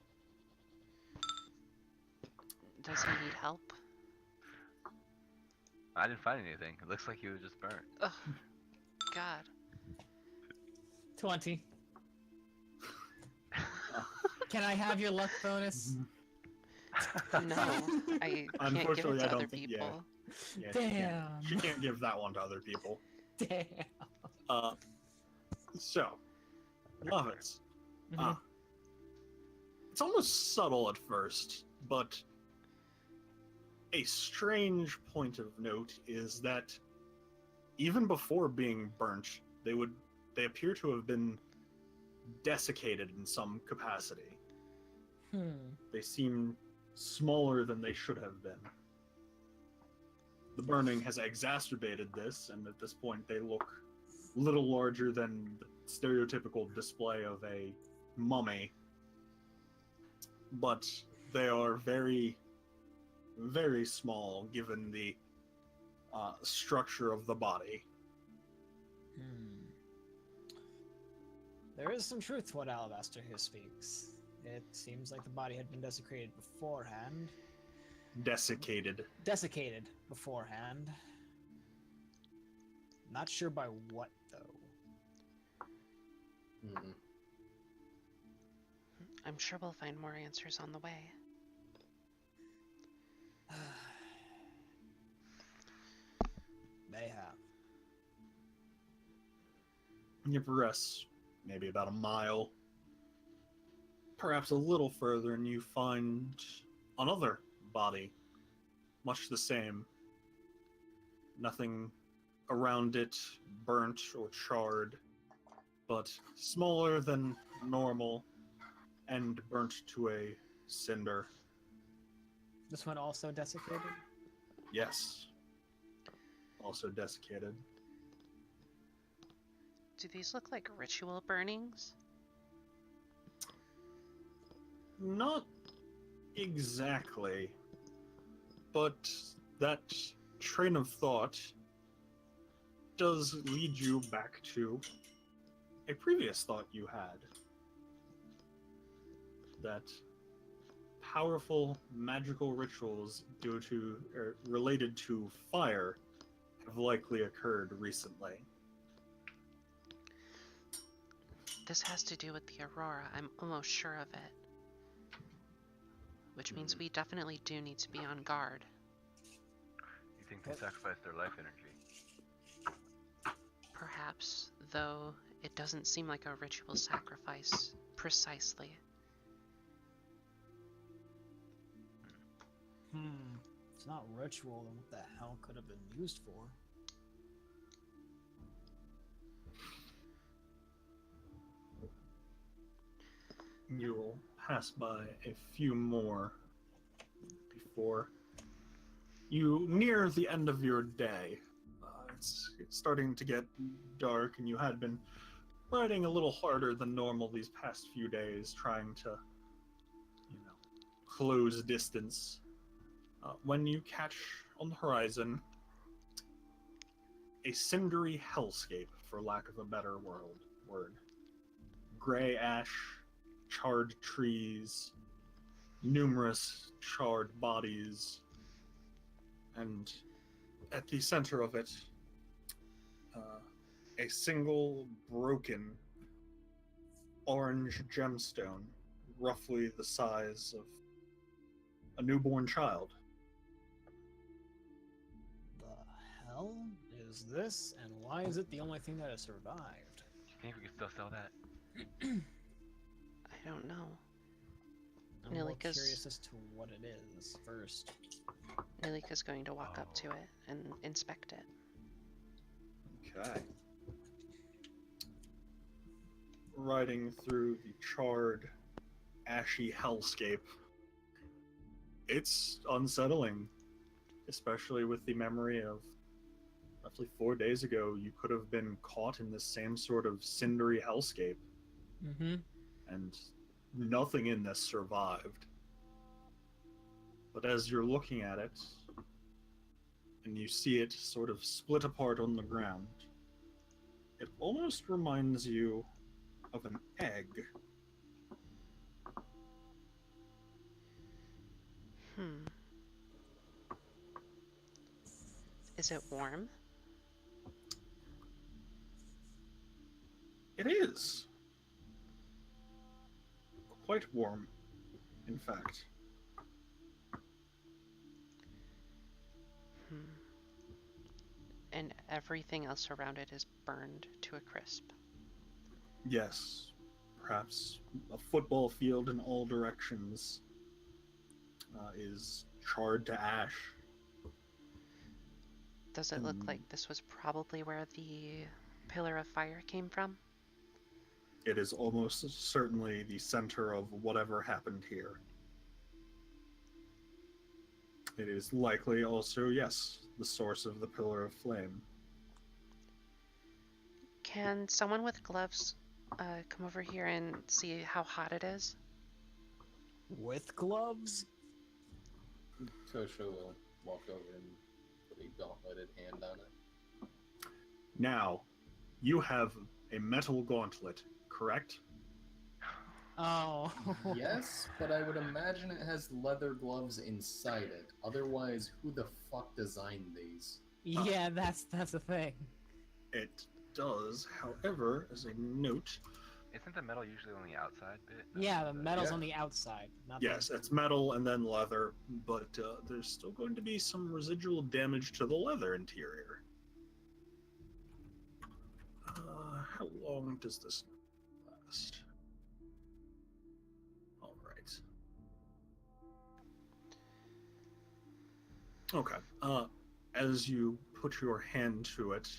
[SPEAKER 2] does he need help?
[SPEAKER 5] I didn't find anything. It looks like he was just burnt.
[SPEAKER 2] Ugh. God.
[SPEAKER 7] 20. Can I have your luck bonus?
[SPEAKER 2] No, I can't give
[SPEAKER 1] Unfortunately,
[SPEAKER 2] it
[SPEAKER 1] I
[SPEAKER 2] to
[SPEAKER 1] don't
[SPEAKER 2] other
[SPEAKER 1] think-
[SPEAKER 2] people.
[SPEAKER 1] Yeah,
[SPEAKER 7] Damn.
[SPEAKER 1] She can't give that one to other people.
[SPEAKER 7] Damn.
[SPEAKER 1] So, Lovitz.
[SPEAKER 7] Mhm.
[SPEAKER 1] It's almost subtle at first, but a strange point of note is that even before being burnt, they appear to have been desiccated in some capacity. They seem smaller than they should have been. The burning has exacerbated this, and at this point they look little larger than the stereotypical display of a mummy. But they are very, very small given the structure of the body.
[SPEAKER 6] There is some truth to what Alabaster here speaks. It seems like the body had been desecrated beforehand.
[SPEAKER 1] Desiccated.
[SPEAKER 6] Desiccated beforehand. Not sure by what, though.
[SPEAKER 4] Mm-mm.
[SPEAKER 2] I'm sure we'll find more answers on the way.
[SPEAKER 6] May have.
[SPEAKER 1] You progress maybe about a mile, perhaps a little further, and you find another body, much the same. Nothing around it burnt or charred, but smaller than normal and burnt to a cinder.
[SPEAKER 7] This one also desiccated?
[SPEAKER 1] Yes. Also desiccated.
[SPEAKER 2] Do these look like ritual burnings?
[SPEAKER 1] Not exactly, but that train of thought does lead you back to a previous thought you had. That powerful magical rituals due to or related to fire have likely occurred recently.
[SPEAKER 2] This has to do with the aurora. I'm almost sure of it. Which means we definitely do need to be on guard.
[SPEAKER 5] You think they sacrificed their life energy?
[SPEAKER 2] Perhaps, though it doesn't seem like a ritual sacrifice precisely.
[SPEAKER 6] It's not ritual, then what the hell could have been used for?
[SPEAKER 1] You will pass by a few more before you near the end of your day. It's starting to get dark, and you had been riding a little harder than normal these past few days, trying to, close distance. When you catch on the horizon a cindery hellscape, for lack of a better word. Gray ash, charred trees, numerous charred bodies, and at the center of it, a single broken orange gemstone, roughly the size of a newborn child.
[SPEAKER 6] The hell is this, and why is it the only thing that has survived?
[SPEAKER 5] Do you think we can still sell that?
[SPEAKER 2] I don't know.
[SPEAKER 6] I'm more
[SPEAKER 2] Nilika's-
[SPEAKER 6] curious as to what it is first.
[SPEAKER 2] Nilika's going to walk up to it and inspect it.
[SPEAKER 1] Okay. Riding through the charred, ashy hellscape, it's unsettling, especially with the memory of roughly 4 days ago you could have been caught in this same sort of cindery hellscape, and nothing in this survived. But as you're looking at it, and you see it sort of split apart on the ground, it almost reminds you of an egg.
[SPEAKER 2] Is it warm?
[SPEAKER 1] It is. Quite warm, in fact.
[SPEAKER 2] And everything else around it is burned to a crisp.
[SPEAKER 1] Yes, perhaps a football field in all directions is charred to ash.
[SPEAKER 2] Does it look like this was probably where the pillar of fire came from?
[SPEAKER 1] It is almost certainly the center of whatever happened here. It is likely also, yes, the source of the pillar of flame.
[SPEAKER 2] Can someone with gloves come over here and see how hot it is?
[SPEAKER 6] With gloves?
[SPEAKER 4] Kosho will walk over and put a gauntleted hand on it.
[SPEAKER 1] Now, you have a metal gauntlet, correct?
[SPEAKER 7] Oh.
[SPEAKER 4] Yes, but I would imagine it has leather gloves inside it. Otherwise, who the fuck designed these?
[SPEAKER 7] Yeah, that's the thing.
[SPEAKER 1] It does, however, as a note,
[SPEAKER 5] Isn't the metal usually on the outside bit?
[SPEAKER 7] Yeah, the metal's
[SPEAKER 4] Yeah.
[SPEAKER 7] on the outside. Not
[SPEAKER 1] yes,
[SPEAKER 7] the...
[SPEAKER 1] it's metal and then leather, but there's still going to be some residual damage to the leather interior. How long does this last? All right. Okay. As you put your hand to it,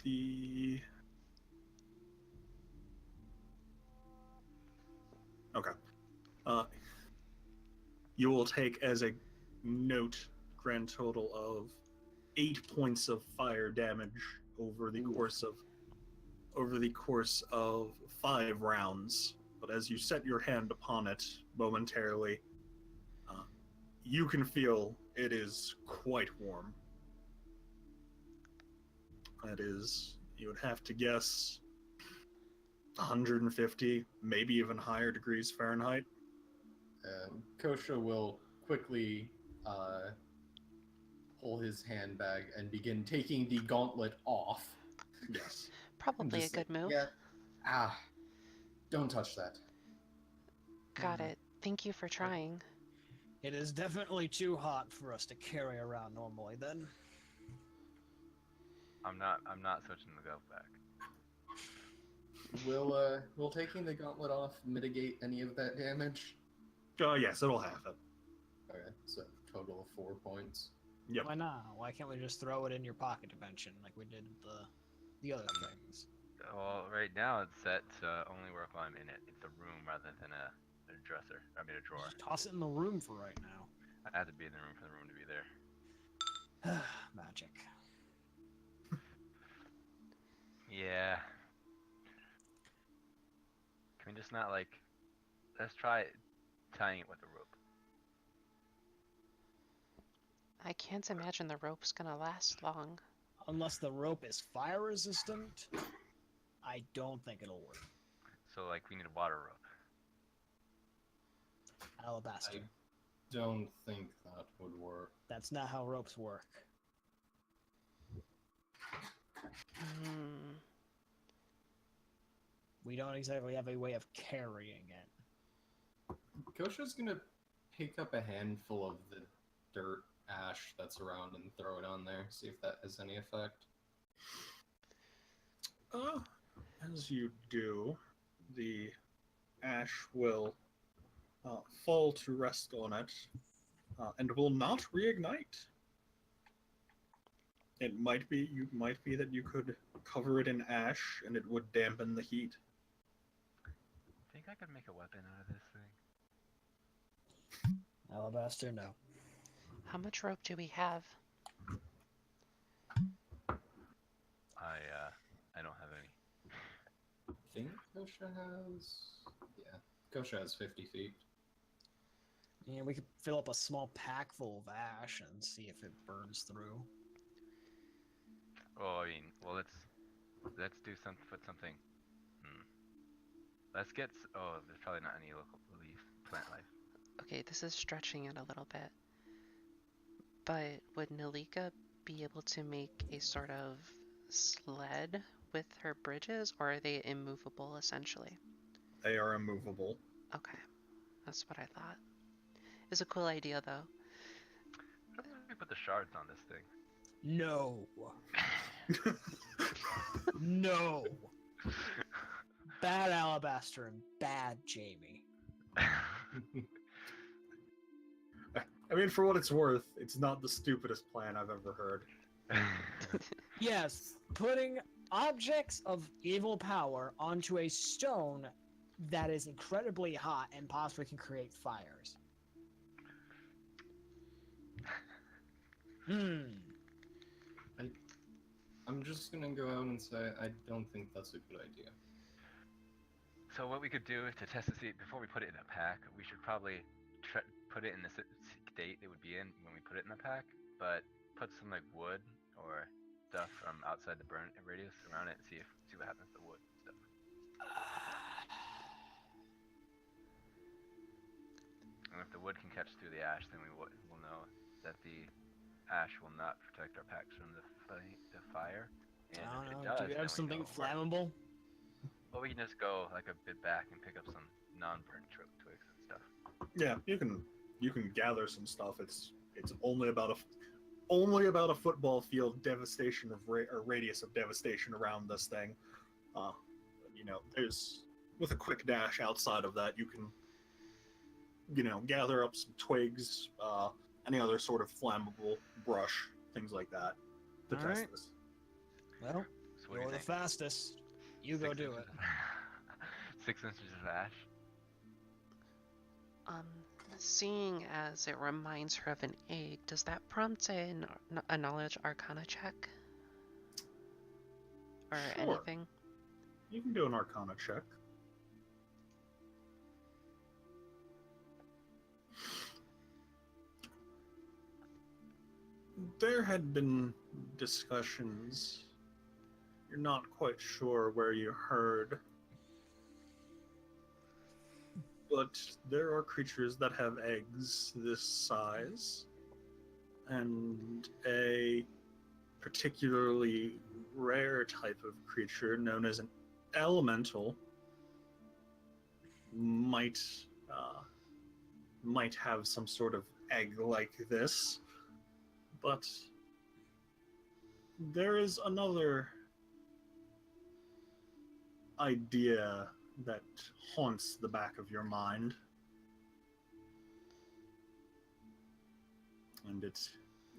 [SPEAKER 1] the okay. You will take as a note grand total of 8 points of fire damage over the course of 5 rounds. But as you set your hand upon it momentarily, you can feel it is quite warm. That is, you would have to guess 150, maybe even higher degrees Fahrenheit.
[SPEAKER 4] Kosha will quickly pull his handbag and begin taking the gauntlet off.
[SPEAKER 1] Yes.
[SPEAKER 2] Probably a
[SPEAKER 4] Just
[SPEAKER 2] good move.
[SPEAKER 4] Yeah. Don't touch that.
[SPEAKER 2] Got it. Thank you for trying.
[SPEAKER 6] It is definitely too hot for us to carry around normally. Then
[SPEAKER 5] I'm not switching the go back.
[SPEAKER 4] Will taking the gauntlet off mitigate any of that damage?
[SPEAKER 1] Yes, it'll have it.
[SPEAKER 4] Okay, so total of 4 points.
[SPEAKER 1] Yep.
[SPEAKER 6] why not? Why can't we just throw it in your pocket dimension like we did the other things?
[SPEAKER 5] Well, right now it's set to only work while I'm in it. It's a room rather than a dresser. I mean a drawer.
[SPEAKER 6] Just toss it in the room for right now.
[SPEAKER 5] I had to be in the room for the room to be there.
[SPEAKER 6] Magic.
[SPEAKER 5] Yeah. Can we just not let's try tying it with a rope.
[SPEAKER 2] I can't imagine the rope's gonna last long.
[SPEAKER 6] Unless the rope is fire resistant, I don't think it'll work.
[SPEAKER 5] So we need a water rope.
[SPEAKER 6] Alabaster.
[SPEAKER 4] I don't think that would work.
[SPEAKER 6] That's not how ropes work.
[SPEAKER 2] Hmm.
[SPEAKER 6] We don't exactly have a way of carrying it.
[SPEAKER 4] Kosha's gonna pick up a handful of the dirt ash that's around and throw it on there, see if that has any effect.
[SPEAKER 1] As you do, the ash will fall to rest on it and will not reignite. It might be that you could cover it in ash and it would dampen the heat.
[SPEAKER 5] Think I could make a weapon out of this thing?
[SPEAKER 6] Alabaster, no.
[SPEAKER 2] How much rope do we have?
[SPEAKER 5] I don't have any.
[SPEAKER 4] I think Kosha has 50 feet.
[SPEAKER 6] Yeah, we could fill up a small pack full of ash and see if it burns through.
[SPEAKER 5] Oh, I mean, well, let's do something. Put something. Let's get. Oh, there's probably not any local plant life.
[SPEAKER 2] Okay, this is stretching it a little bit. But would Nalika be able to make a sort of sled with her bridges, or are they immovable essentially?
[SPEAKER 1] They are immovable.
[SPEAKER 2] Okay, that's what I thought. It's a cool idea though.
[SPEAKER 5] What if we put the shards on this thing?
[SPEAKER 6] No. No. Bad Alabaster and bad Jamie.
[SPEAKER 1] I mean, for what it's worth, it's not the stupidest plan I've ever heard.
[SPEAKER 6] Yes, putting objects of evil power onto a stone that is incredibly hot and possibly can create fires.
[SPEAKER 4] I'm just gonna go out and say I don't think that's a good idea.
[SPEAKER 5] So what we could do to test to see before we put it in a pack, we should probably put it in the state it would be in when we put it in the pack, but put some wood or stuff from outside the burn radius around it and see what happens to the wood and stuff. And if the wood can catch through the ash, then we'll know that the ash will not protect our packs from the fire. And
[SPEAKER 6] I
[SPEAKER 5] if it
[SPEAKER 6] don't know.
[SPEAKER 5] does,
[SPEAKER 6] Do we
[SPEAKER 5] then
[SPEAKER 6] have something
[SPEAKER 5] know it works.
[SPEAKER 6] flammable?
[SPEAKER 5] Well, we can just go a bit back and pick up some non-burnt twigs and stuff.
[SPEAKER 1] Yeah, you can gather some stuff. It's only about only about a football field devastation of or radius of devastation around this thing. You know, there's with a quick dash outside of that, you can, you know, gather up some twigs, any other sort of flammable brush, things like that, to test
[SPEAKER 3] Alright.
[SPEAKER 1] this.
[SPEAKER 6] Well,
[SPEAKER 5] So what do you
[SPEAKER 6] you're the
[SPEAKER 5] think?
[SPEAKER 6] fastest. You go
[SPEAKER 5] 6
[SPEAKER 6] do
[SPEAKER 5] inches
[SPEAKER 6] it.
[SPEAKER 5] of- 6 inches of ash.
[SPEAKER 2] Um, seeing as it reminds her of an egg, does that prompt a knowledge arcana check? Or
[SPEAKER 1] Sure.
[SPEAKER 2] anything?
[SPEAKER 1] You can do an Arcana check. There had been discussions. You're not quite sure where you heard. But there are creatures that have eggs this size. And a particularly rare type of creature known as an elemental might have some sort of egg like this, but there is another idea that haunts the back of your mind, and it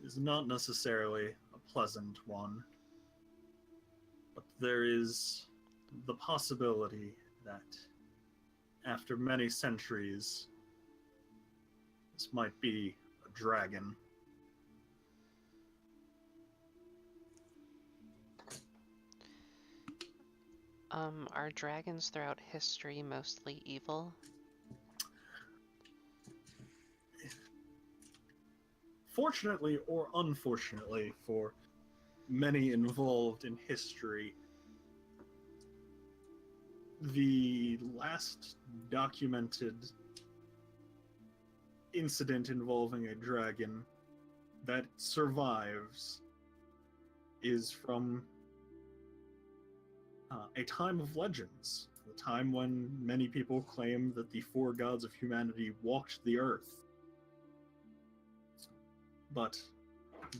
[SPEAKER 1] is not necessarily a pleasant one. But there is the possibility that after many centuries, this might be a dragon.
[SPEAKER 2] Are dragons throughout history mostly evil?
[SPEAKER 1] Fortunately or unfortunately for many involved in history, the last documented incident involving a dragon that survives is from a time of legends, a time when many people claim that the four gods of humanity walked the earth. But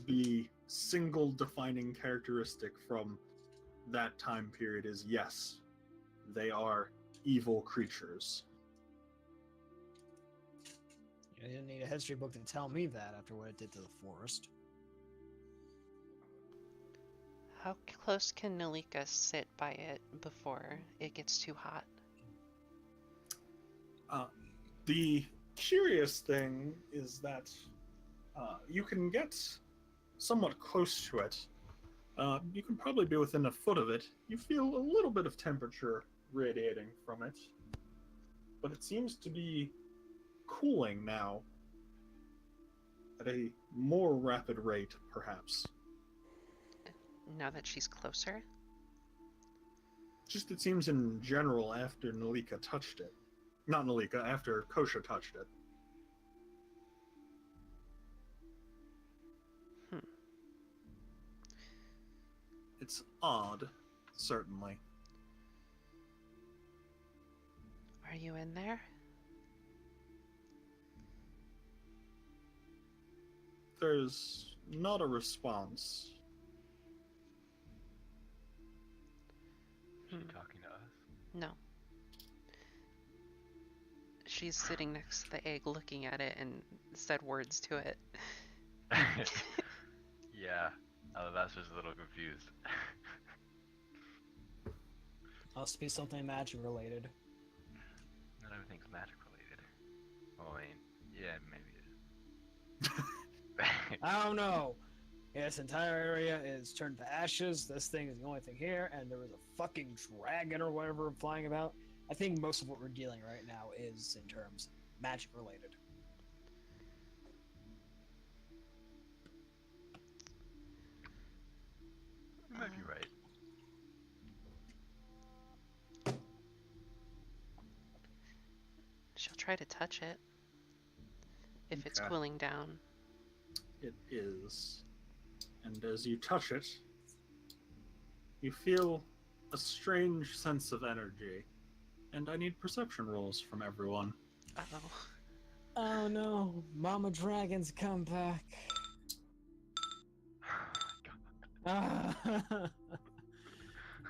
[SPEAKER 1] the single defining characteristic from that time period is yes, they are evil creatures.
[SPEAKER 6] You didn't need a history book to tell me that after what it did to the forest.
[SPEAKER 2] How close can Nalika sit by it before it gets too hot?
[SPEAKER 1] The curious thing is that you can get somewhat close to it. You can probably be within a foot of it. You feel a little bit of temperature radiating from it, but it seems to be cooling now at a more rapid rate, perhaps.
[SPEAKER 2] Now that she's closer?
[SPEAKER 1] Just it seems in general after Nalika touched it. Not Nalika, after Kosha touched it. It's odd, certainly.
[SPEAKER 2] Are you in there?
[SPEAKER 1] There's not a response.
[SPEAKER 5] Is she talking to us?
[SPEAKER 2] No. She's sitting next to the egg looking at it and said words to it.
[SPEAKER 5] Yeah. That's just a little confused.
[SPEAKER 6] Must be something magic related.
[SPEAKER 5] Not everything's magic related. Well, I mean, yeah, maybe it is.
[SPEAKER 6] I don't know. This entire area is turned to ashes. This thing is the only thing here, and there was a fucking dragon or whatever flying about. I think most of what we're dealing right now is in terms magic related.
[SPEAKER 5] You might be right.
[SPEAKER 2] She'll try to touch it. If it's
[SPEAKER 1] Okay.
[SPEAKER 2] cooling down.
[SPEAKER 1] It is. And as you touch it, you feel a strange sense of energy. And I need perception rolls from everyone.
[SPEAKER 2] Uh-oh.
[SPEAKER 7] Oh no, Mama Dragon's come back.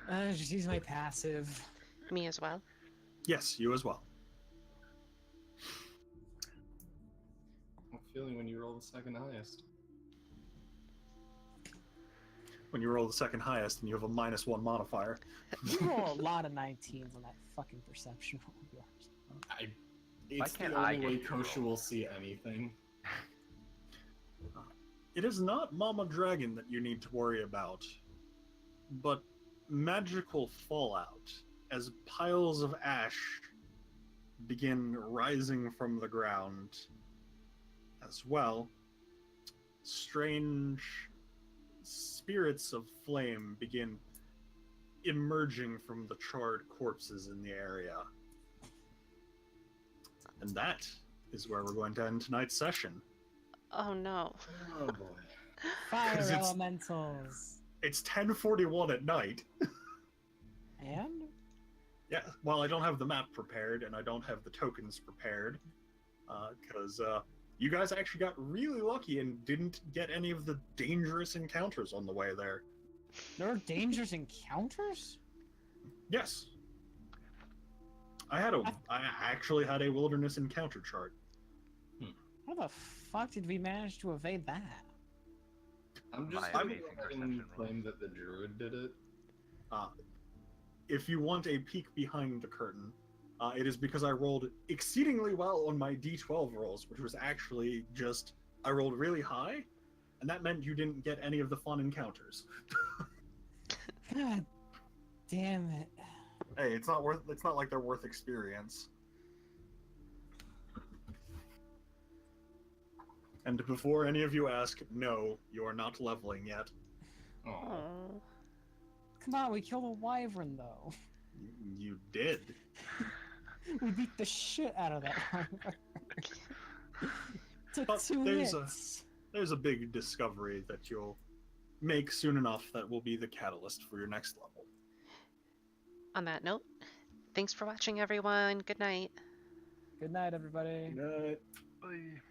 [SPEAKER 7] Just use my passive.
[SPEAKER 2] Me as well.
[SPEAKER 1] Yes, you as well.
[SPEAKER 4] I'm feeling when you roll the second highest.
[SPEAKER 1] When you roll the second highest and you have a -1 modifier.
[SPEAKER 7] You roll a lot of 19s on that fucking perception roll of yours.
[SPEAKER 4] It's
[SPEAKER 5] can't
[SPEAKER 4] the
[SPEAKER 5] I
[SPEAKER 4] only
[SPEAKER 5] get
[SPEAKER 4] way
[SPEAKER 5] you to
[SPEAKER 4] Kosha
[SPEAKER 5] roll?
[SPEAKER 4] will see anything.
[SPEAKER 1] It is not Mama Dragon that you need to worry about, but magical fallout as piles of ash begin rising from the ground. As well, strange spirits of flame begin emerging from the charred corpses in the area. And that is where we're going to end tonight's session.
[SPEAKER 2] Oh no.
[SPEAKER 4] Oh boy.
[SPEAKER 7] Fire
[SPEAKER 1] 'Cause it's-
[SPEAKER 7] elementals.
[SPEAKER 1] It's 10:41 at night.
[SPEAKER 7] And?
[SPEAKER 1] Yeah, well, I don't have the map prepared, and I don't have the tokens prepared, because you guys actually got really lucky and didn't get any of the dangerous encounters on the way there.
[SPEAKER 7] There are dangerous encounters?
[SPEAKER 1] Yes. I actually had a wilderness encounter chart.
[SPEAKER 7] How the fuck did we manage to evade that?
[SPEAKER 4] I'm just
[SPEAKER 5] My
[SPEAKER 4] gonna
[SPEAKER 5] amazing
[SPEAKER 4] go ahead
[SPEAKER 5] perception
[SPEAKER 4] and
[SPEAKER 5] roll.
[SPEAKER 4] claim that the druid did it.
[SPEAKER 1] If you want a peek behind the curtain, it is because I rolled exceedingly well on my D12 rolls, which was actually just I rolled really high, and that meant you didn't get any of the fun encounters.
[SPEAKER 7] God damn it.
[SPEAKER 1] Hey, it's not like they're worth experience. And before any of you ask, no, you are not leveling yet.
[SPEAKER 4] Oh,
[SPEAKER 2] Oh.
[SPEAKER 7] Come on, we killed a wyvern though.
[SPEAKER 1] You did.
[SPEAKER 7] We beat the shit out of that wyvern. Took
[SPEAKER 1] But
[SPEAKER 7] 2
[SPEAKER 1] there's
[SPEAKER 7] hits.
[SPEAKER 1] There's a big discovery that you'll make soon enough that will be the catalyst for your next level.
[SPEAKER 2] On that note, thanks for watching, everyone. Good night.
[SPEAKER 7] Good night, everybody.
[SPEAKER 1] Good night.
[SPEAKER 5] Bye.